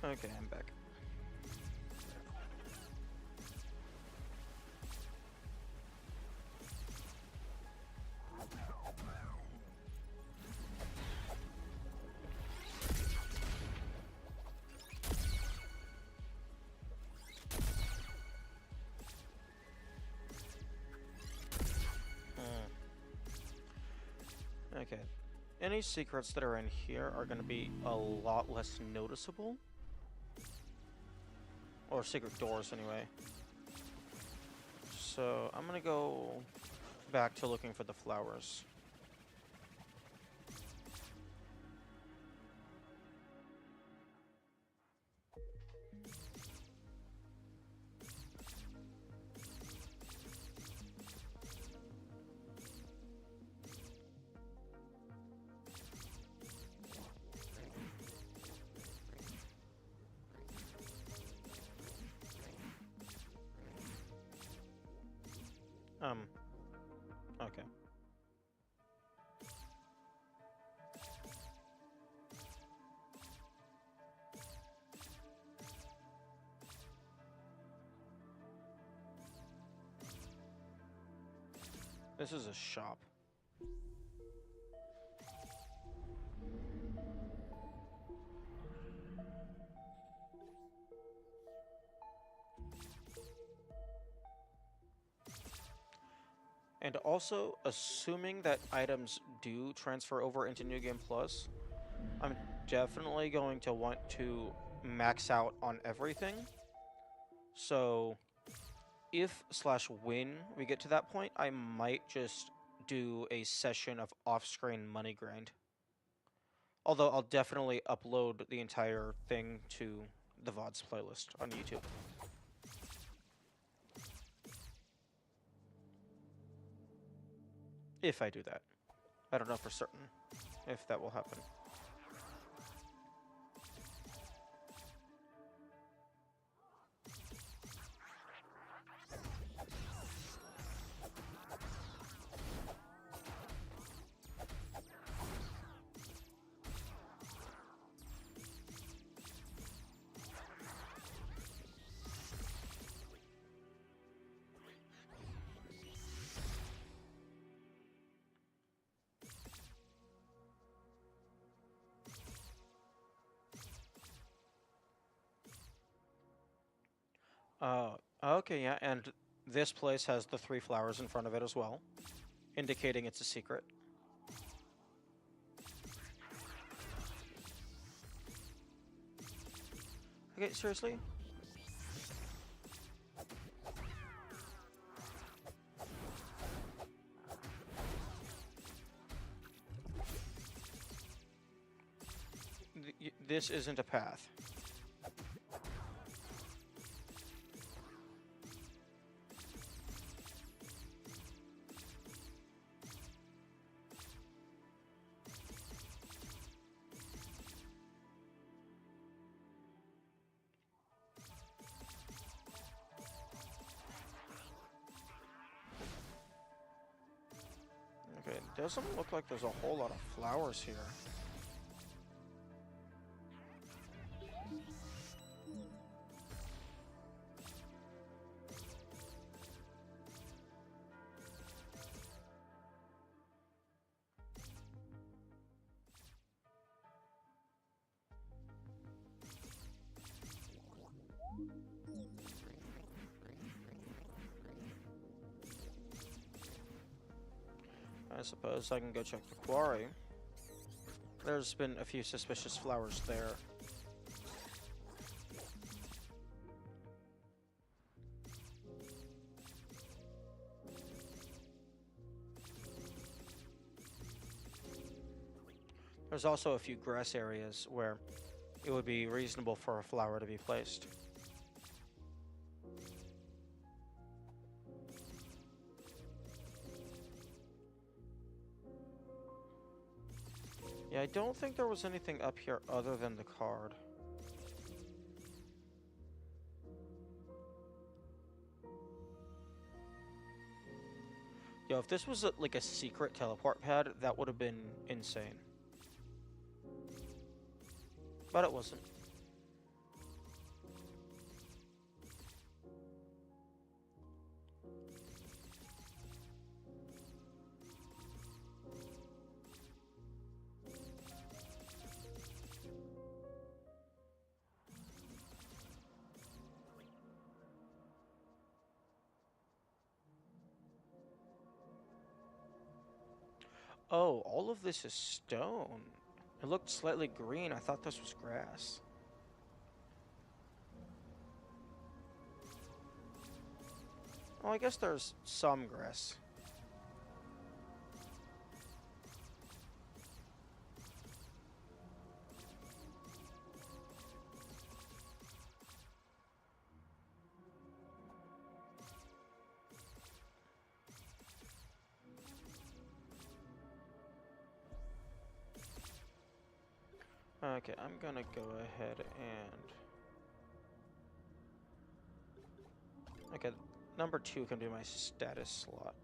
Speaker 1: Okay, I'm back. Okay. Any secrets that are in here are going to be a lot less noticeable. Or secret doors, anyway. So, I'm going to go back to looking for the flowers. Okay. This is a shop. And also, assuming that items do transfer over into New Game Plus, I'm definitely going to want to max out on everything. So, if/when we get to that point, I might just do a session of off-screen money grind. Although I'll definitely upload the entire thing to the VODs playlist on YouTube. If I do that. I don't know for certain if that will happen. Okay, yeah, and this place has the 3 flowers in front of it as well, indicating it's a secret. Okay, seriously? This isn't a path. Okay, it doesn't look like there's a whole lot of flowers here. I suppose I can go check the quarry. There's been a few suspicious flowers there. There's also a few grass areas where it would be reasonable for a flower to be placed. Yeah, I don't think there was anything up here other than the card. Yo, if this was like a secret teleport pad, that would have been insane. But it wasn't. Oh, all of this is stone. It looked slightly green. I thought this was grass. Well, I guess there's some grass. Okay, I'm gonna go ahead and... Okay, number 2 can be my status slot.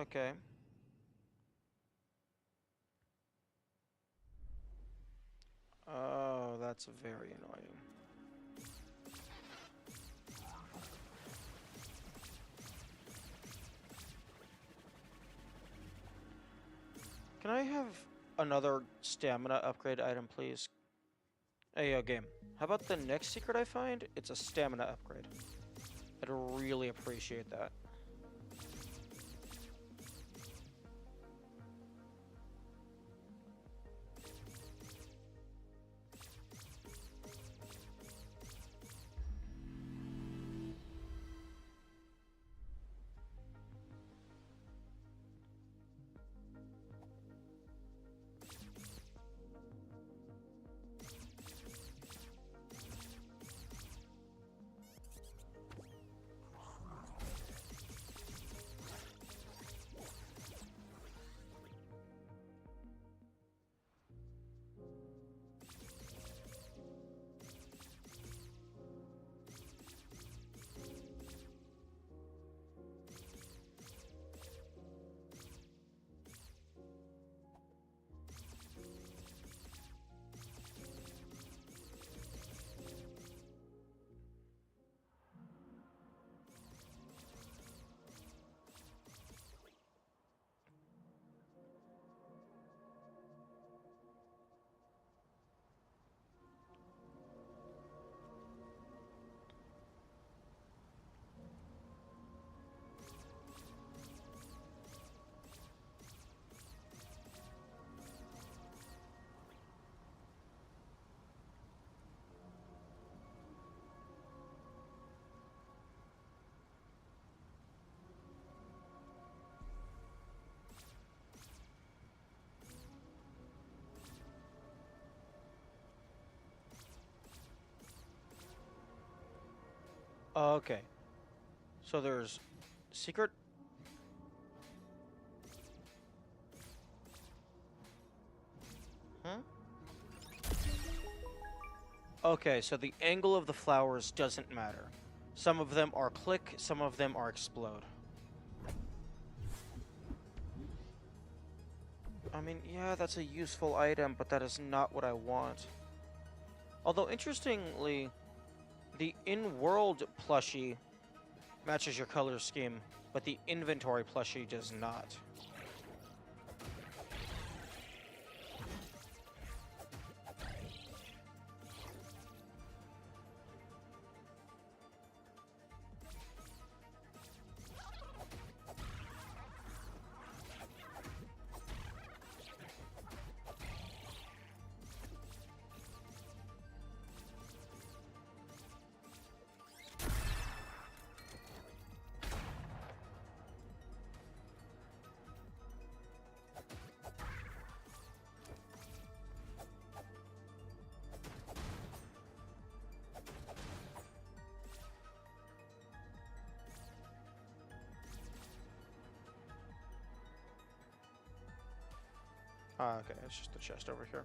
Speaker 1: Okay. Oh, that's very annoying. Can I have another stamina upgrade item, please? Hey, game. How about the next secret I find? It's a stamina upgrade. I'd really appreciate that. Okay. So there's secret. Huh? Okay, so the angle of the flowers doesn't matter. Some of them are click, some of them are explode. I mean, yeah, that's a useful item, but that is not what I want. Although, interestingly, the in-world plushie matches your color scheme, but the inventory plushie does not. Ah, okay, it's just the chest over here.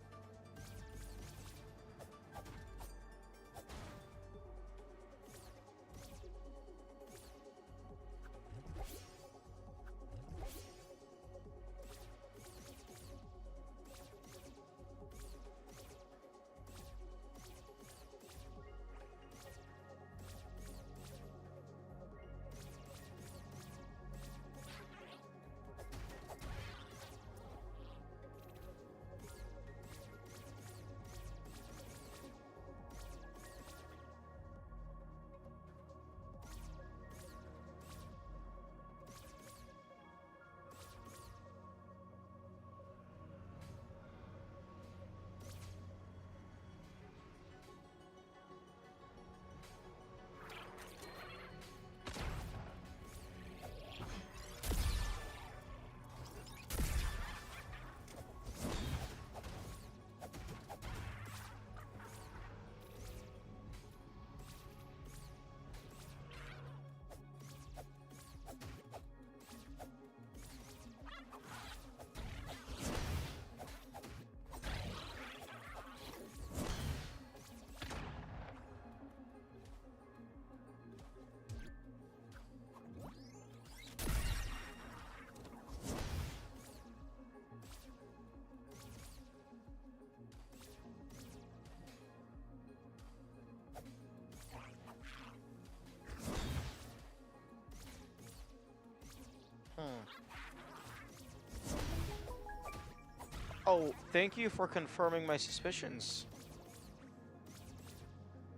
Speaker 1: Oh, thank you for confirming my suspicions.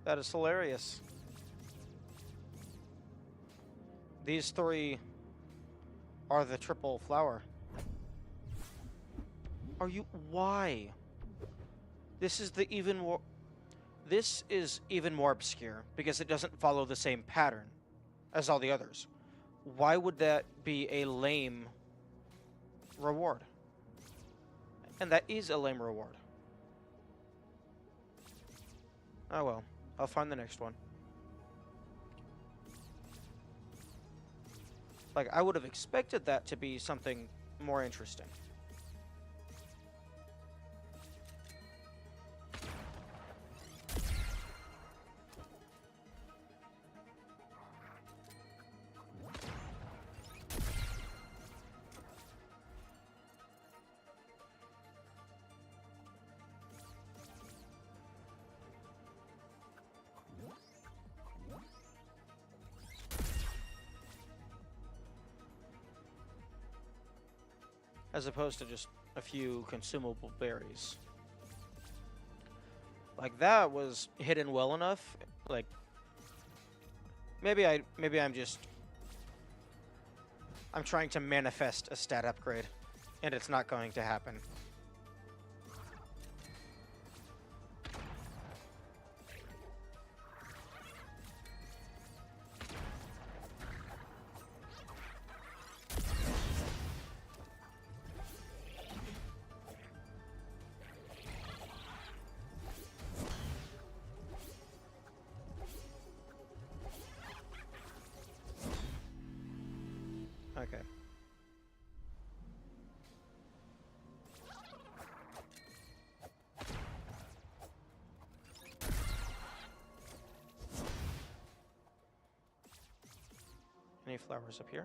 Speaker 1: That is hilarious. These three are the triple flower. Are you... Why? This is the even more... This is even more obscure, because it doesn't follow the same pattern as all the others. Why would that be a lame reward? And that is a lame reward. Oh well, I'll find the next one. Like, I would have expected that to be something more interesting. As opposed to just a few consumable berries. Like, that was hidden well enough. Like, maybe I'm trying to manifest a stat upgrade, and it's not going to happen. Okay. Any flowers up here?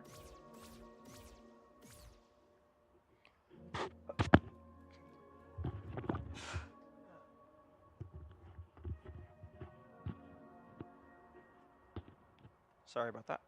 Speaker 1: Sorry about that.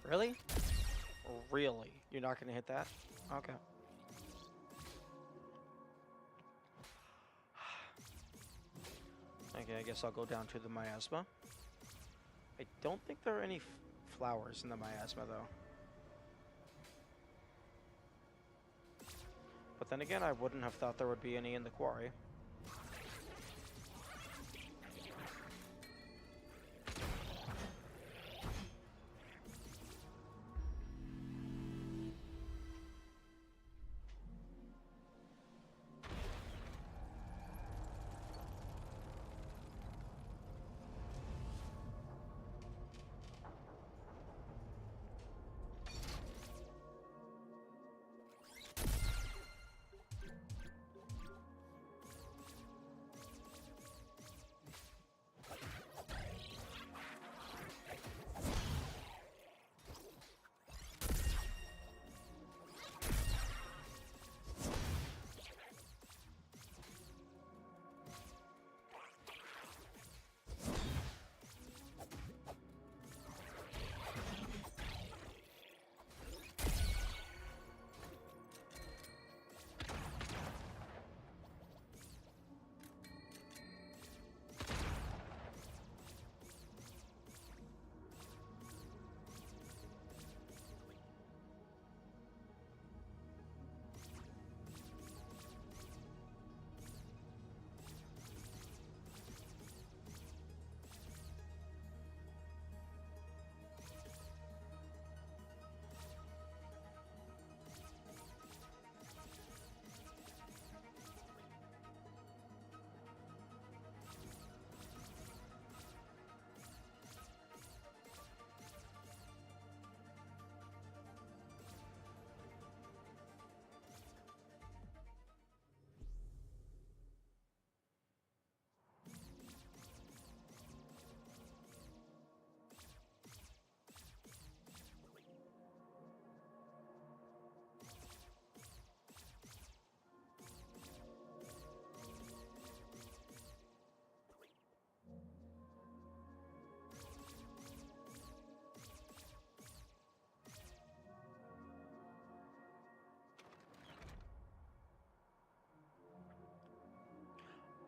Speaker 1: Really? Really? You're not gonna hit that? Okay. Okay, I guess I'll go down to the miasma. I don't think there are any flowers in the miasma, though. But then again, I wouldn't have thought there would be any in the quarry.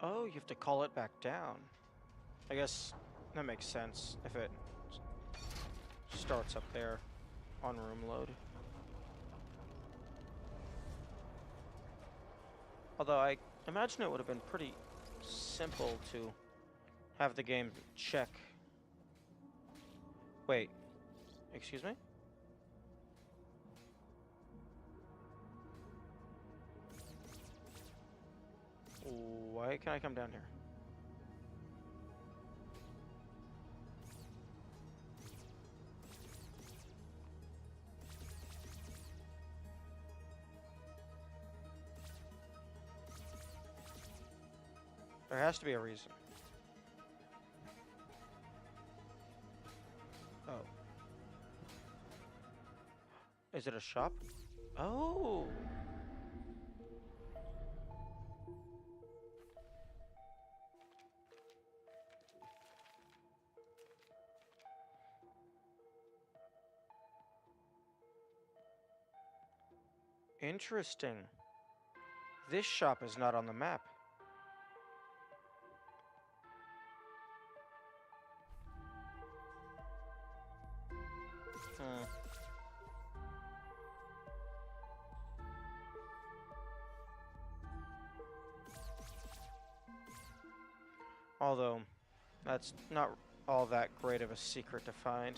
Speaker 1: Oh, you have to call it back down. I guess that makes sense if it starts up there on room load. Although I imagine it would have been pretty simple to have the game check. Wait, excuse me? Why can I come down here? There has to be a reason. Oh. Is it a shop? Oh! Interesting. This shop is not on the map. Hmm. Although, that's not all that great of a secret to find.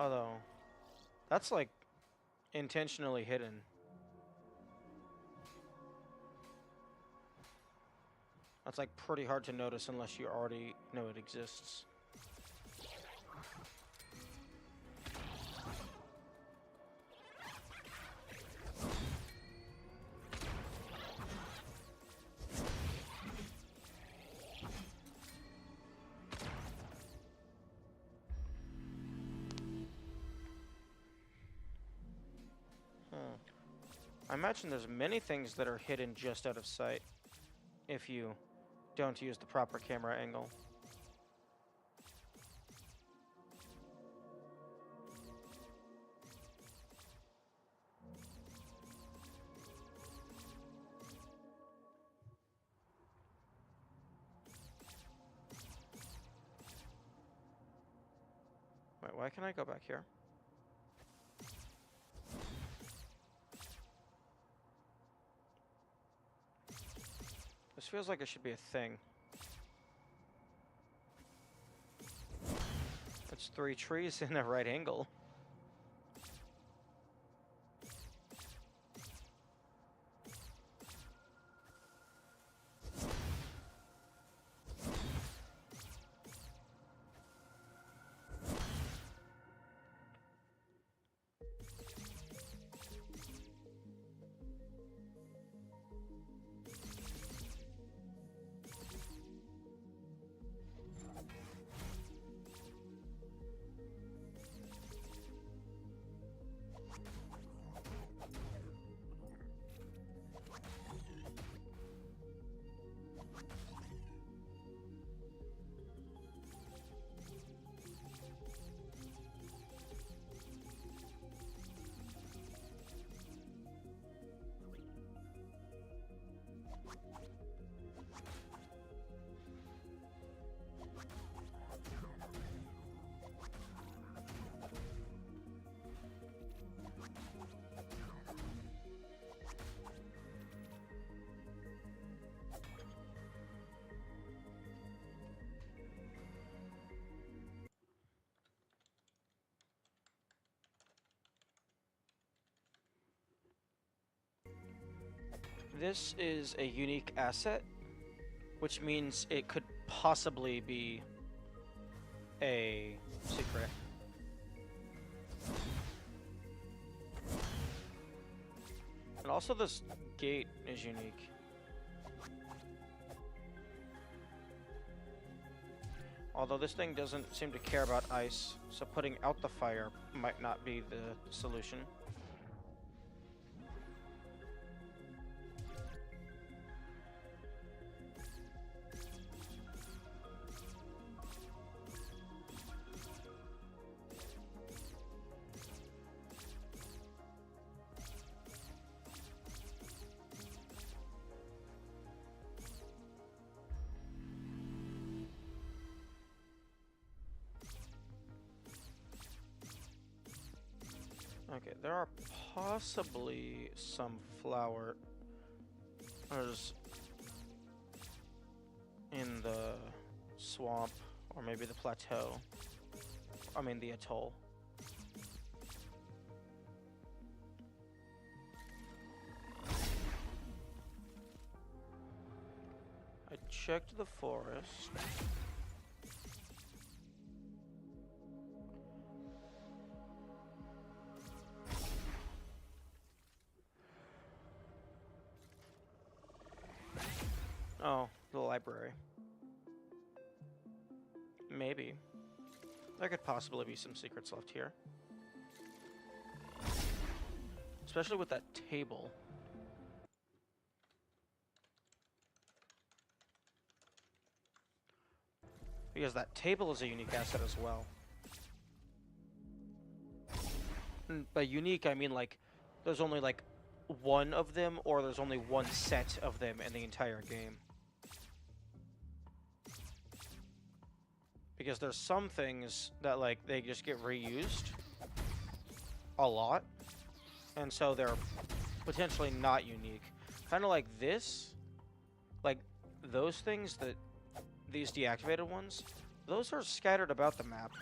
Speaker 1: Although, that's like intentionally hidden. That's like pretty hard to notice unless you already know it exists. I imagine there's many things that are hidden just out of sight if you don't use the proper camera angle. Wait, why can I go back here? This feels like it should be a thing. It's 3 trees in a right angle. This is a unique asset, which means it could possibly be a secret. And also this gate is unique. Although this thing doesn't seem to care about ice, so putting out the fire might not be the solution. Okay, there are possibly some flowers in the swamp, or maybe the plateau. I mean, the atoll. I checked the forest. Oh, the library. Maybe. There could possibly be some secrets left here. Especially with that table. Because that table is a unique asset as well. By unique, I mean like, there's only like one of them, or there's only one set of them in the entire game. Because there's some things that like, they just get reused a lot. And so they're potentially not unique. Kind of like this. Like, those things that... These deactivated ones, those are scattered about the map.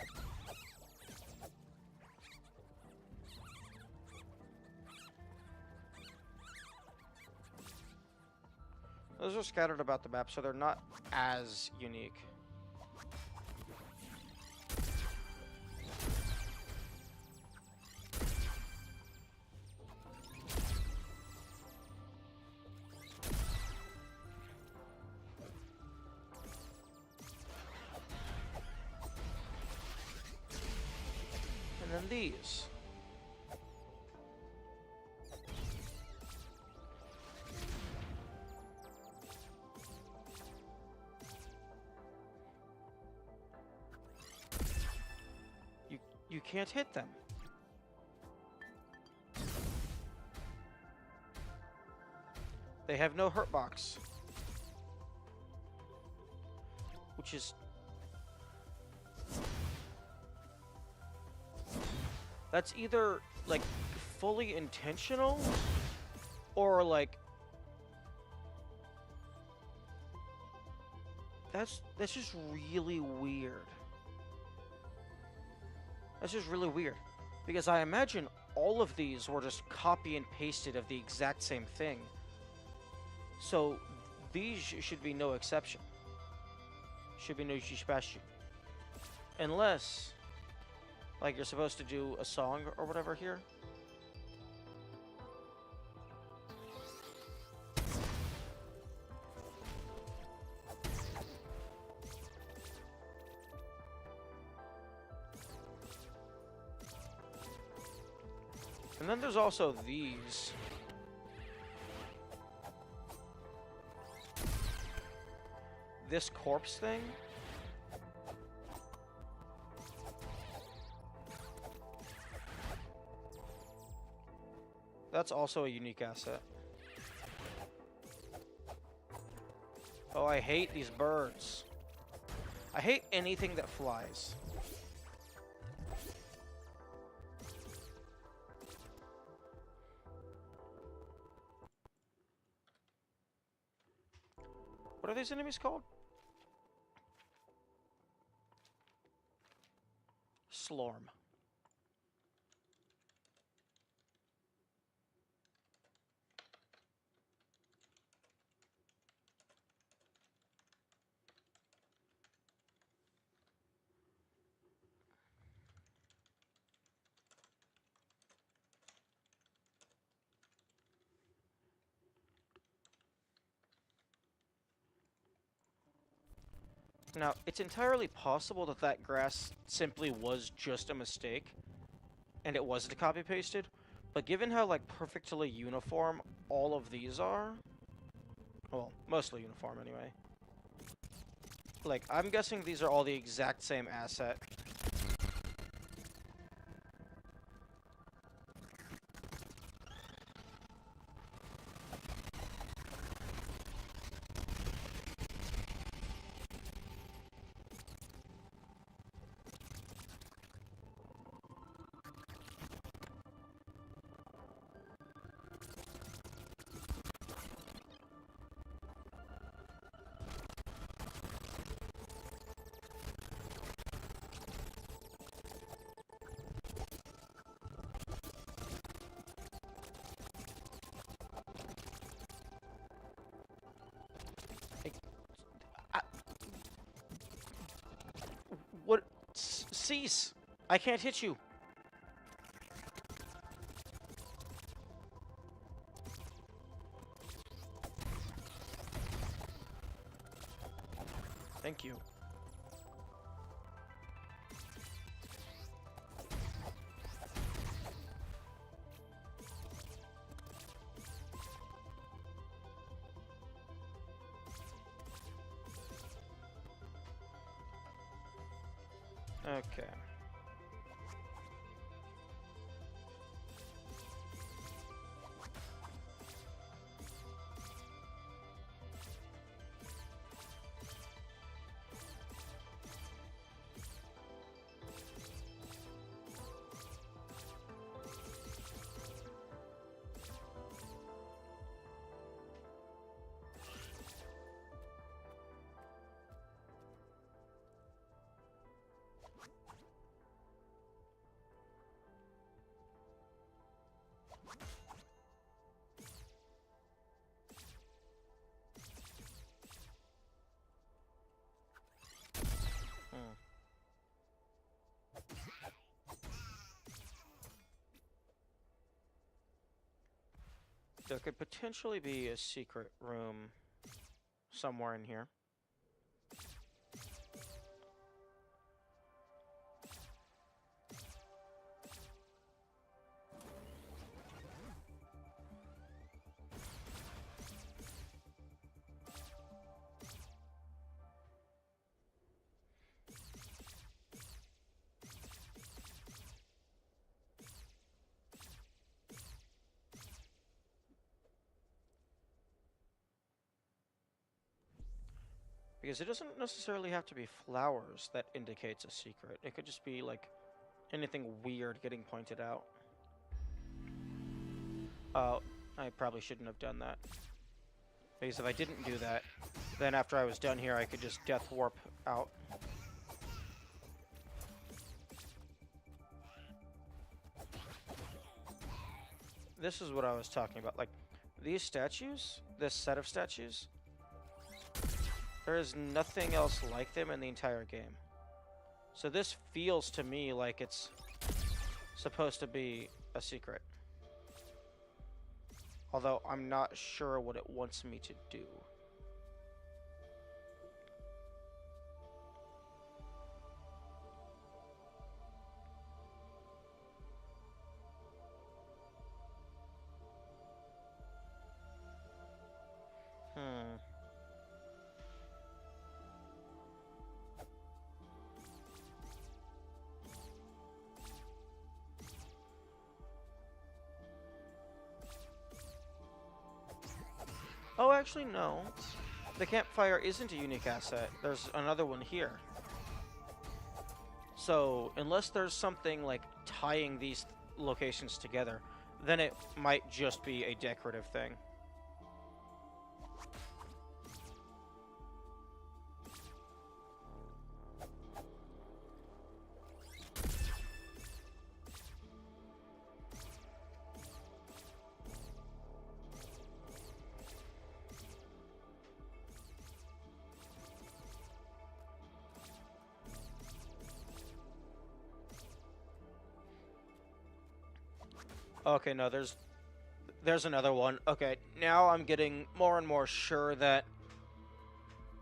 Speaker 1: Those are scattered about the map, so they're not as unique. And then these. You can't hit them. They have no hurt box. Which is... That's either, like, fully intentional, or, like... That's just really weird. That's just really weird. Because I imagine all of these were just copy and pasted of the exact same thing. So, these should be no exception. Should be no exception. Unless... Like, you're supposed to do a song or whatever here. And then there's also these. This corpse thing. That's also a unique asset. Oh, I hate these birds. I hate anything that flies. What are these enemies called? Slorm. Now, it's entirely possible that that grass simply was just a mistake, and it wasn't copy-pasted, but given how, like, perfectly uniform all of these are, well, mostly uniform anyway, like, I'm guessing these are all the exact same asset. Cease! I can't hit you. Thank you. Okay. There could potentially be a secret room somewhere in here. Because it doesn't necessarily have to be flowers that indicates a secret. It could just be, like, anything weird getting pointed out. Oh, I probably shouldn't have done that. Because if I didn't do that, then after I was done here, I could just death warp out. This is what I was talking about. Like, these statues, this set of statues, there is nothing else like them in the entire game. So this feels to me like it's supposed to be a secret. Although I'm not sure what it wants me to do. Oh, actually, no. The campfire isn't a unique asset. There's another one here. So, unless there's something, like, tying these locations together, then it might just be a decorative thing. Okay, no, there's another one. Okay, now I'm getting more and more sure that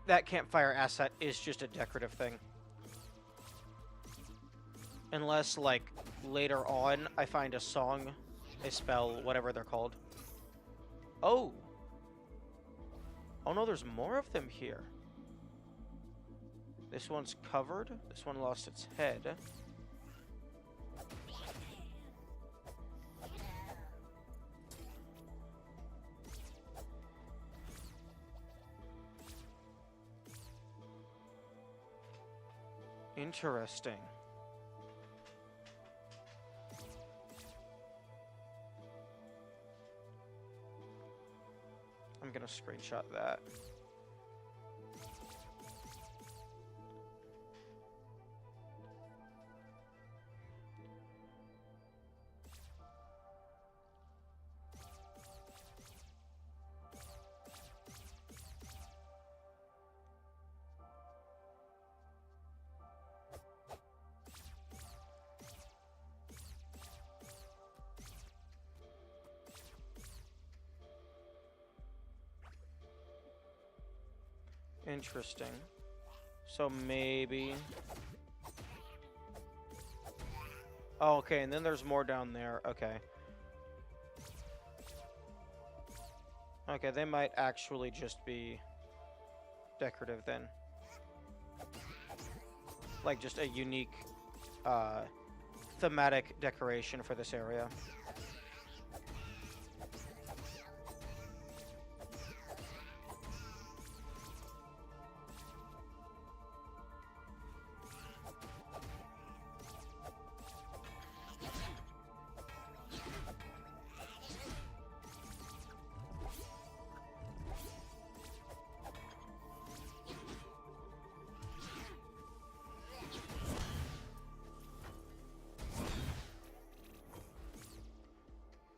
Speaker 1: that campfire asset is just a decorative thing. Unless, like, later on I find a song, a spell, whatever they're called. Oh! Oh no, there's more of them here. This one's covered. This one lost its head. Interesting. I'm gonna screenshot that. Interesting. So maybe... Oh, okay, and then there's more down there. Okay. Okay, they might actually just be decorative then. Like just a unique thematic decoration for this area.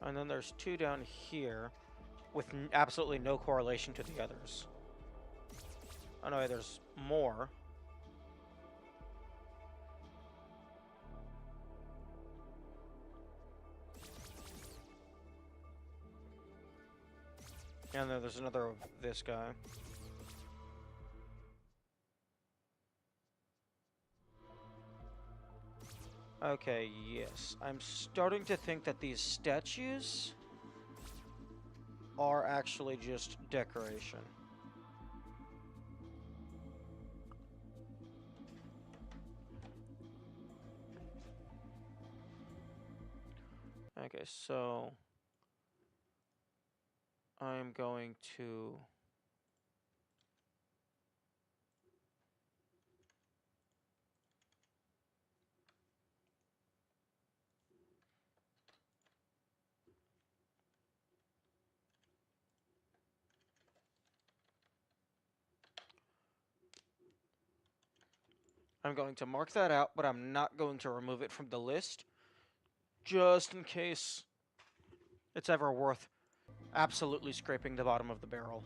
Speaker 1: And then there's two down here with absolutely no correlation to the others. Oh no, there's more. And then there's another of this guy. Okay, yes. I'm starting to think that these statues are actually just decoration. Okay, so I'm going to... I'm going to mark that out, but I'm not going to remove it from the list, just in case it's ever worth absolutely scraping the bottom of the barrel.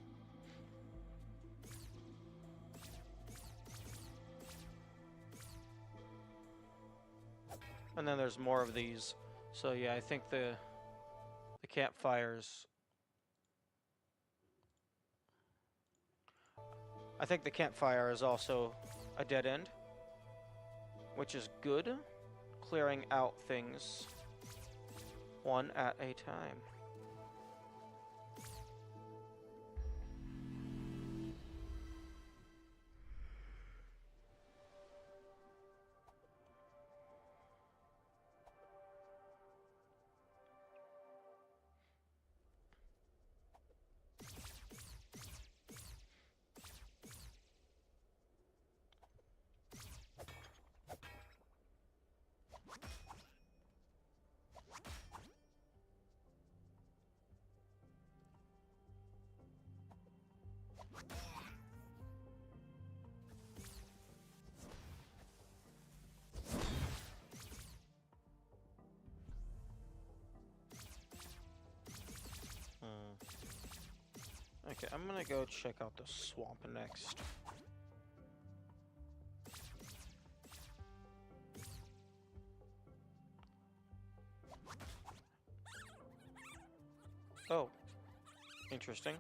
Speaker 1: And then there's more of these. So yeah, I think the campfires... I think the campfire is also a dead end, which is good. Clearing out things one at a time. Okay, I'm gonna go check out the swamp next. Oh, interesting.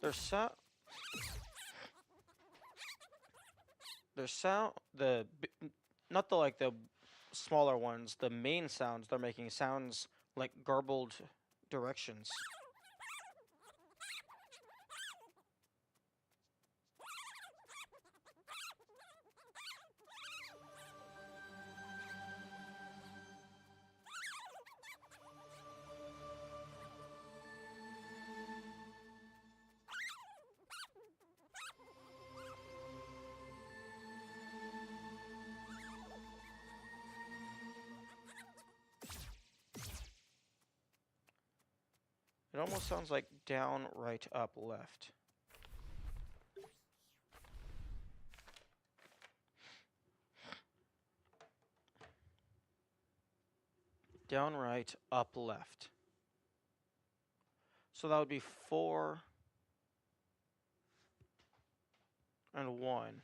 Speaker 1: There's sound. There's sound. Not the like the smaller ones. The main sounds they're making sounds like garbled directions. It almost sounds like down, right, up, left. Down, right, up, left. So that would be 4 and 1.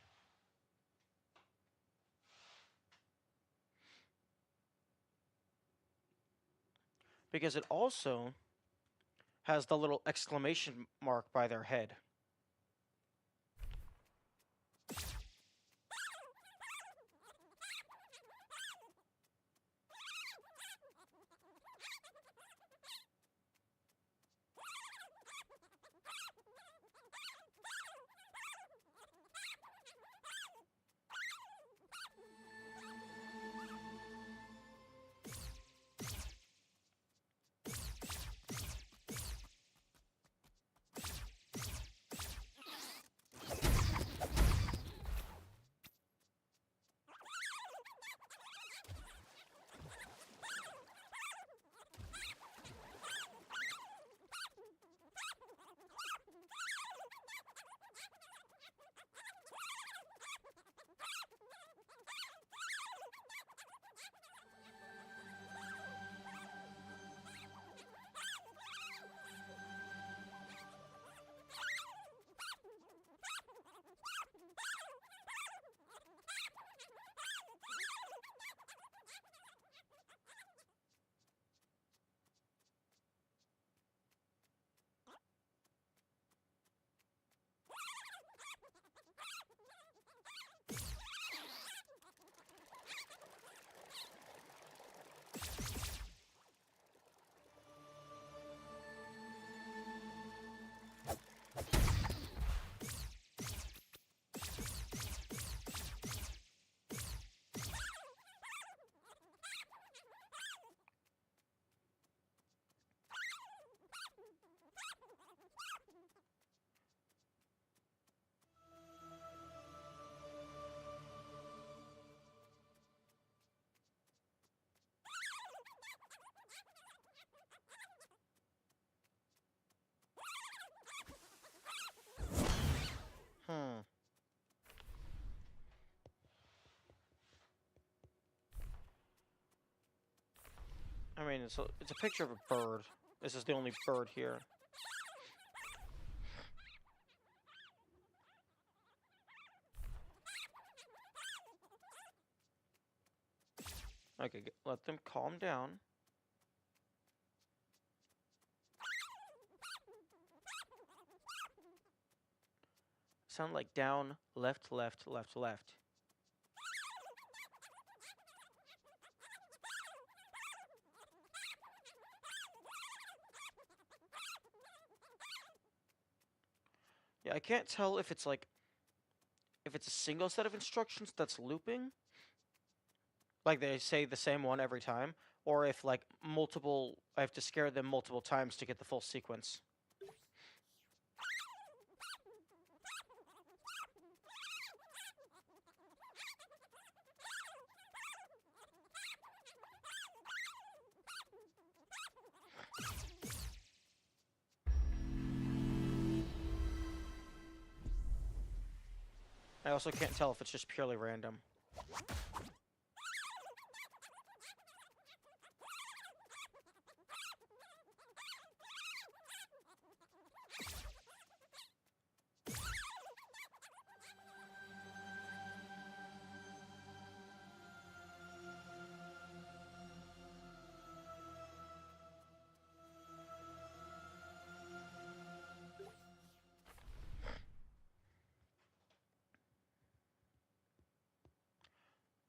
Speaker 1: Because it also has the little exclamation mark by their head. I mean, it's a picture of a bird. This is the only bird here. Okay, let them calm down. Sound like down, left, left, left, left. Yeah, I can't tell if it's like, if it's a single set of instructions that's looping, like they say the same one every time, or if like multiple, I have to scare them multiple times to get the full sequence. I also can't tell if it's just purely random.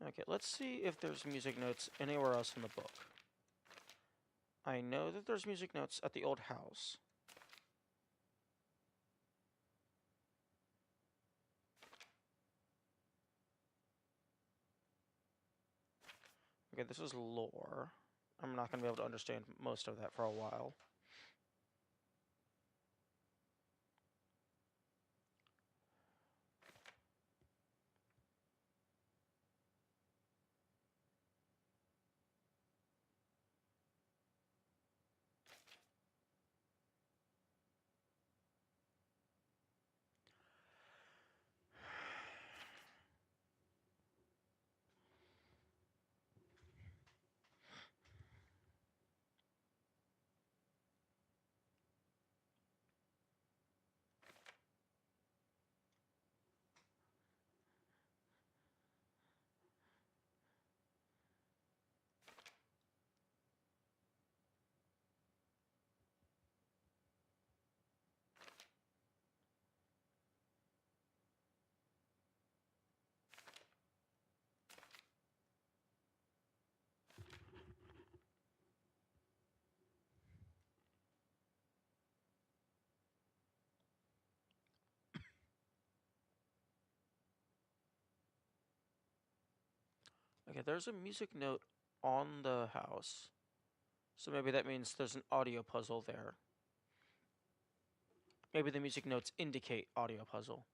Speaker 1: Okay, let's see if there's music notes anywhere else in the book. I know that there's music notes at the old house. Okay, this is lore. I'm not going to be able to understand most of that for a while. Okay, there's a music note on the house. So maybe that means there's an audio puzzle there. Maybe the music notes indicate audio puzzle.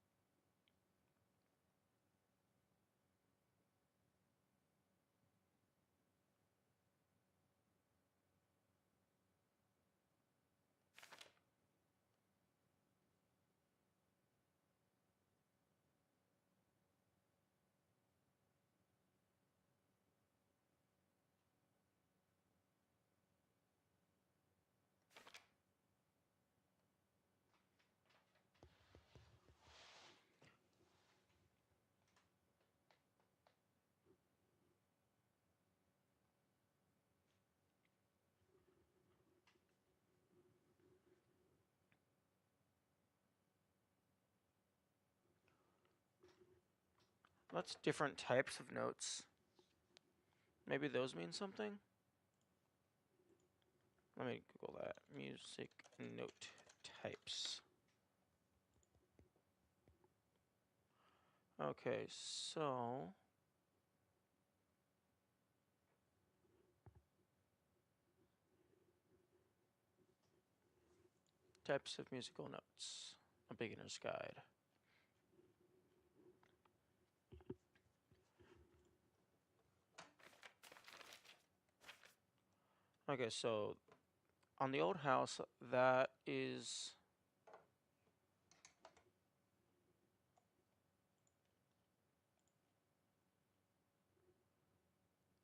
Speaker 1: That's different types of notes. Maybe those mean something? Let me Google that. Music note types. Okay, so... types of musical notes. A beginner's guide. Okay, so on the old house, that is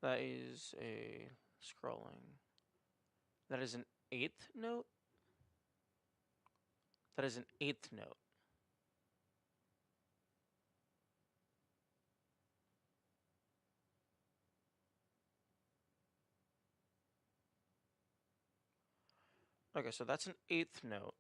Speaker 1: a scrolling. That is an eighth note? That is an eighth note. Okay, so that's an eighth note.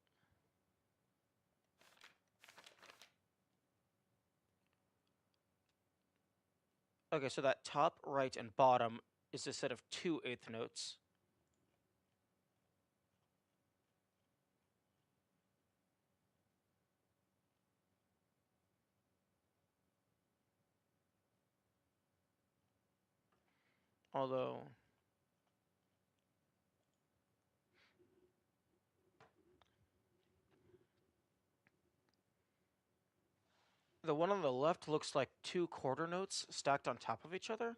Speaker 1: Okay, so that top, right, and bottom is a set of two eighth notes. Although... the one on the left looks like two quarter notes stacked on top of each other.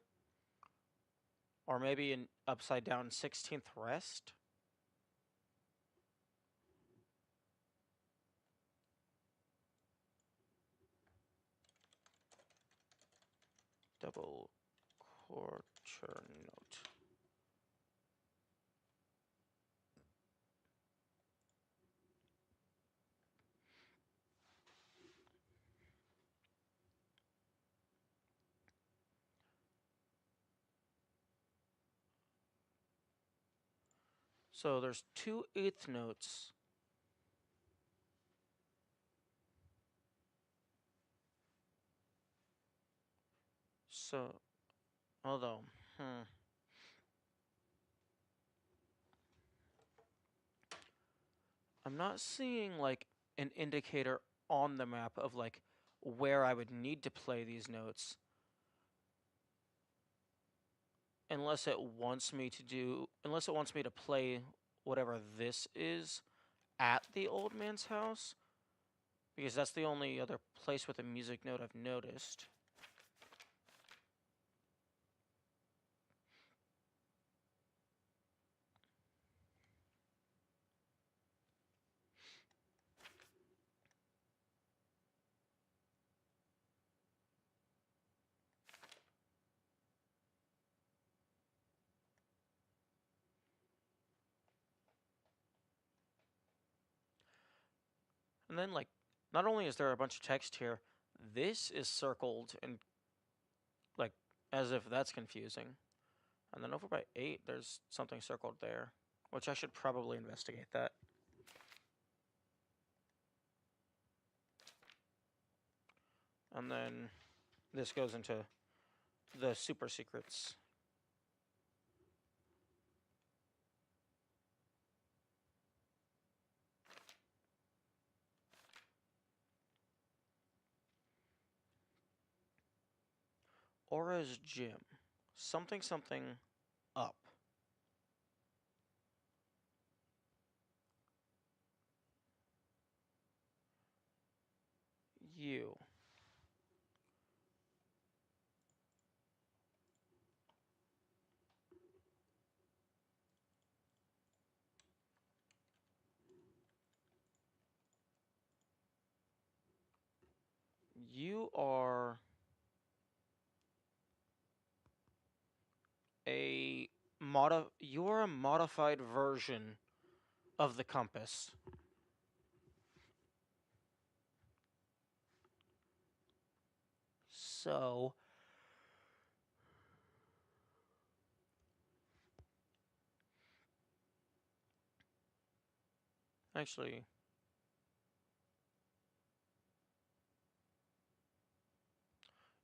Speaker 1: Or maybe an upside down 16th rest. Double quarter note. So there's two eighth notes. So Although, I'm not seeing like an indicator on the map of like where I would need to play these notes. Unless it wants me to play whatever this is at the old man's house, because that's the only other place with a music note I've noticed. And then, like, not only is there a bunch of text here, this is circled and, like, as if that's confusing. And then over by 8, there's something circled there, which I should probably investigate that. And then this goes into the super secrets. Aura's gym. Something something up. You. You are you're a modified version of the compass. So actually,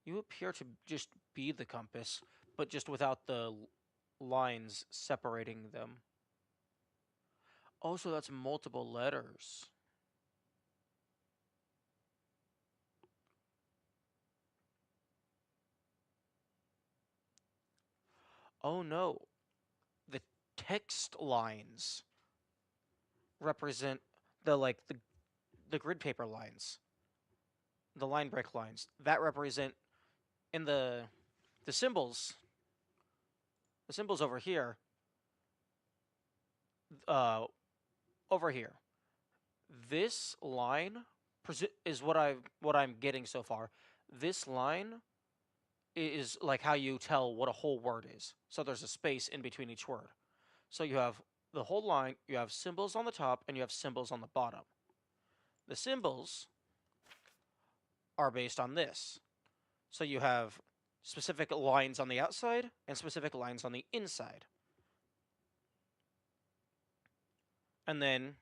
Speaker 1: you appear to just be the compass, but just without the lines separating them. Oh, so that's multiple letters. Oh no, the text lines represent the grid paper lines, the line break lines that represent in the symbols. The symbols over here, uh, over here. This line is what I'm getting so far. This line is like how you tell what a whole word is. So there's a space in between each word. So you have the whole line, you have symbols on the top, and you have symbols on the bottom. The symbols are based on this. So you have specific lines on the outside and specific lines on the inside. And then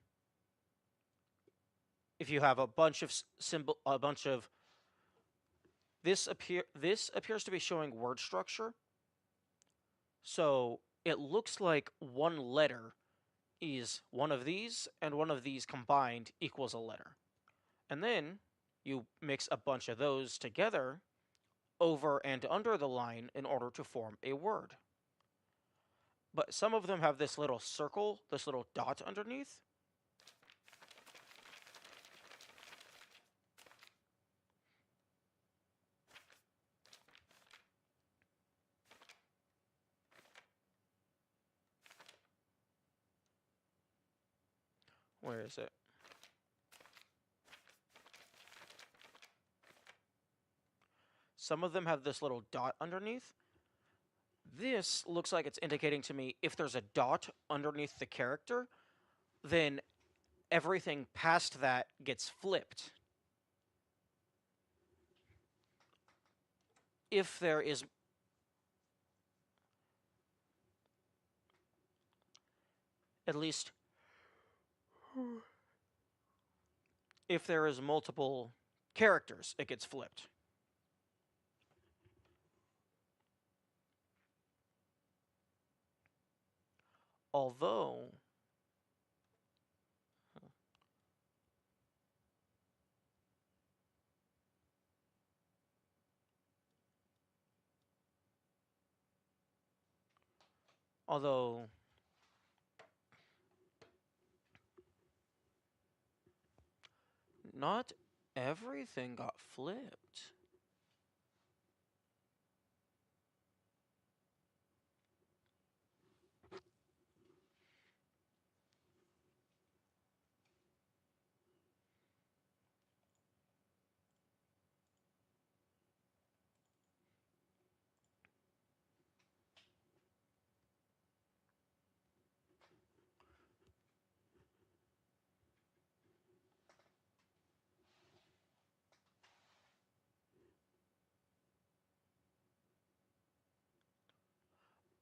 Speaker 1: if you have a bunch of this appears to be showing word structure. So it looks like one letter is one of these, and one of these combined equals a letter. And then you mix a bunch of those together over and under the line in order to form a word. But some of them have this little circle, this little dot underneath. Where is it? Some of them have this little dot underneath. This looks like it's indicating to me if there's a dot underneath the character, then everything past that gets flipped. If there is at least if there is multiple characters, it gets flipped. Although, although, not everything got flipped.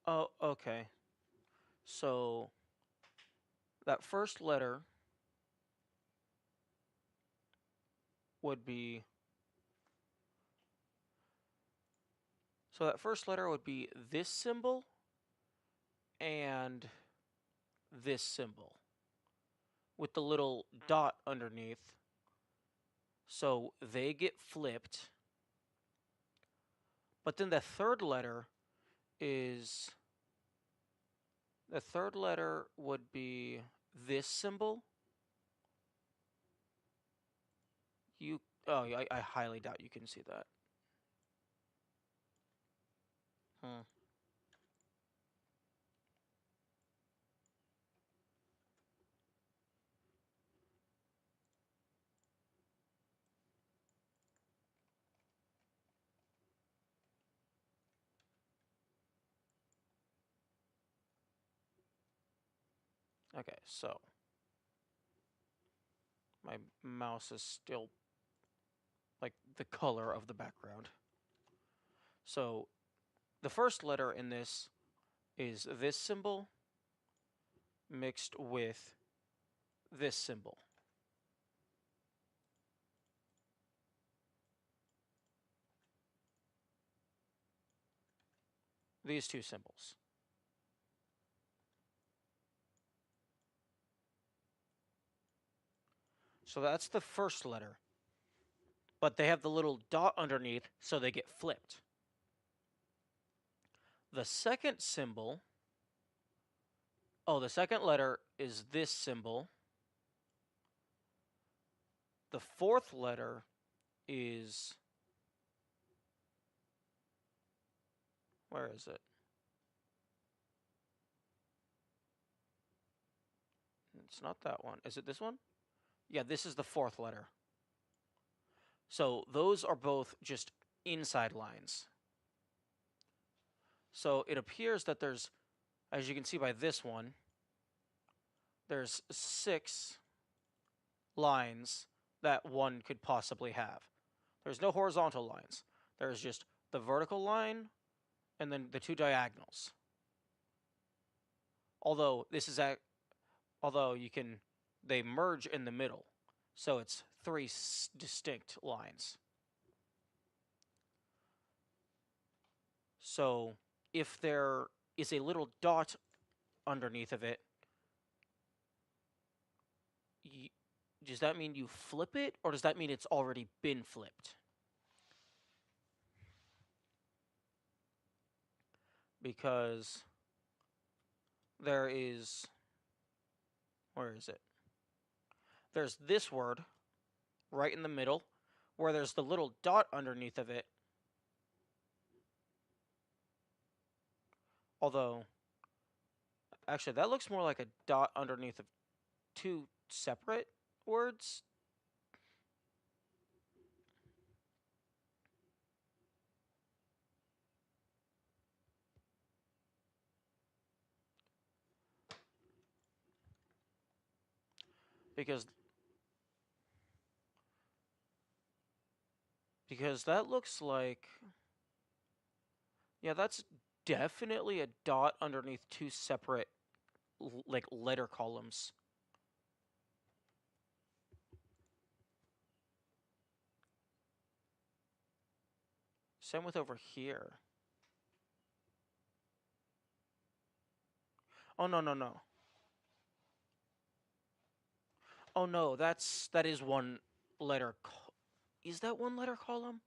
Speaker 1: Oh, okay. So, that first letter would be... So that first letter would be this symbol and this symbol with the little dot underneath. So they get flipped. But then the third letter is... The third letter would be this symbol. I highly doubt you can see that. Okay, so my mouse is still like the color of the background. So the first letter in this is this symbol mixed with this symbol. These two symbols. So that's the first letter. But they have the little dot underneath, so they get flipped. The second symbol... Oh, the second letter is this symbol. The fourth letter is... Where is it? It's not that one. Is it this one? Yeah, this is the fourth letter. So those are both just inside lines. So it appears that there's, as you can see by this one, there's 6 lines that one could possibly have. There's no horizontal lines. There's just the vertical line and then the 2 diagonals. Although they merge in the middle. So it's 3 distinct lines. So if there is a little dot underneath of it, does that mean you flip it, or does that mean it's already been flipped? Because there is... Where is it? There's this word right in the middle, where there's the little dot underneath of it. Although, actually, that looks more like a dot underneath of 2 separate words. Because that looks like... Yeah, that's definitely a dot underneath 2 separate like letter columns. Same with over here. Oh, no, no, no. Oh, no, that is one letter. Is that one letter column?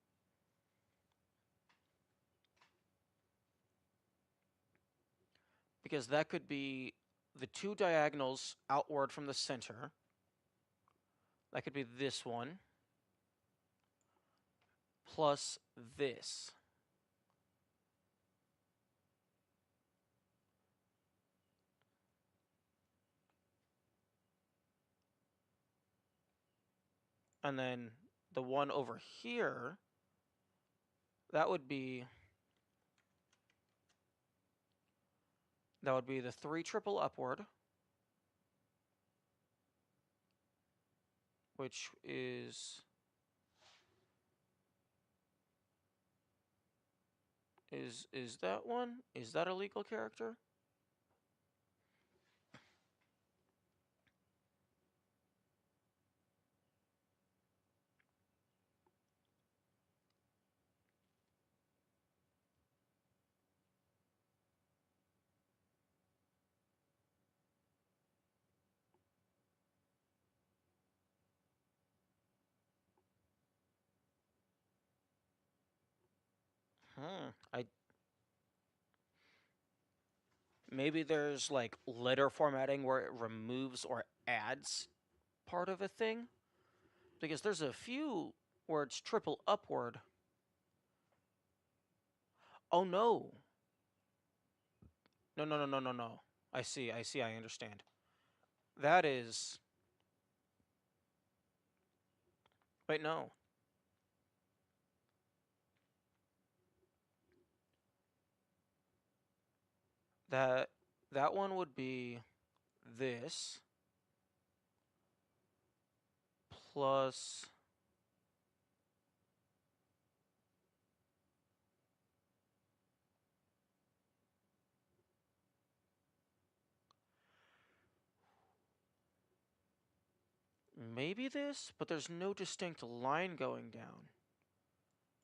Speaker 1: Because that could be the two diagonals outward from the center. That could be this one. Plus this. And then the one over here, that would be the 3 triple upward, which is that one? Is that a legal character? I maybe there's like letter formatting where it removes or adds part of a thing, because there's a few where it's triple upward. Oh no. No, no, no, no, no, no. I see, I understand. That is. Wait, no. That that one would be this plus maybe this, but there's no distinct line going down.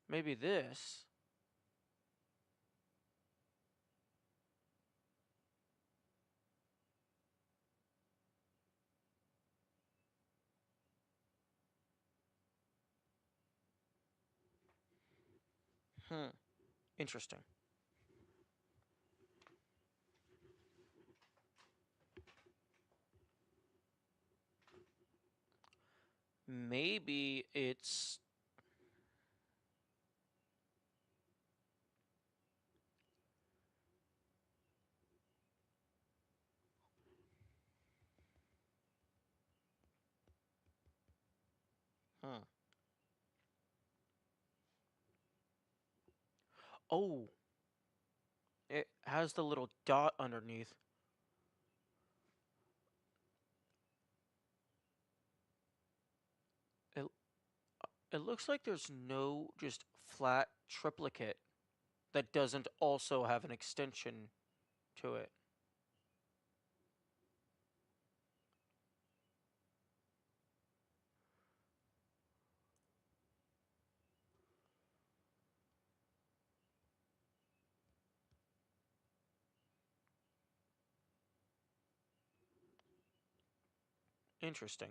Speaker 1: Maybe this. Interesting. Maybe it's. Huh. Oh, it has the little dot underneath. It, it looks like there's no just flat triplicate that doesn't also have an extension to it. Interesting.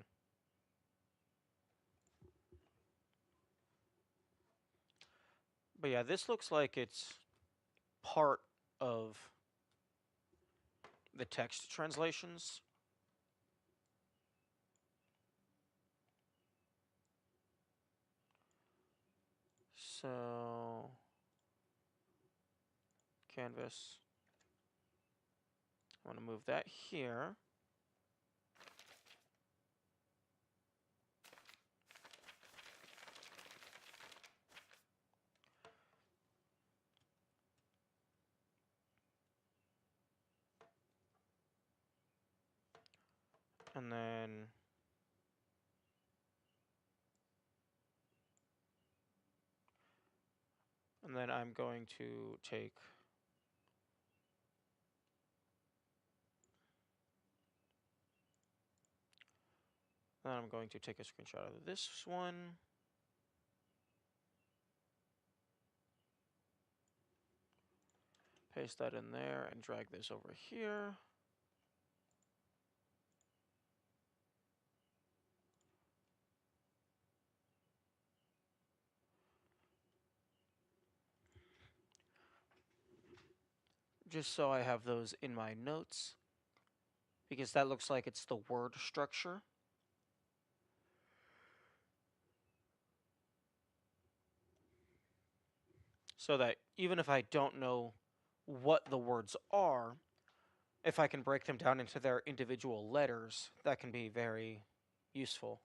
Speaker 1: But yeah, this looks like it's part of the text translations. So, canvas. I want to move that here. And then I'm going to take a screenshot of this one. Paste that in there and drag this over here. just so I have those in my notes, because that looks like it's the word structure. So that even if I don't know what the words are, if I can break them down into their individual letters, that can be very useful.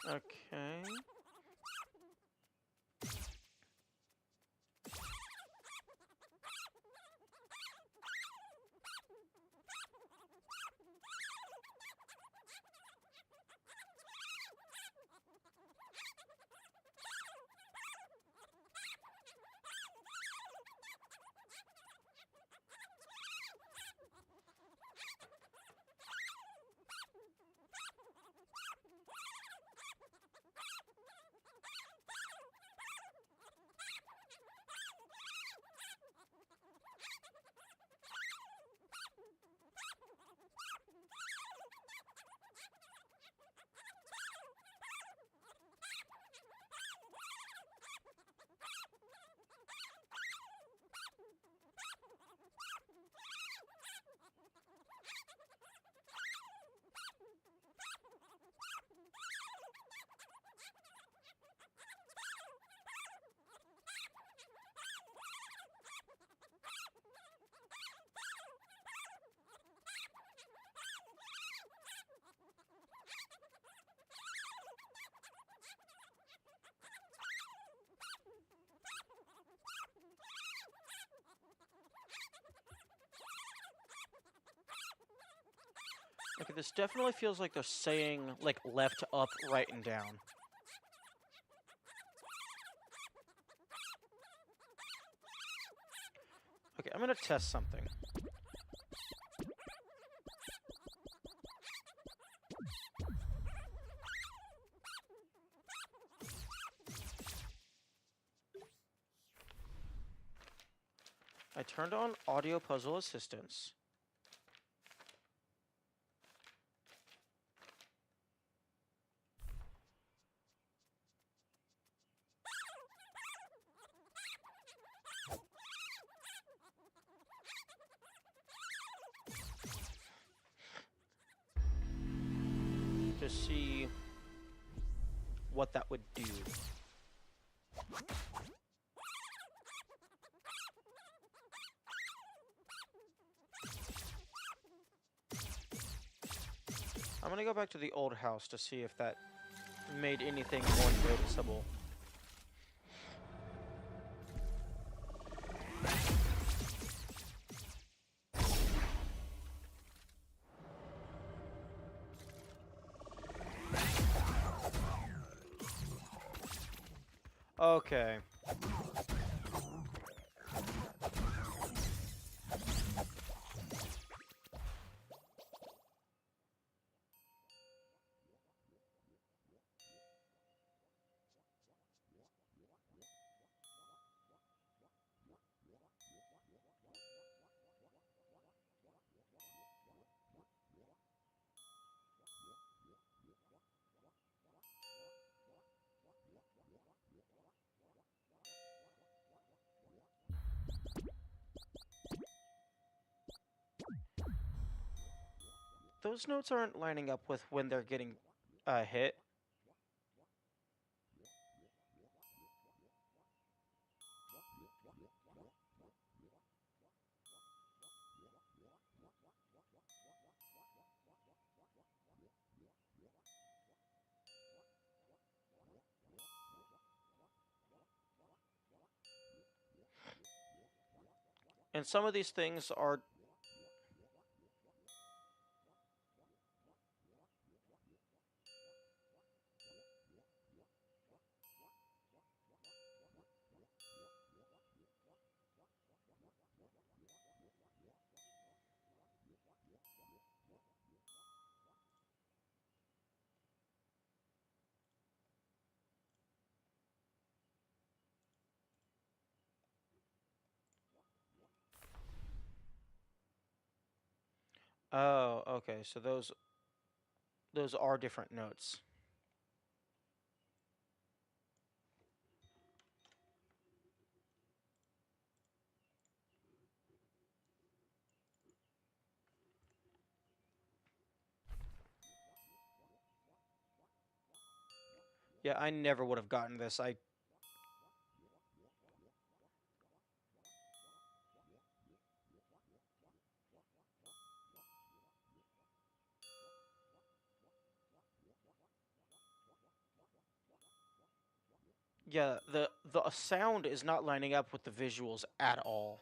Speaker 1: Okay. Okay, this definitely feels like they're saying, like, left, up, right, and down. Okay, I'm gonna test something. I turned on Audio Puzzle Assistance. To see what that would do. I'm gonna go back to the old house to see if that made anything more noticeable. Okay. those notes aren't lining up with when they're getting hit. And some of these things are... Oh, okay, so those are different notes. Yeah, I never would have gotten this. Yeah, the sound is not lining up with the visuals at all.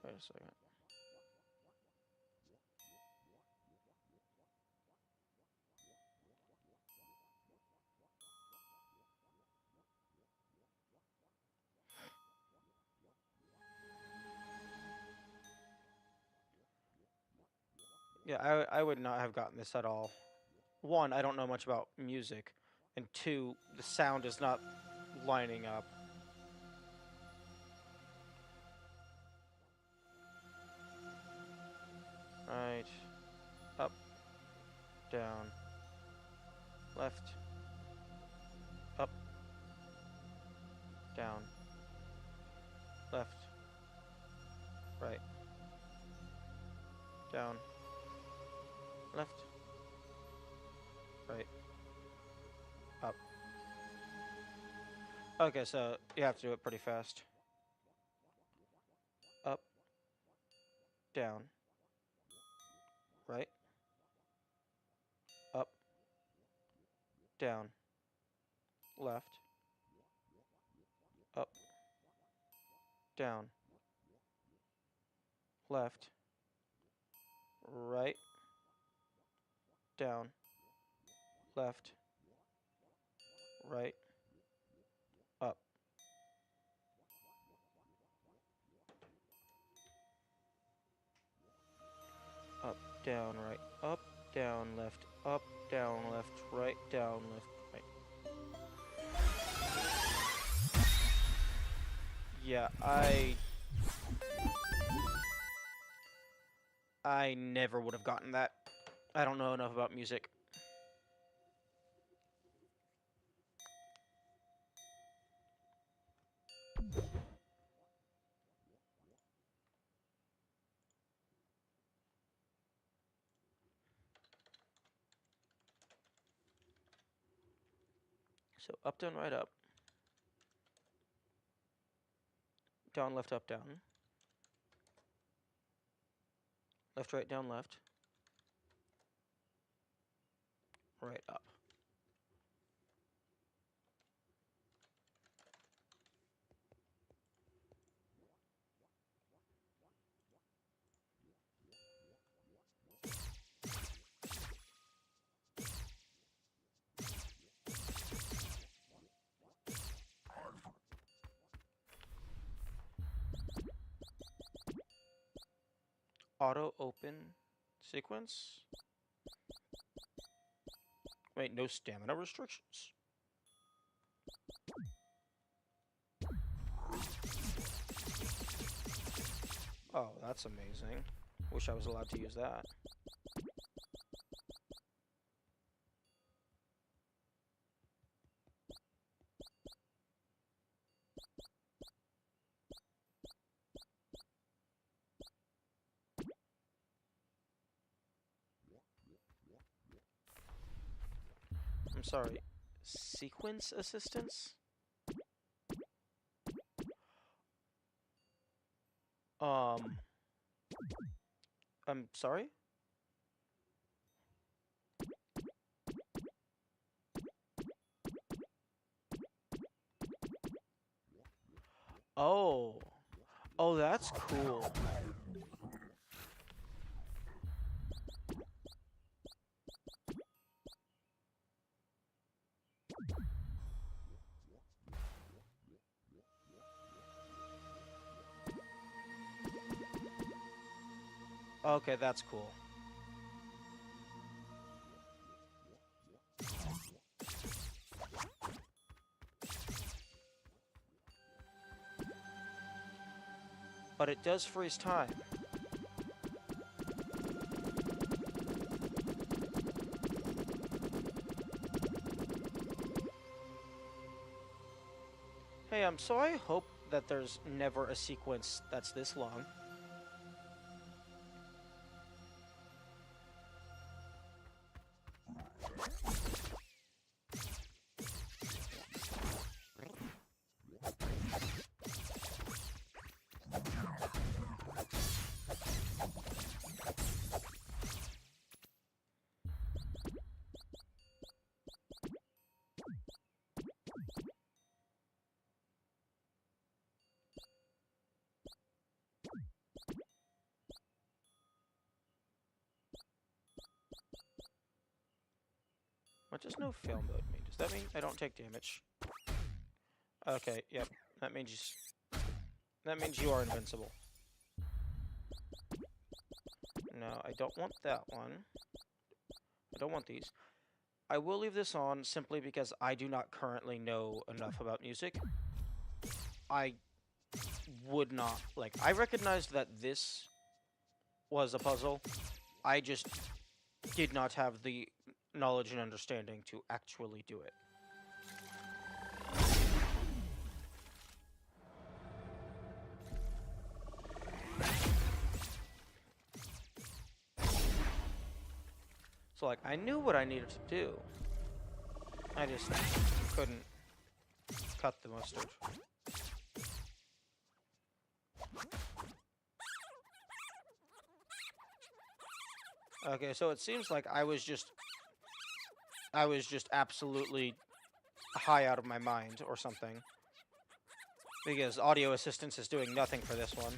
Speaker 1: Wait a second. Yeah, I would not have gotten this at all. One, I don't know much about music, and two, the sound is not lining up. Right, up, down, left, up, down, left, right, down, left, right, up. Okay, so you have to do it pretty fast. Up, down, right, up, down, left, up, down, left, right, down, left, right, up. Up, down, right, up, down, left, up, down, left, right, down, left, right. Yeah, I never would have gotten that. I don't know enough about music. So up, down, right, up. Down, left, up, down. Left, right, down, left. Right, up. Auto open sequence? Wait, no stamina restrictions? Oh, that's amazing. Wish I was allowed to use that. I'm sorry. Sequence assistance? Um, I'm sorry? Oh. Oh, that's cool. Okay, that's cool. But it does freeze time. Hey, so I hope that there's never a sequence that's this long. What does no fail mode mean? Does that mean I don't take damage? Okay, yep. That means you are invincible. No, I don't want that one. I don't want these. I will leave this on simply because I do not currently know enough about music. I would not, like, I recognized that this was a puzzle. I just did not have the knowledge and understanding to actually do it. So, like, I knew what I needed to do. I just couldn't cut the mustard. Okay, so it seems like I was just absolutely high out of my mind or something. Because audio assistance is doing nothing for this one.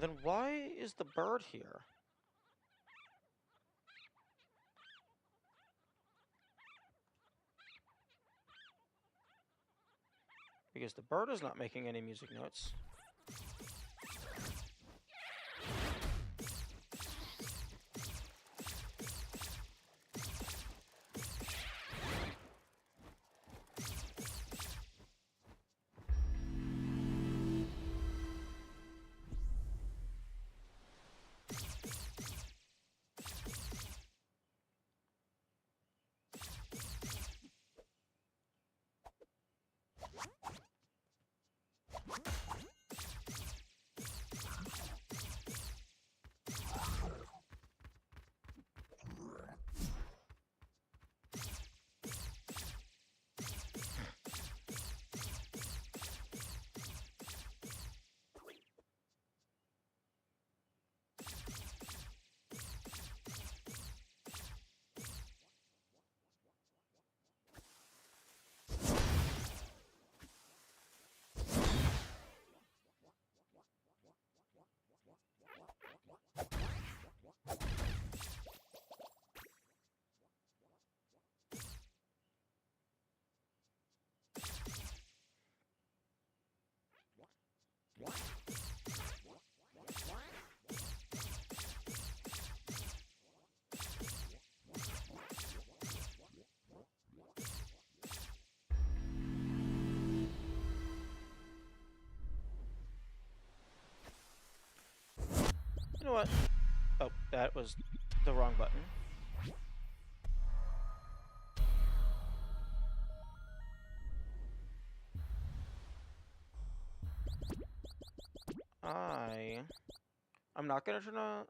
Speaker 1: Then why is the bird here? Because the bird is not making any music notes. know what? Oh, that was the wrong button. I'm not gonna turn on...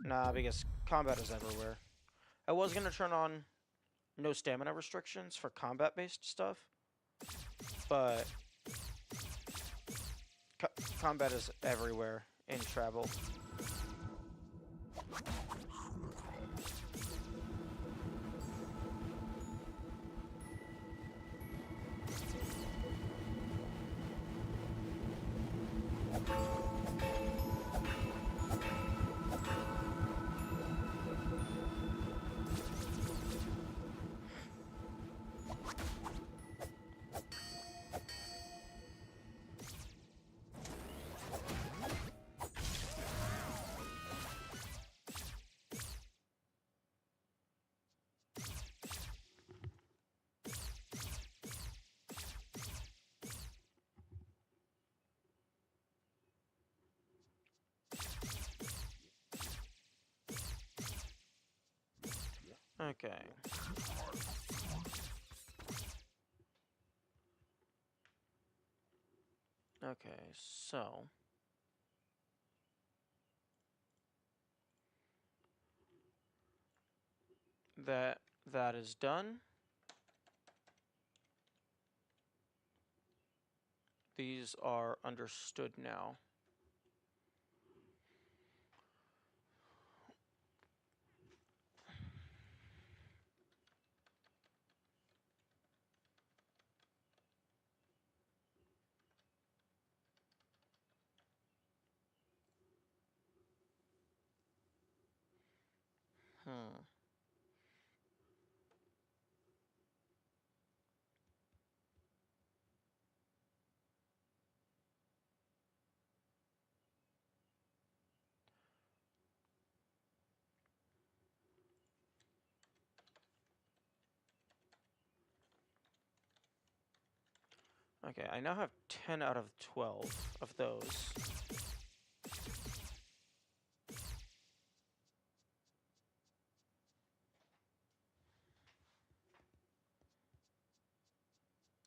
Speaker 1: Nah, because combat is everywhere. I was gonna turn on no stamina restrictions for combat-based stuff, but combat is everywhere in travel. Okay. Okay, so... That is done. These are understood now. Hmm. Okay, I now have 10 out of 12 of those.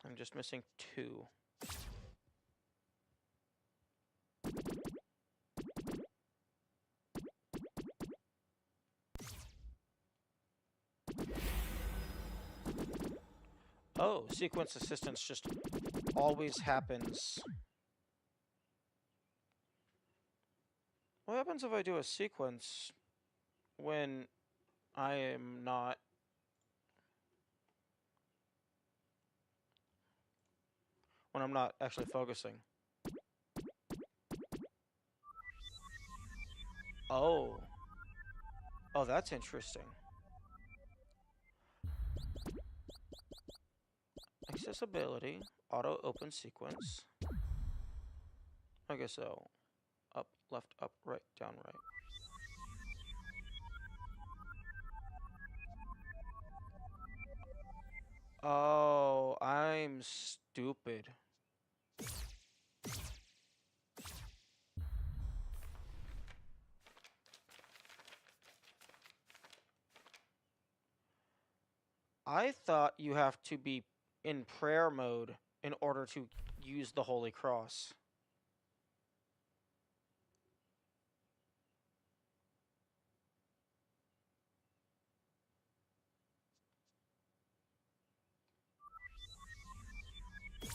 Speaker 1: I'm just missing 2. Oh, sequence assistance just always happens. What happens if I do a sequence when I am not... when I'm not actually focusing? Oh. Oh, that's interesting. Accessibility, auto open sequence. Okay, so up, left, up, right, down, right. Oh, I'm stupid. I thought you have to be in prayer mode in order to use the Holy Cross.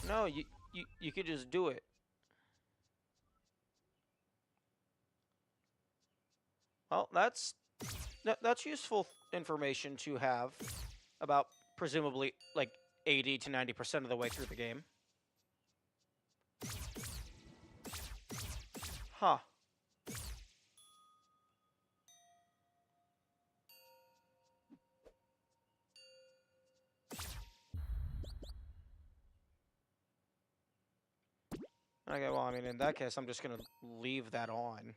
Speaker 1: No, you could just do it. Well, that's useful information to have about presumably like 80 to 90% of the way through the game. Huh. Okay, well, I mean, in that case, I'm just gonna leave that on.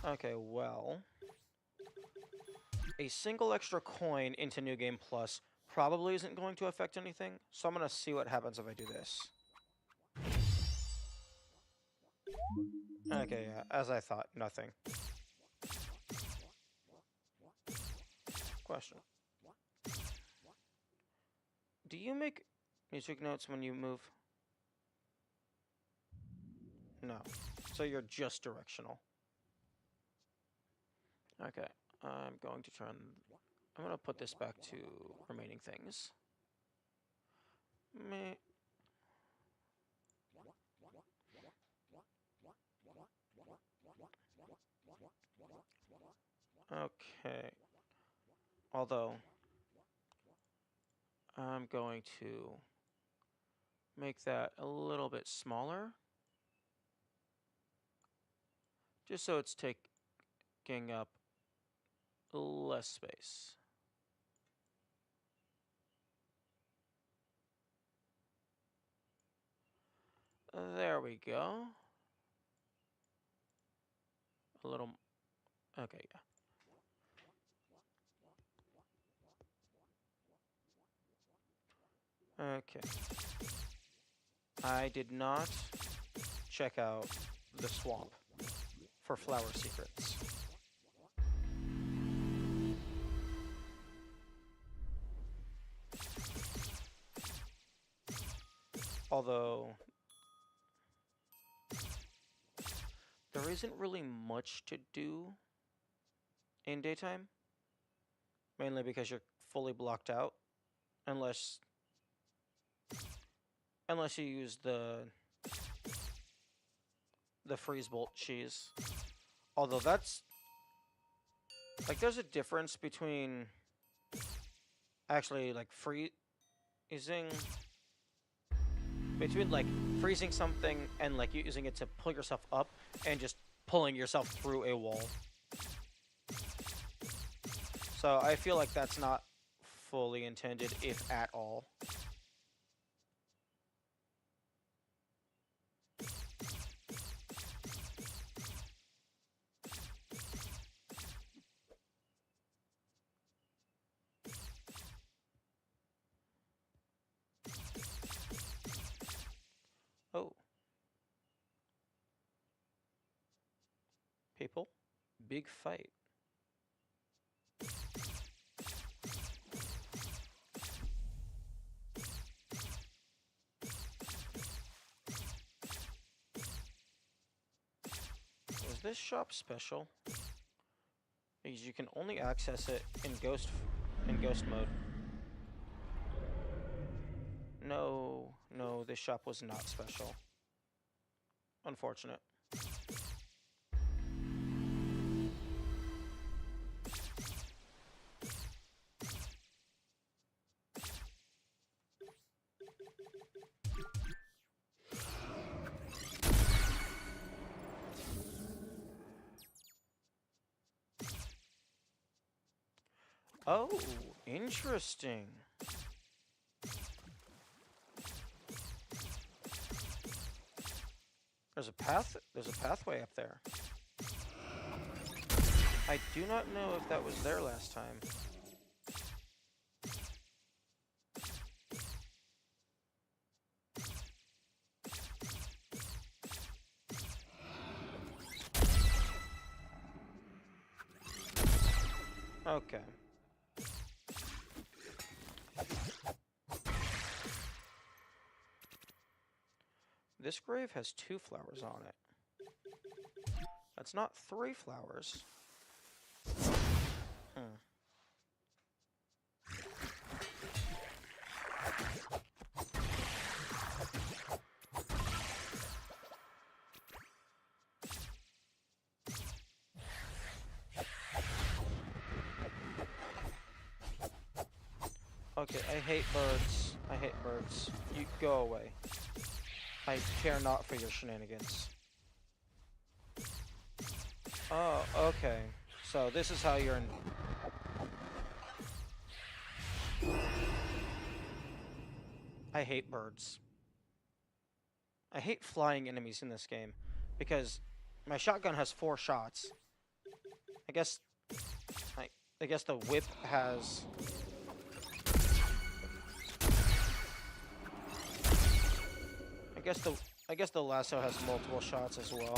Speaker 1: Okay, well, a single extra coin into New Game Plus probably isn't going to affect anything, so I'm gonna see what happens if I do this. Okay, yeah, as I thought, nothing. Question. Do you make music notes when you move? No. So you're just directional. Okay, I'm going to turn... I'm going to put this back to remaining things. Meh. Okay. Although, I'm going to make that a little bit smaller. Just so it's taking up less space. There we go. A little... Okay, yeah. Okay. I did not check out the swamp for flower secrets. Although, there isn't really much to do in daytime. Mainly because you're fully blocked out. Unless you use the freeze bolt cheese. Although that's... like, there's a difference between actually, like, freezing... between, like, freezing something and, like, using it to pull yourself up and just pulling yourself through a wall. So I feel like that's not fully intended, if at all. Oh. People? Big fight. Is this shop special? Because you can only access it in ghost mode. No, this shop was not special. Unfortunate. Oh, interesting. There's a pathway up there. I do not know if that was there last time. Okay. This grave has 2 flowers on it. That's not 3 flowers. Okay, I hate birds. I hate birds. You go away. I care not for your shenanigans. Oh, okay. So this is how you're in... I hate birds. I hate flying enemies in this game, because my shotgun has 4 shots, guess, I, I guess the whip has. I guess the lasso has multiple shots as well.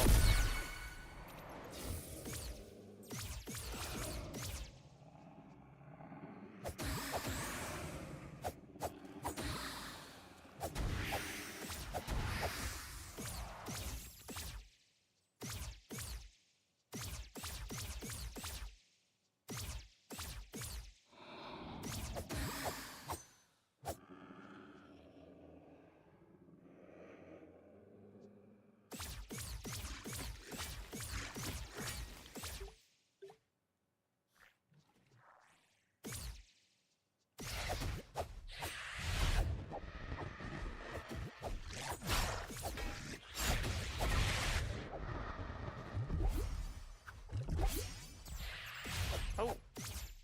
Speaker 1: Oh,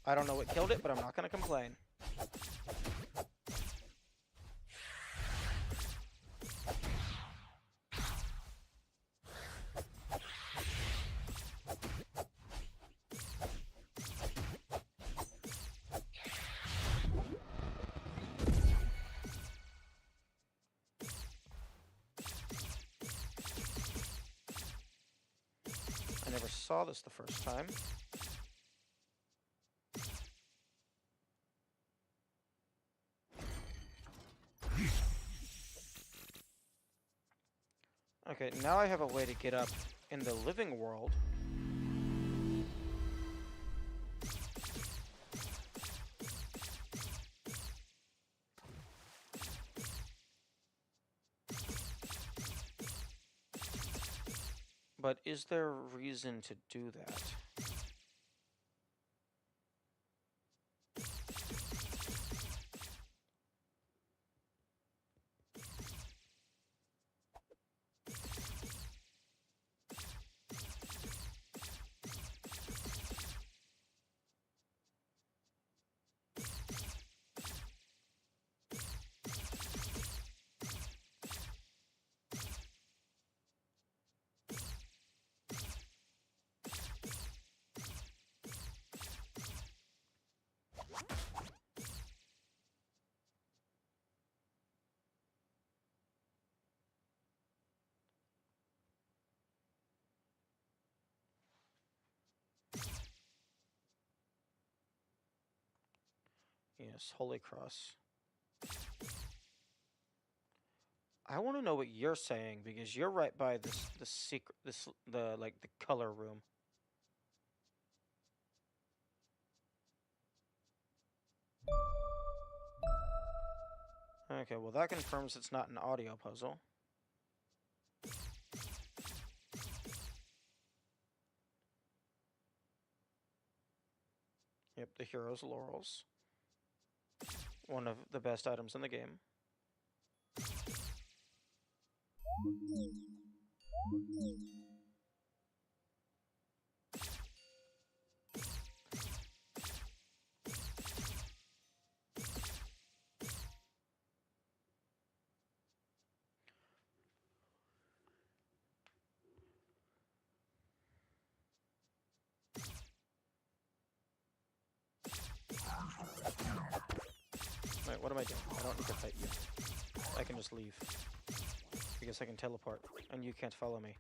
Speaker 1: I don't know what killed it, but I'm not gonna complain. I never saw this the first time. Okay, now I have a way to get up in the living world. But is there a reason to do that? Yes, Holy Cross. I want to know what you're saying because you're right by the secret the color room. Okay, well that confirms it's not an audio puzzle. Yep, the hero's laurels. One of the best items in the game. Wait, what am I doing? I don't need to fight you. I can just leave. Because I can teleport, and you can't follow me.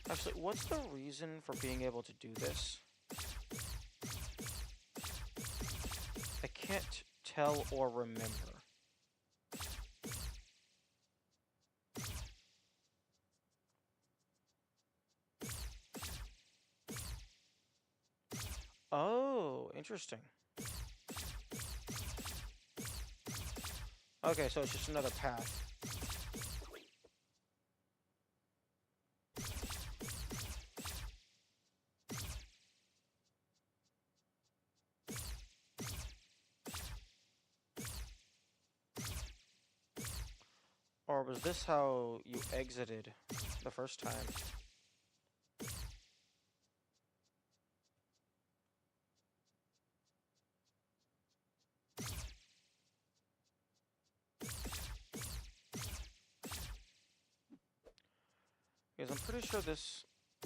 Speaker 1: Actually, what's the reason for being able to do this? I can't tell or remember. Oh, interesting. Okay, so it's just another path. Or was this how you exited the first time? Because I'm pretty sure this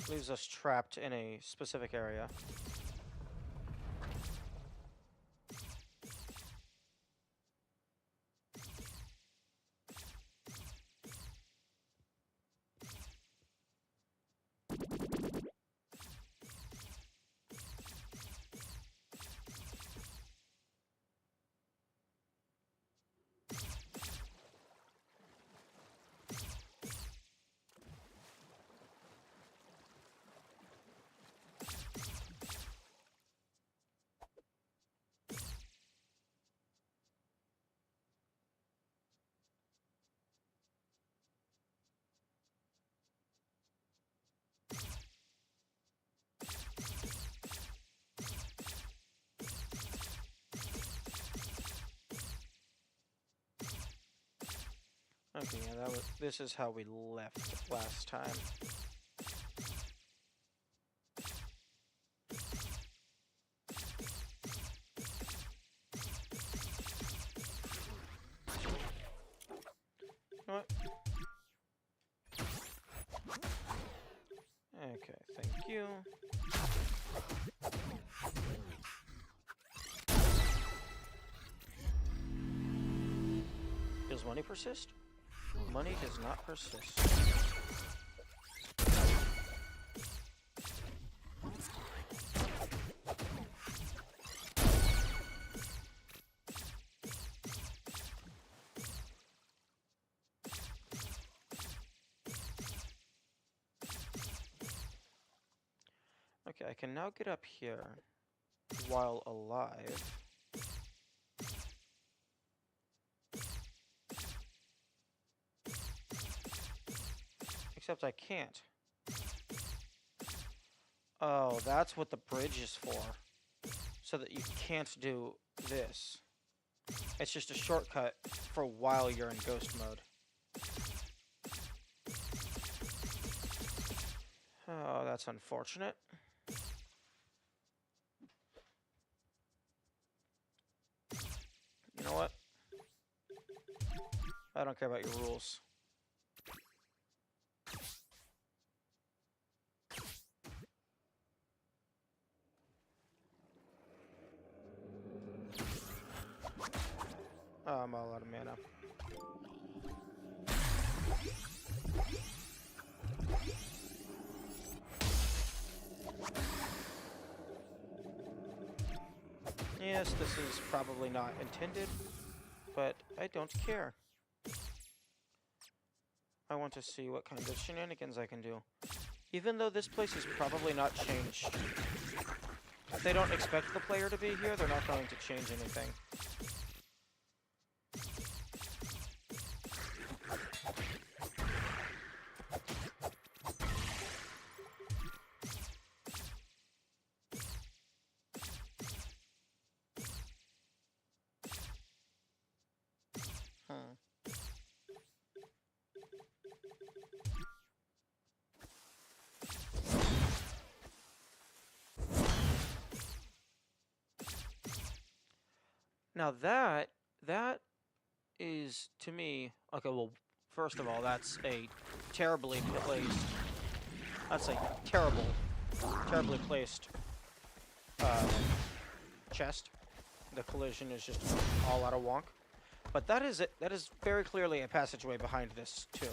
Speaker 1: leaves us trapped in a specific area. Okay, yeah, this is how we left last time. What? Okay, thank you. Does money persist? Money does not persist. Okay, I can now get up here while alive. Except I can't. Oh, that's what the bridge is for. So that you can't do this. It's just a shortcut for while you're in ghost mode. Oh, that's unfortunate. You know what? I don't care about your rules. Oh, I'm all out of mana. Yes, this is probably not intended, but I don't care. I want to see what kind of shenanigans I can do. Even though this place is probably not changed. If they don't expect the player to be here, they're not going to change anything. Now that is, to me, okay, well, first of all, that's a terribly placed, terribly placed chest. The collision is just all out of wonk. But that is it. That is very clearly a passageway behind this tomb.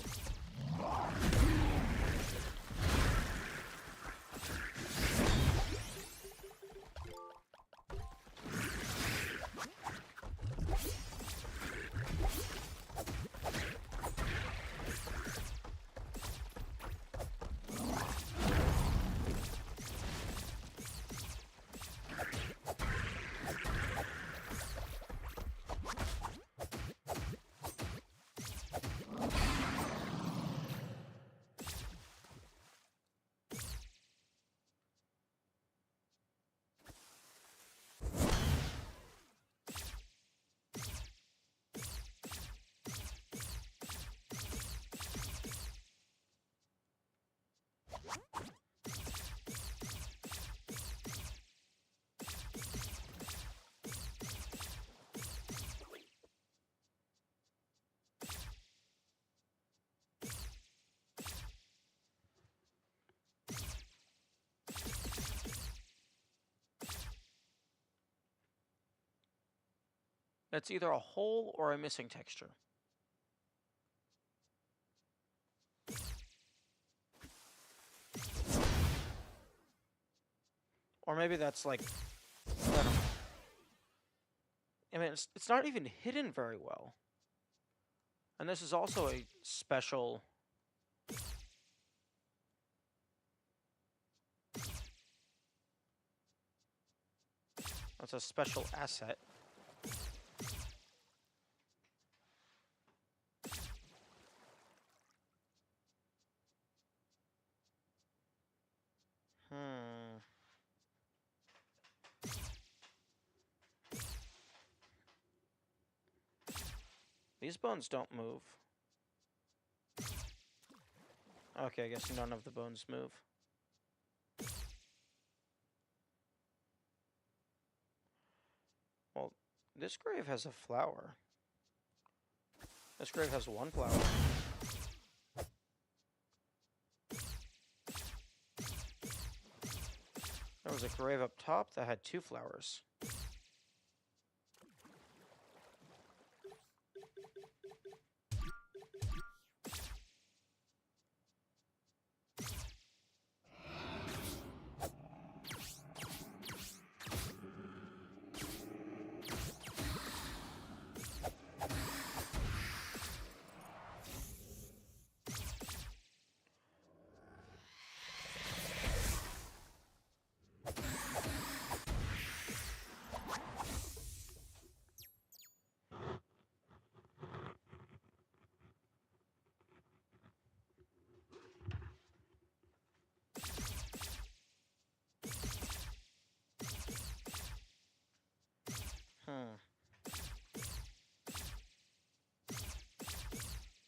Speaker 1: It's either a hole or a missing texture. Or maybe that's like, I don't know. I mean, it's not even hidden very well. And this is also a special... That's a special asset. These bones don't move. Okay, I guess none of the bones move. Well, this grave has a flower. This grave has one flower. There was a grave up top that had 2 flowers.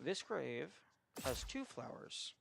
Speaker 1: This grave has 2 flowers.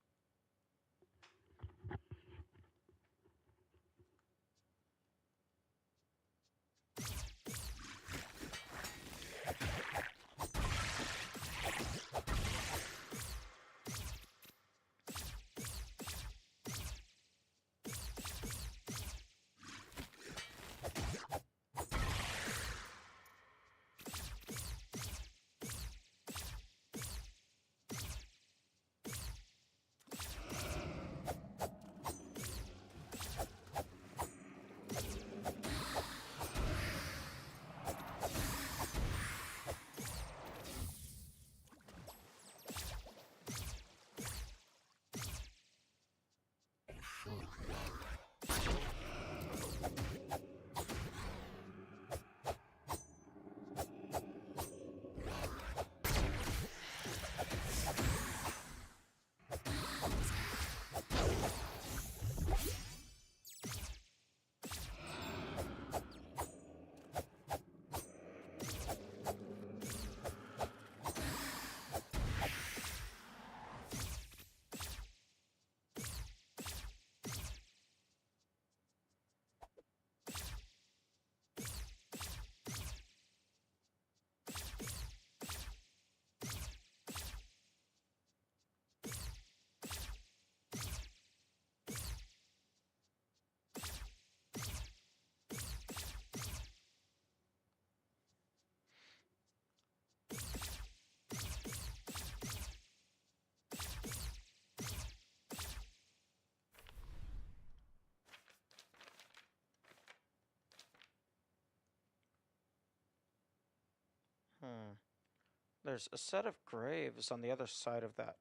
Speaker 1: There's a set of graves on the other side of that.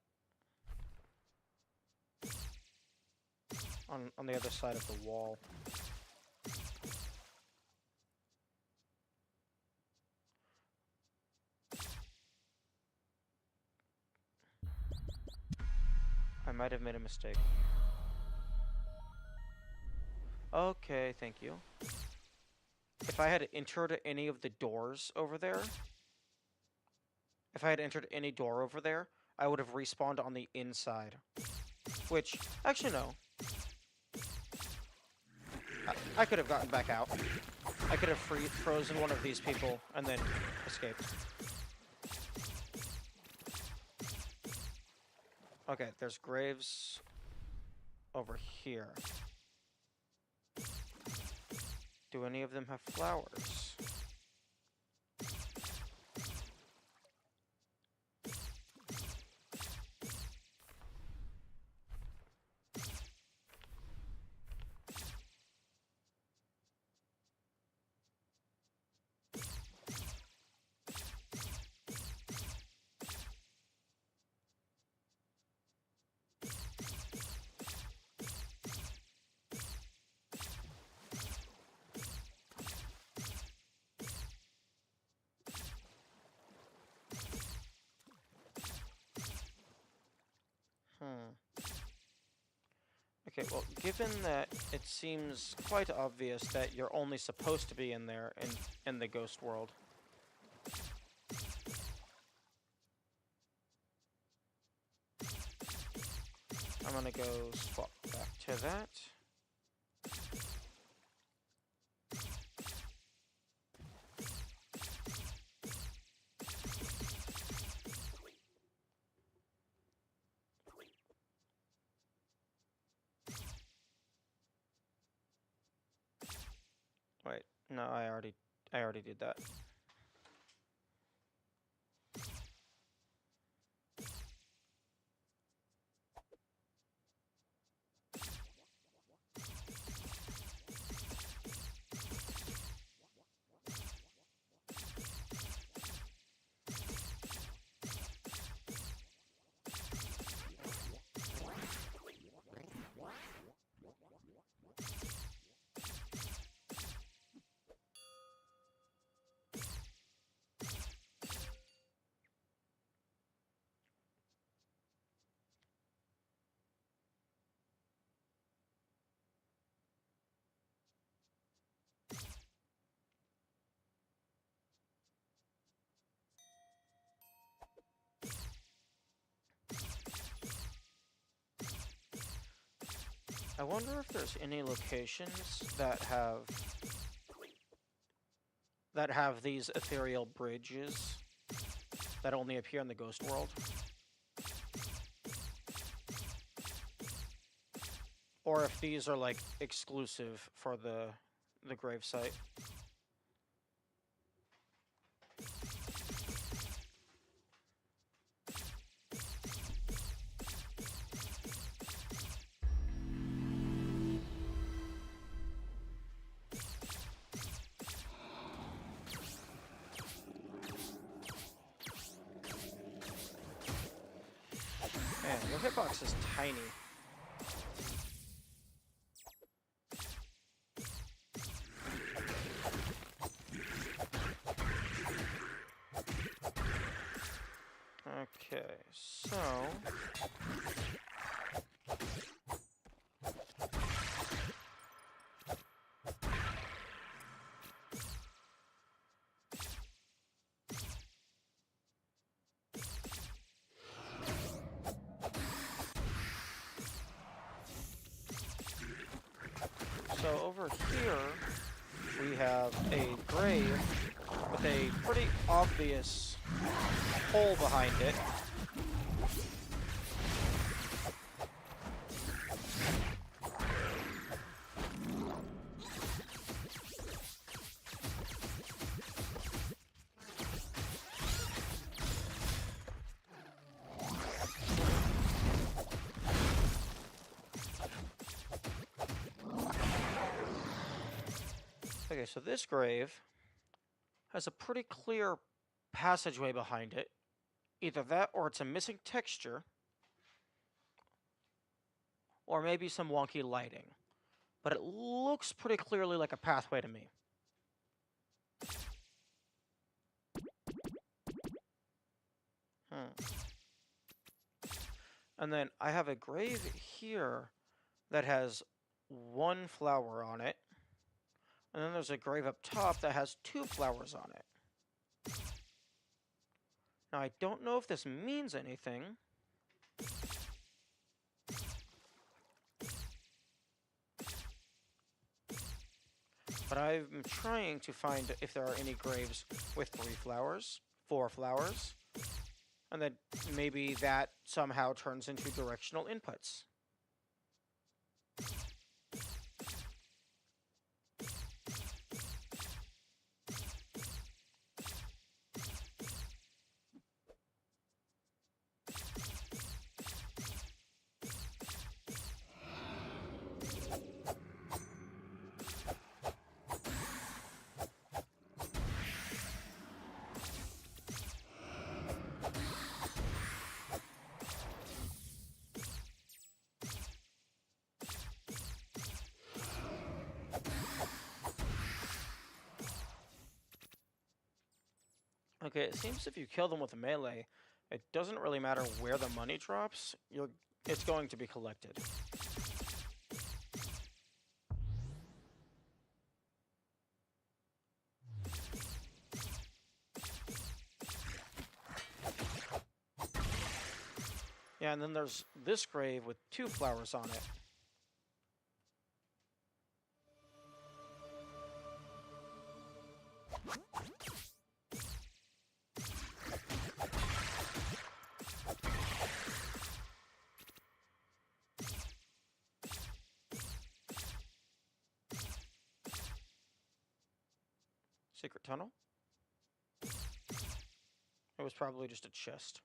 Speaker 1: On the other side of the wall. I might have made a mistake. Okay, thank you. If I had entered any of the doors over there, if I had entered any door over there, I would have respawned on the inside. Which, actually no. I could have gotten back out. I could have frozen one of these people and then escaped. Okay, there's graves over here. Do any of them have flowers? Okay, well, given that it seems quite obvious that you're only supposed to be in there in the ghost world. I'm gonna go swap back to that. Wait, no, I already did that. I wonder if there's any locations that have these ethereal bridges that only appear in the ghost world. Or if these are like exclusive for the gravesite. Man, your hitbox is tiny. Okay, so... So over here, we have a grave with a pretty obvious hole behind it. Okay, so this grave has a pretty clear passageway behind it. Either that or it's a missing texture, or maybe some wonky lighting. But it looks pretty clearly like a pathway to me. And then I have a grave here that has one flower on it. And then there's a grave up top that has 2 flowers on it. Now, I don't know if this means anything. But I'm trying to find if there are any graves with 3 flowers, 4 flowers. And then maybe that somehow turns into directional inputs. Okay, it seems if you kill them with a melee, it doesn't really matter where the money drops, it's going to be collected. Yeah, and then there's this grave with 2 flowers on it. Secret tunnel? It was probably just a chest.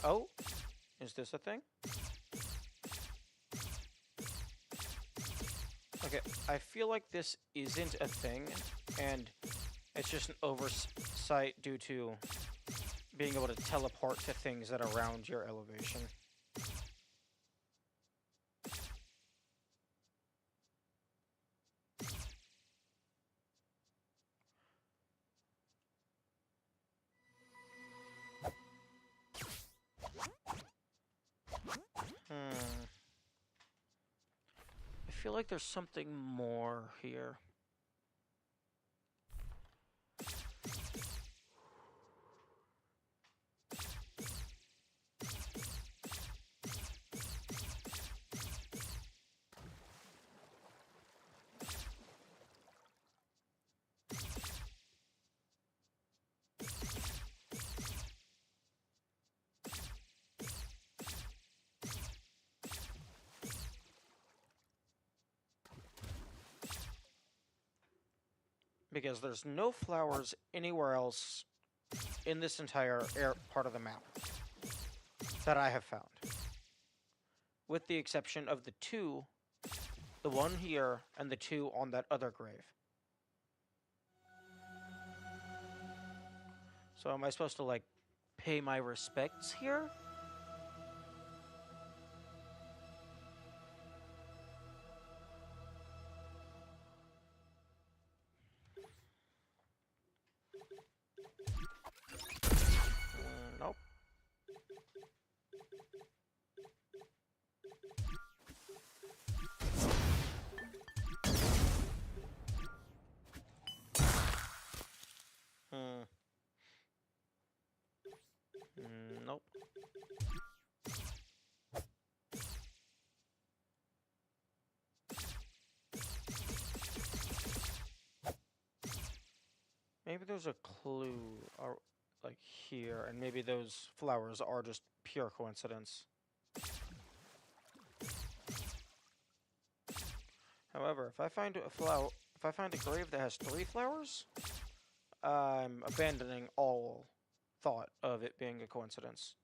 Speaker 1: Oh? Is this a thing? Okay, I feel like this isn't a thing, and it's just an oversight due to being able to teleport to things that are around your elevation. I feel like there's something more here. Because there's no flowers anywhere else in this entire part of the map that I have found. With the exception of the 2, the one here and the 2 on that other grave. So am I supposed to, like, pay my respects here? Nope. Nope. Maybe there's a clue, like here, and maybe those flowers are just pure coincidence. However, if I find a grave that has 3 flowers, I'm abandoning all thought of it being a coincidence.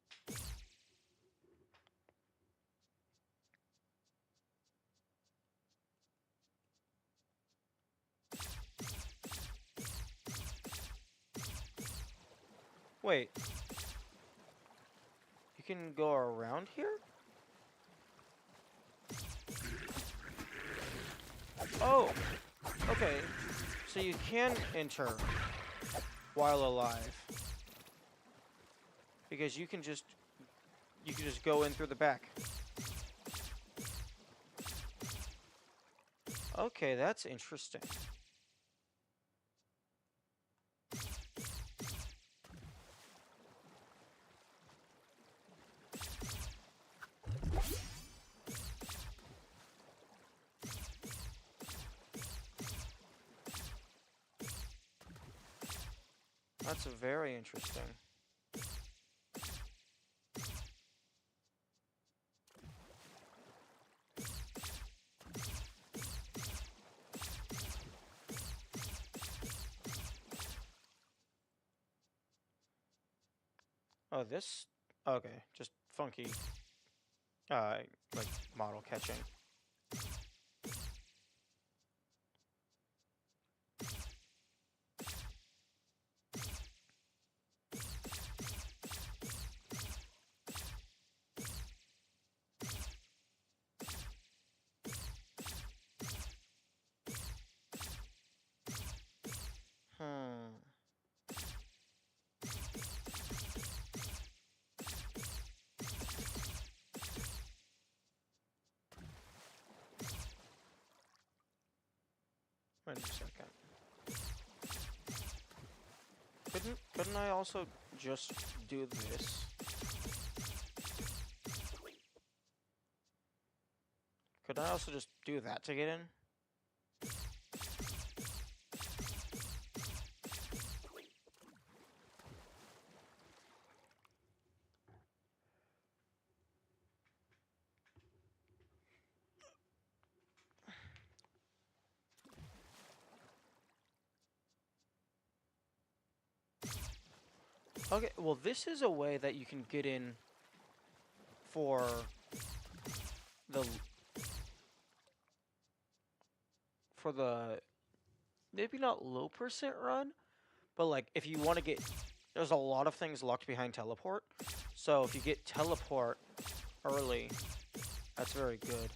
Speaker 1: Wait. You can go around here? Oh! Okay. So you can enter while alive. Because you can just go in through the back. Okay, that's interesting. That's very interesting. Oh, this... Okay, just funky, like, model catching. Hmm. Wait a second. Couldn't I also just do this? Could I also just do that to get in? Okay, well this is a way that you can get in for the maybe not low percent run, but like if you want to get, there's a lot of things locked behind teleport. So if you get teleport early, that's very good.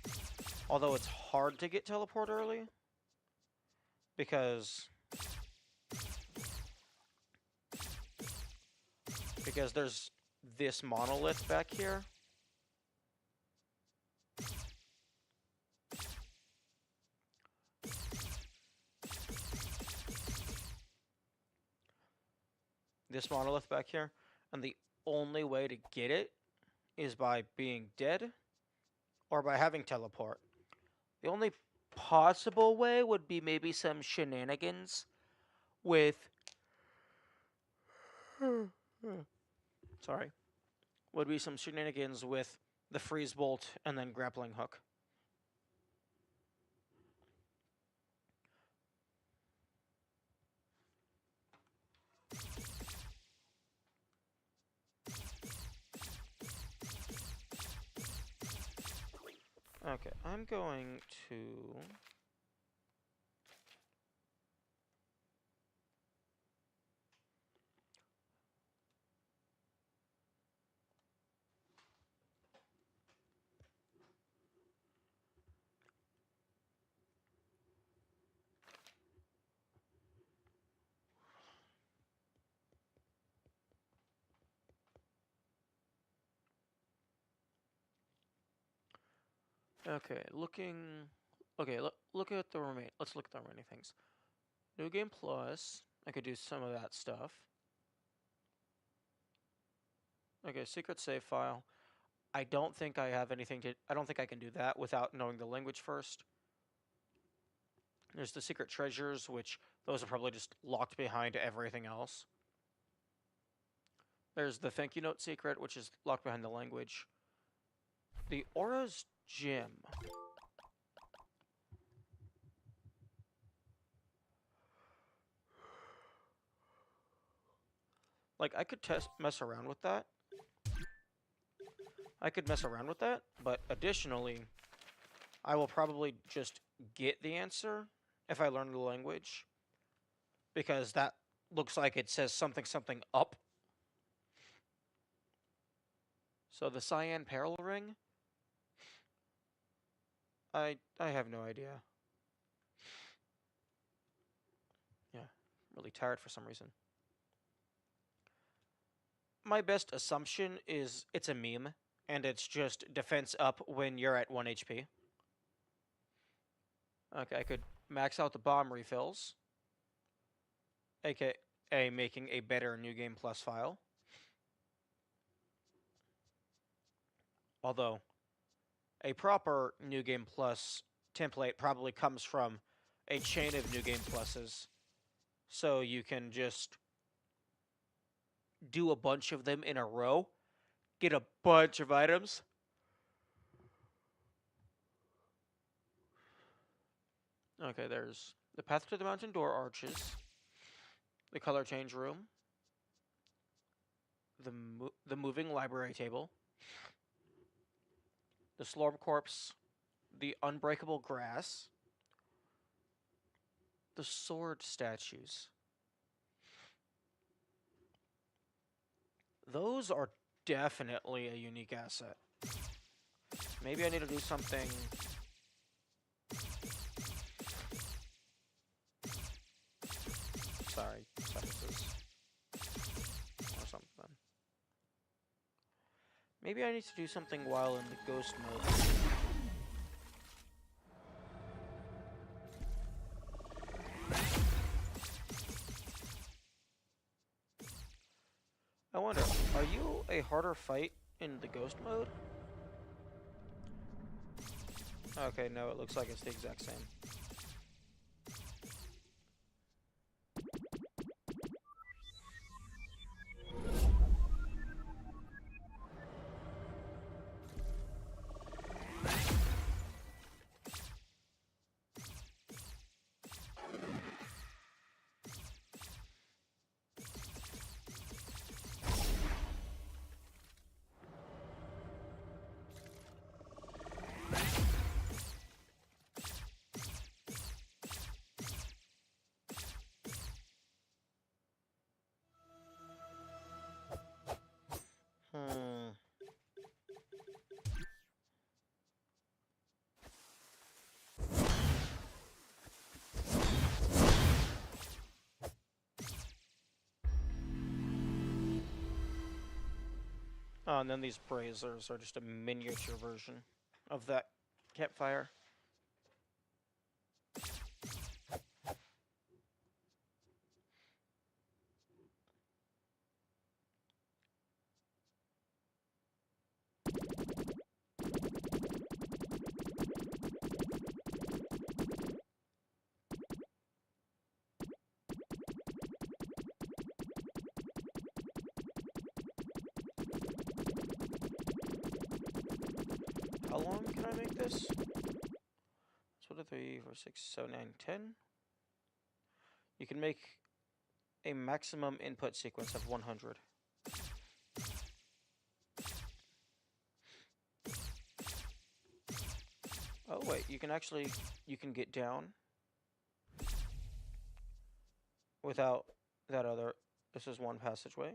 Speaker 1: Although it's hard to get teleport early because there's this monolith back here. This monolith back here, and the only way to get it is by being dead or by having teleport. The only possible way would be maybe some shenanigans with sorry, would be some shenanigans with the freeze bolt and then grappling hook. Okay, I'm going to... Okay, looking... Okay, look at the remain. Let's look at the remaining things. New Game Plus. I could do some of that stuff. Okay, secret save file. I don't think I have anything to... I don't think I can do that without knowing the language first. There's the secret treasures, which those are probably just locked behind everything else. There's the thank you note secret, which is locked behind the language. The Aura's Gem. Like, I could mess around with that. But additionally, I will probably just get the answer if I learn the language. Because that looks like it says something something up. So the Cyan Peril Ring? I have no idea. Yeah, I'm really tired for some reason. My best assumption is it's a meme, and it's just defense up when you're at 1 HP. Okay, I could max out the bomb refills, aka making a better New Game Plus file. Although, a proper New Game Plus template probably comes from a chain of New Game Pluses, so you can just do a bunch of them in a row, get a bunch of items. Okay, there's the path to the mountain door arches, the color change room, the moving library table, the Slorb corpse, the unbreakable grass, the sword statues. Those are definitely a unique asset. Maybe I need to do something. Sorry, sentences. Or something. Maybe I need to do something while in the ghost mode. I wonder, are you a harder fight in the ghost mode? Okay, no, it looks like it's the exact same. Hmm. Oh, and then these braziers are just a miniature version of that campfire. How long can I make this? So 3, 4, 6, 7, 9, 10. You can make a maximum input sequence of 100. Oh wait, you can get down without that other. This is one passageway,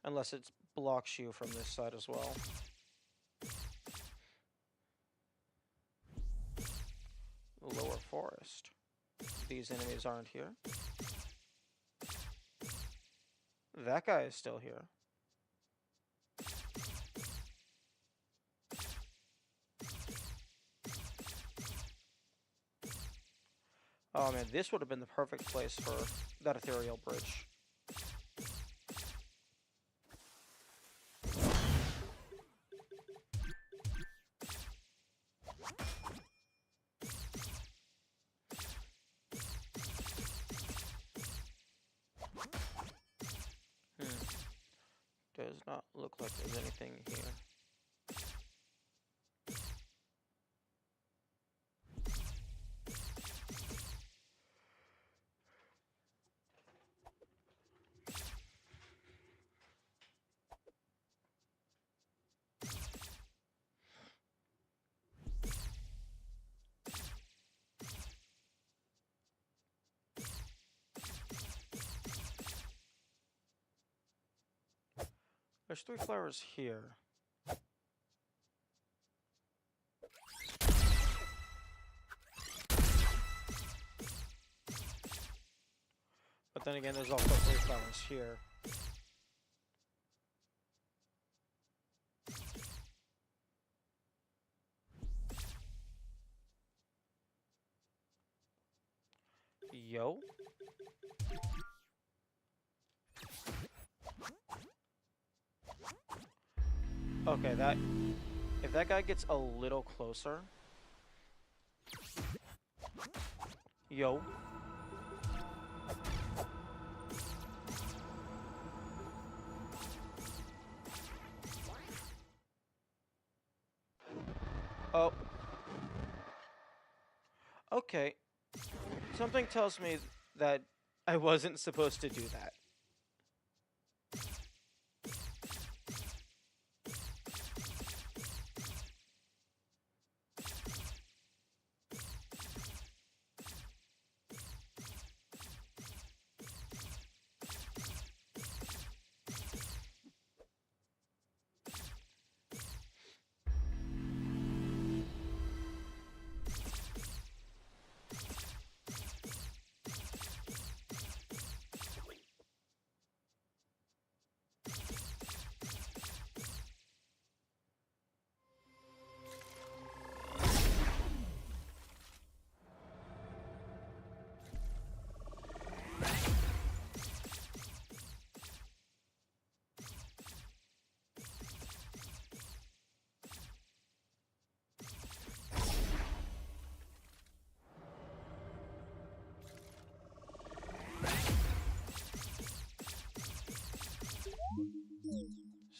Speaker 1: unless it blocks you from this side as well. Lower forest. These enemies aren't here. That guy is still here. Oh man, this would have been the perfect place for that ethereal bridge. Does not look like there's anything here. There's 3 flowers here. But then again, there's also 3 flowers here. Yo. Okay, if that guy gets a little closer. Yo. Okay, something tells me that I wasn't supposed to do that.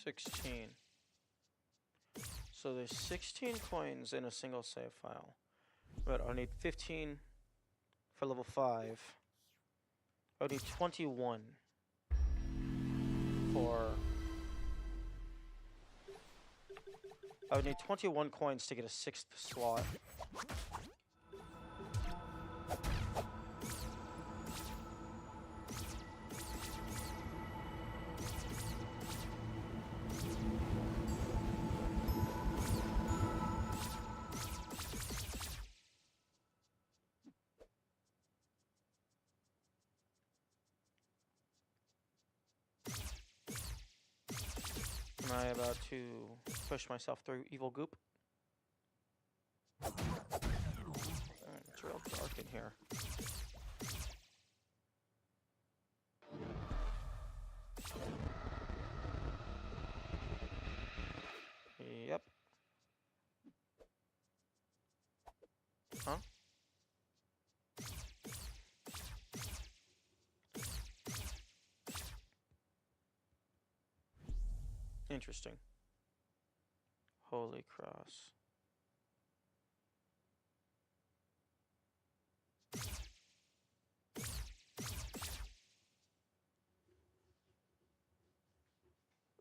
Speaker 1: $16. So there's 16 coins in a single save file. But I'll need 15 for level 5. I'll need 21 for... I would need 21 coins to get a 6th slot. Am I about to push myself through evil goop? It's real dark in here. Yep. Huh? Interesting. Holy Cross.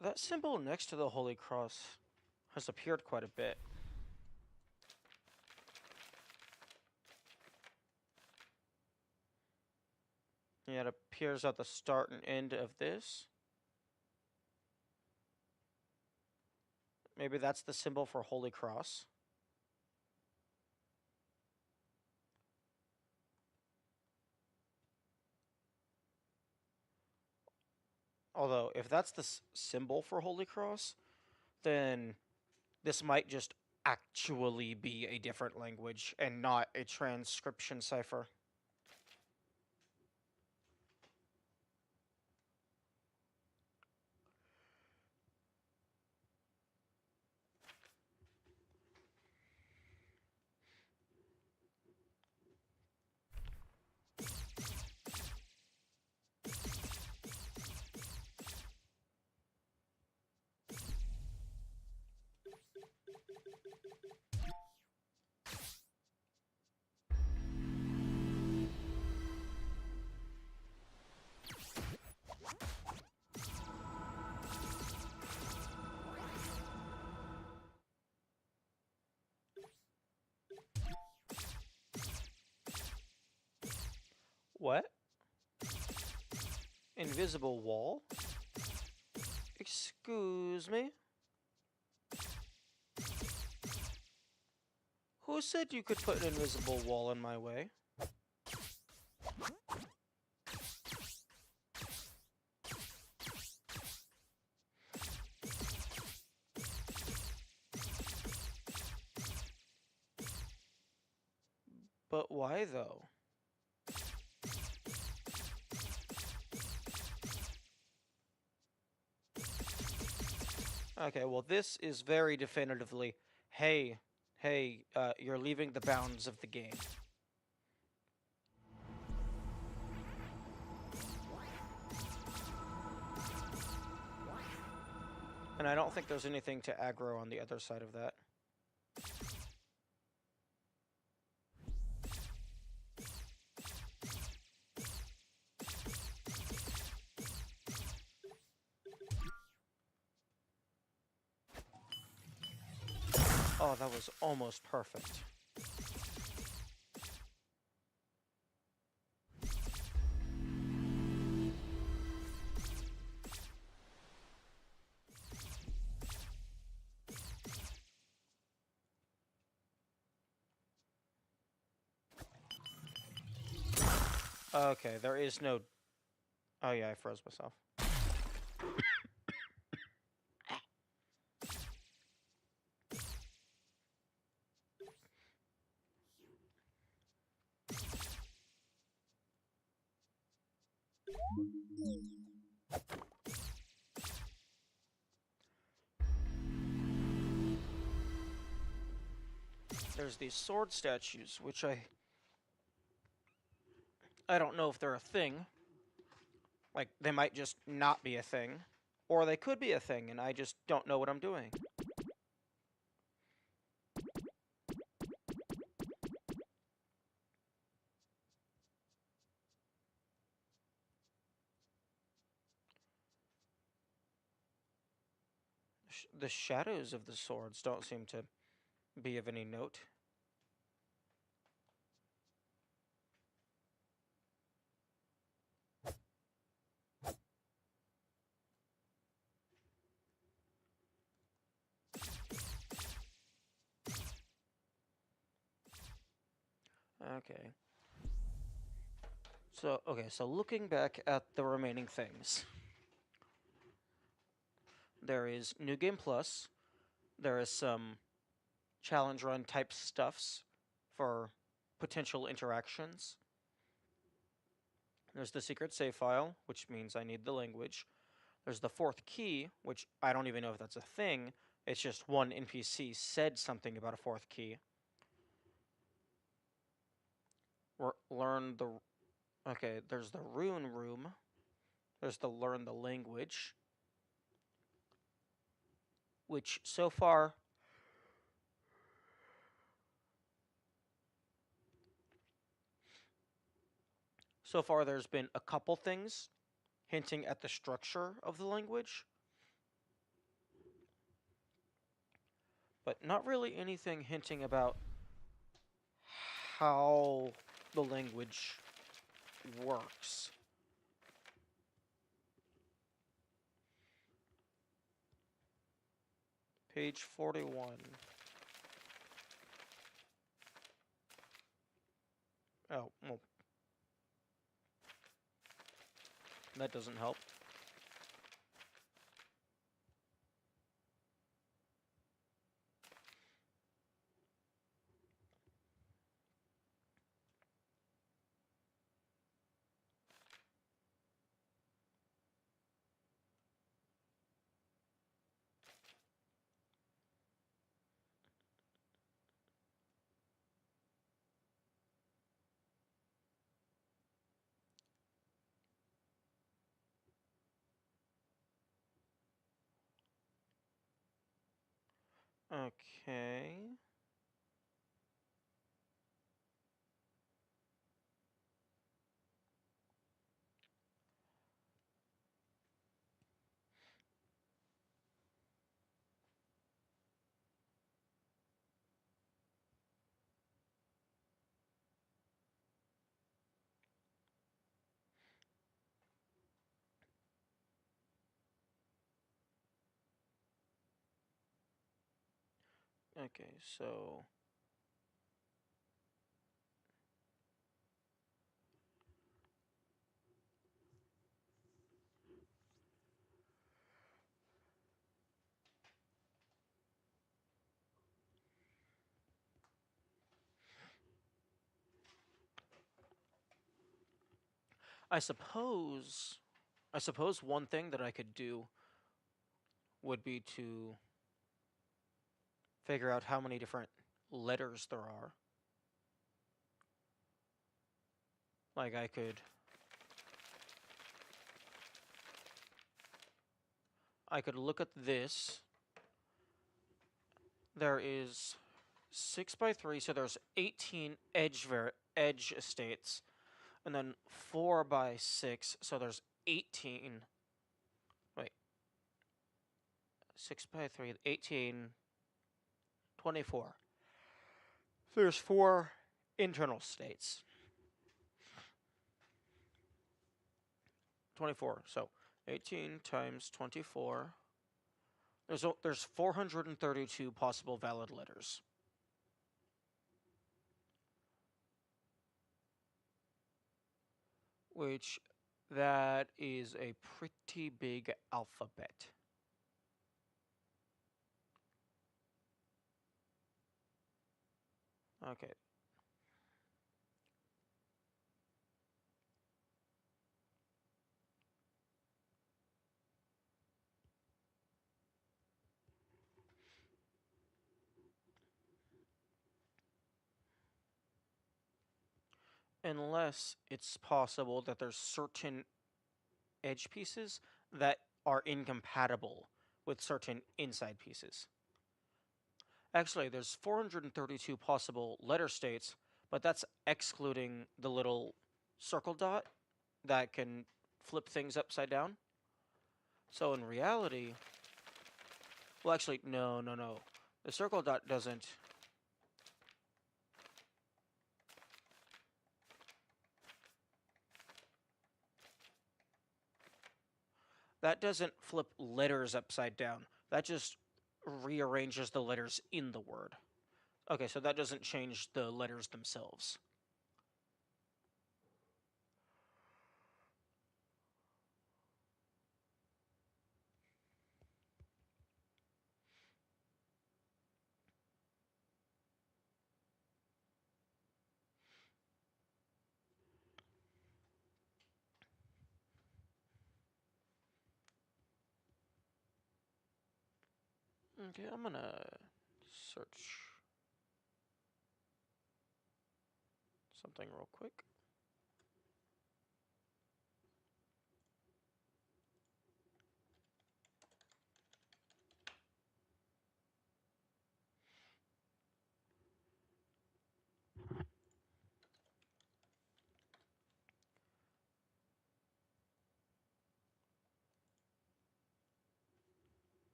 Speaker 1: That symbol next to the Holy Cross has appeared quite a bit. Yeah, it appears at the start and end of this. Maybe that's the symbol for Holy Cross. Although, if that's the symbol for Holy Cross, then this might just actually be a different language and not a transcription cipher. What? Invisible wall? Excuse me? Who said you could put an invisible wall in my way? But why, though? Okay, well, this is very definitively, hey, you're leaving the bounds of the game. And I don't think there's anything to aggro on the other side of that. Oh, that was almost perfect. Okay, there is no... Oh yeah, I froze myself. There's these sword statues, which I don't know if they're a thing. Like, they might just not be a thing. Or they could be a thing, and I just don't know what I'm doing. The shadows of the swords don't seem to be of any note. Okay. So looking back at the remaining things. There is New Game Plus. There is some challenge run type stuffs for potential interactions. There's the secret save file, which means I need the language. There's the fourth key, which I don't even know if that's a thing. It's just one NPC said something about a fourth key. Learn the... Okay, there's the rune room. There's the learn the language. Which, so far... So far, there's been a couple things hinting at the structure of the language. But not really anything hinting about how the language works. Page 41. Oh, well. That doesn't help. Okay. Okay, so... I suppose one thing that I could do would be to figure out how many different letters there are. Like, I could look at this. There is 6 by 3, so there's 18 edge estates. And then 4 by 6, so there's 18. Wait. 6 by 3, 18, 24. There's 4 internal states. 24. So 18 times 24. There's 432 possible valid letters. Which, that is a pretty big alphabet. Okay. Unless it's possible that there's certain edge pieces that are incompatible with certain inside pieces. Actually, there's 432 possible letter states, but that's excluding the little circle dot that can flip things upside down. So in reality, well, actually, no. The circle dot doesn't. That doesn't flip letters upside down. That just rearranges the letters in the word. Okay, so that doesn't change the letters themselves. Okay, I'm gonna search something real quick.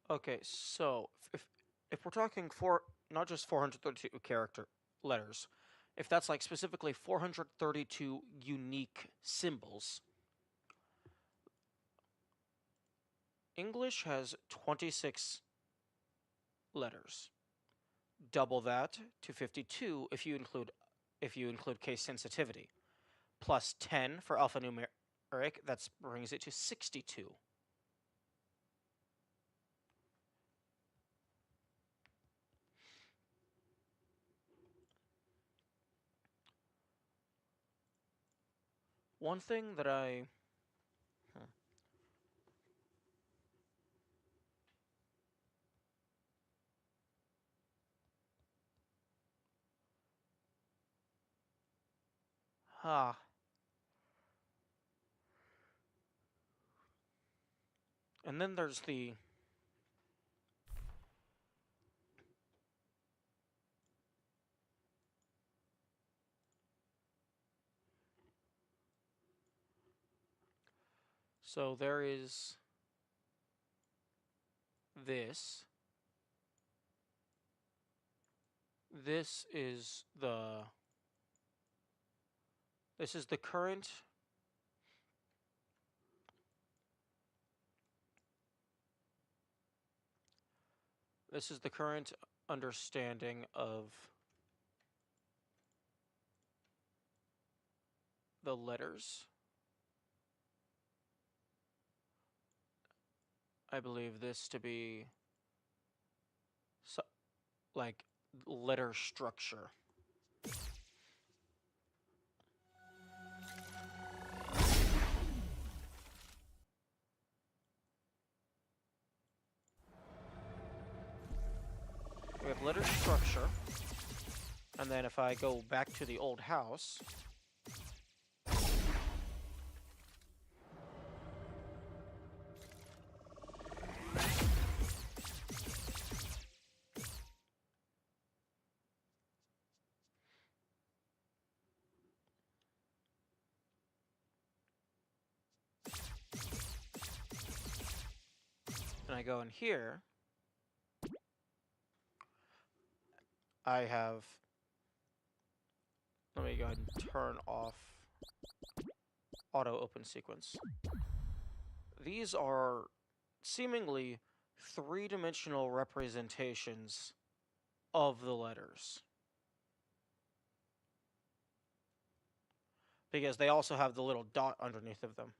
Speaker 1: Okay, so if we're talking not just 432 character letters, if that's like specifically 432 unique symbols, English has 26 letters. Double that to 52 if you include case sensitivity, plus 10 for alphanumeric. That brings it to 62. One thing that and then there's the so there is this. This is the current understanding of the letters. I believe this to be like letter structure. We have letter structure, and then if I go back to the old house, I go in here, I have... Let me go ahead and turn off auto open sequence. These are seemingly three-dimensional representations of the letters. Because they also have the little dot underneath of them.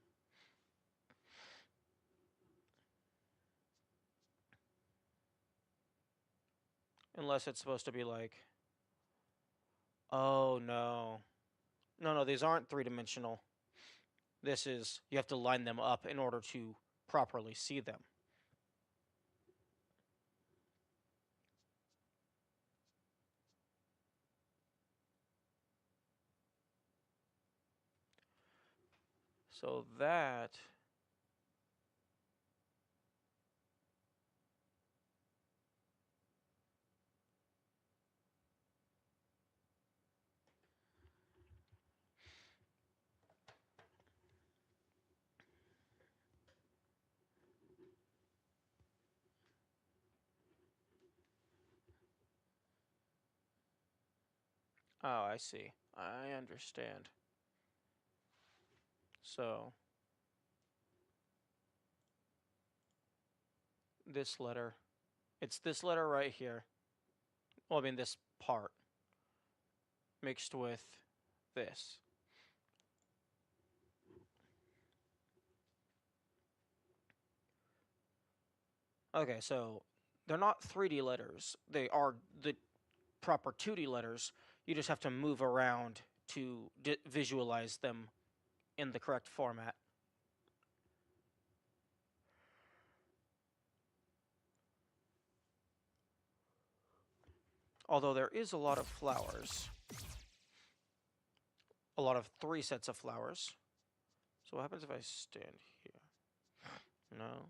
Speaker 1: Unless it's supposed to be like... Oh, no. No, these aren't three-dimensional. This is... You have to line them up in order to properly see them. So that... Oh, I see. I understand. So... This letter... It's this letter right here. Well, I mean, this part. Mixed with this. Okay, so they're not 3D letters. They are the proper 2D letters. You just have to move around to visualize them in the correct format. Although there is a lot of flowers. A lot of 3 sets of flowers. So what happens if I stand here? No.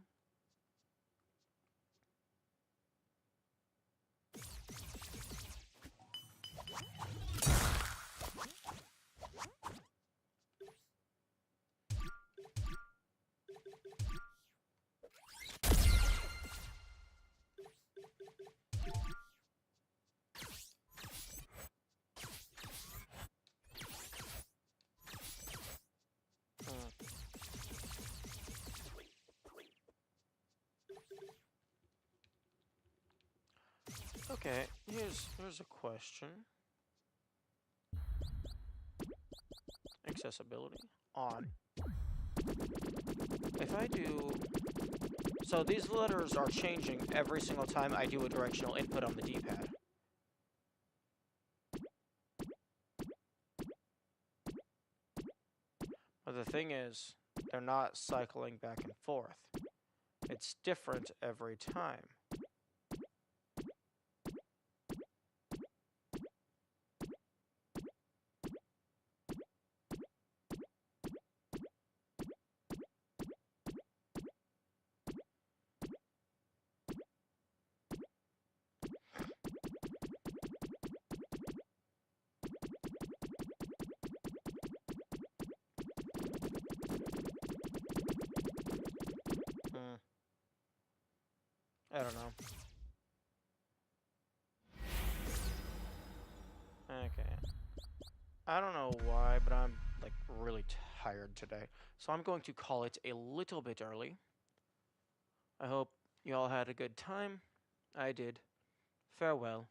Speaker 1: Okay, here's a question. Accessibility on. If I do... So these letters are changing every single time I do a directional input on the D-pad. But the thing is, they're not cycling back and forth. It's different every time. I don't know. Okay. I don't know why, but I'm, like, really tired today. So I'm going to call it a little bit early. I hope you all had a good time. I did. Farewell.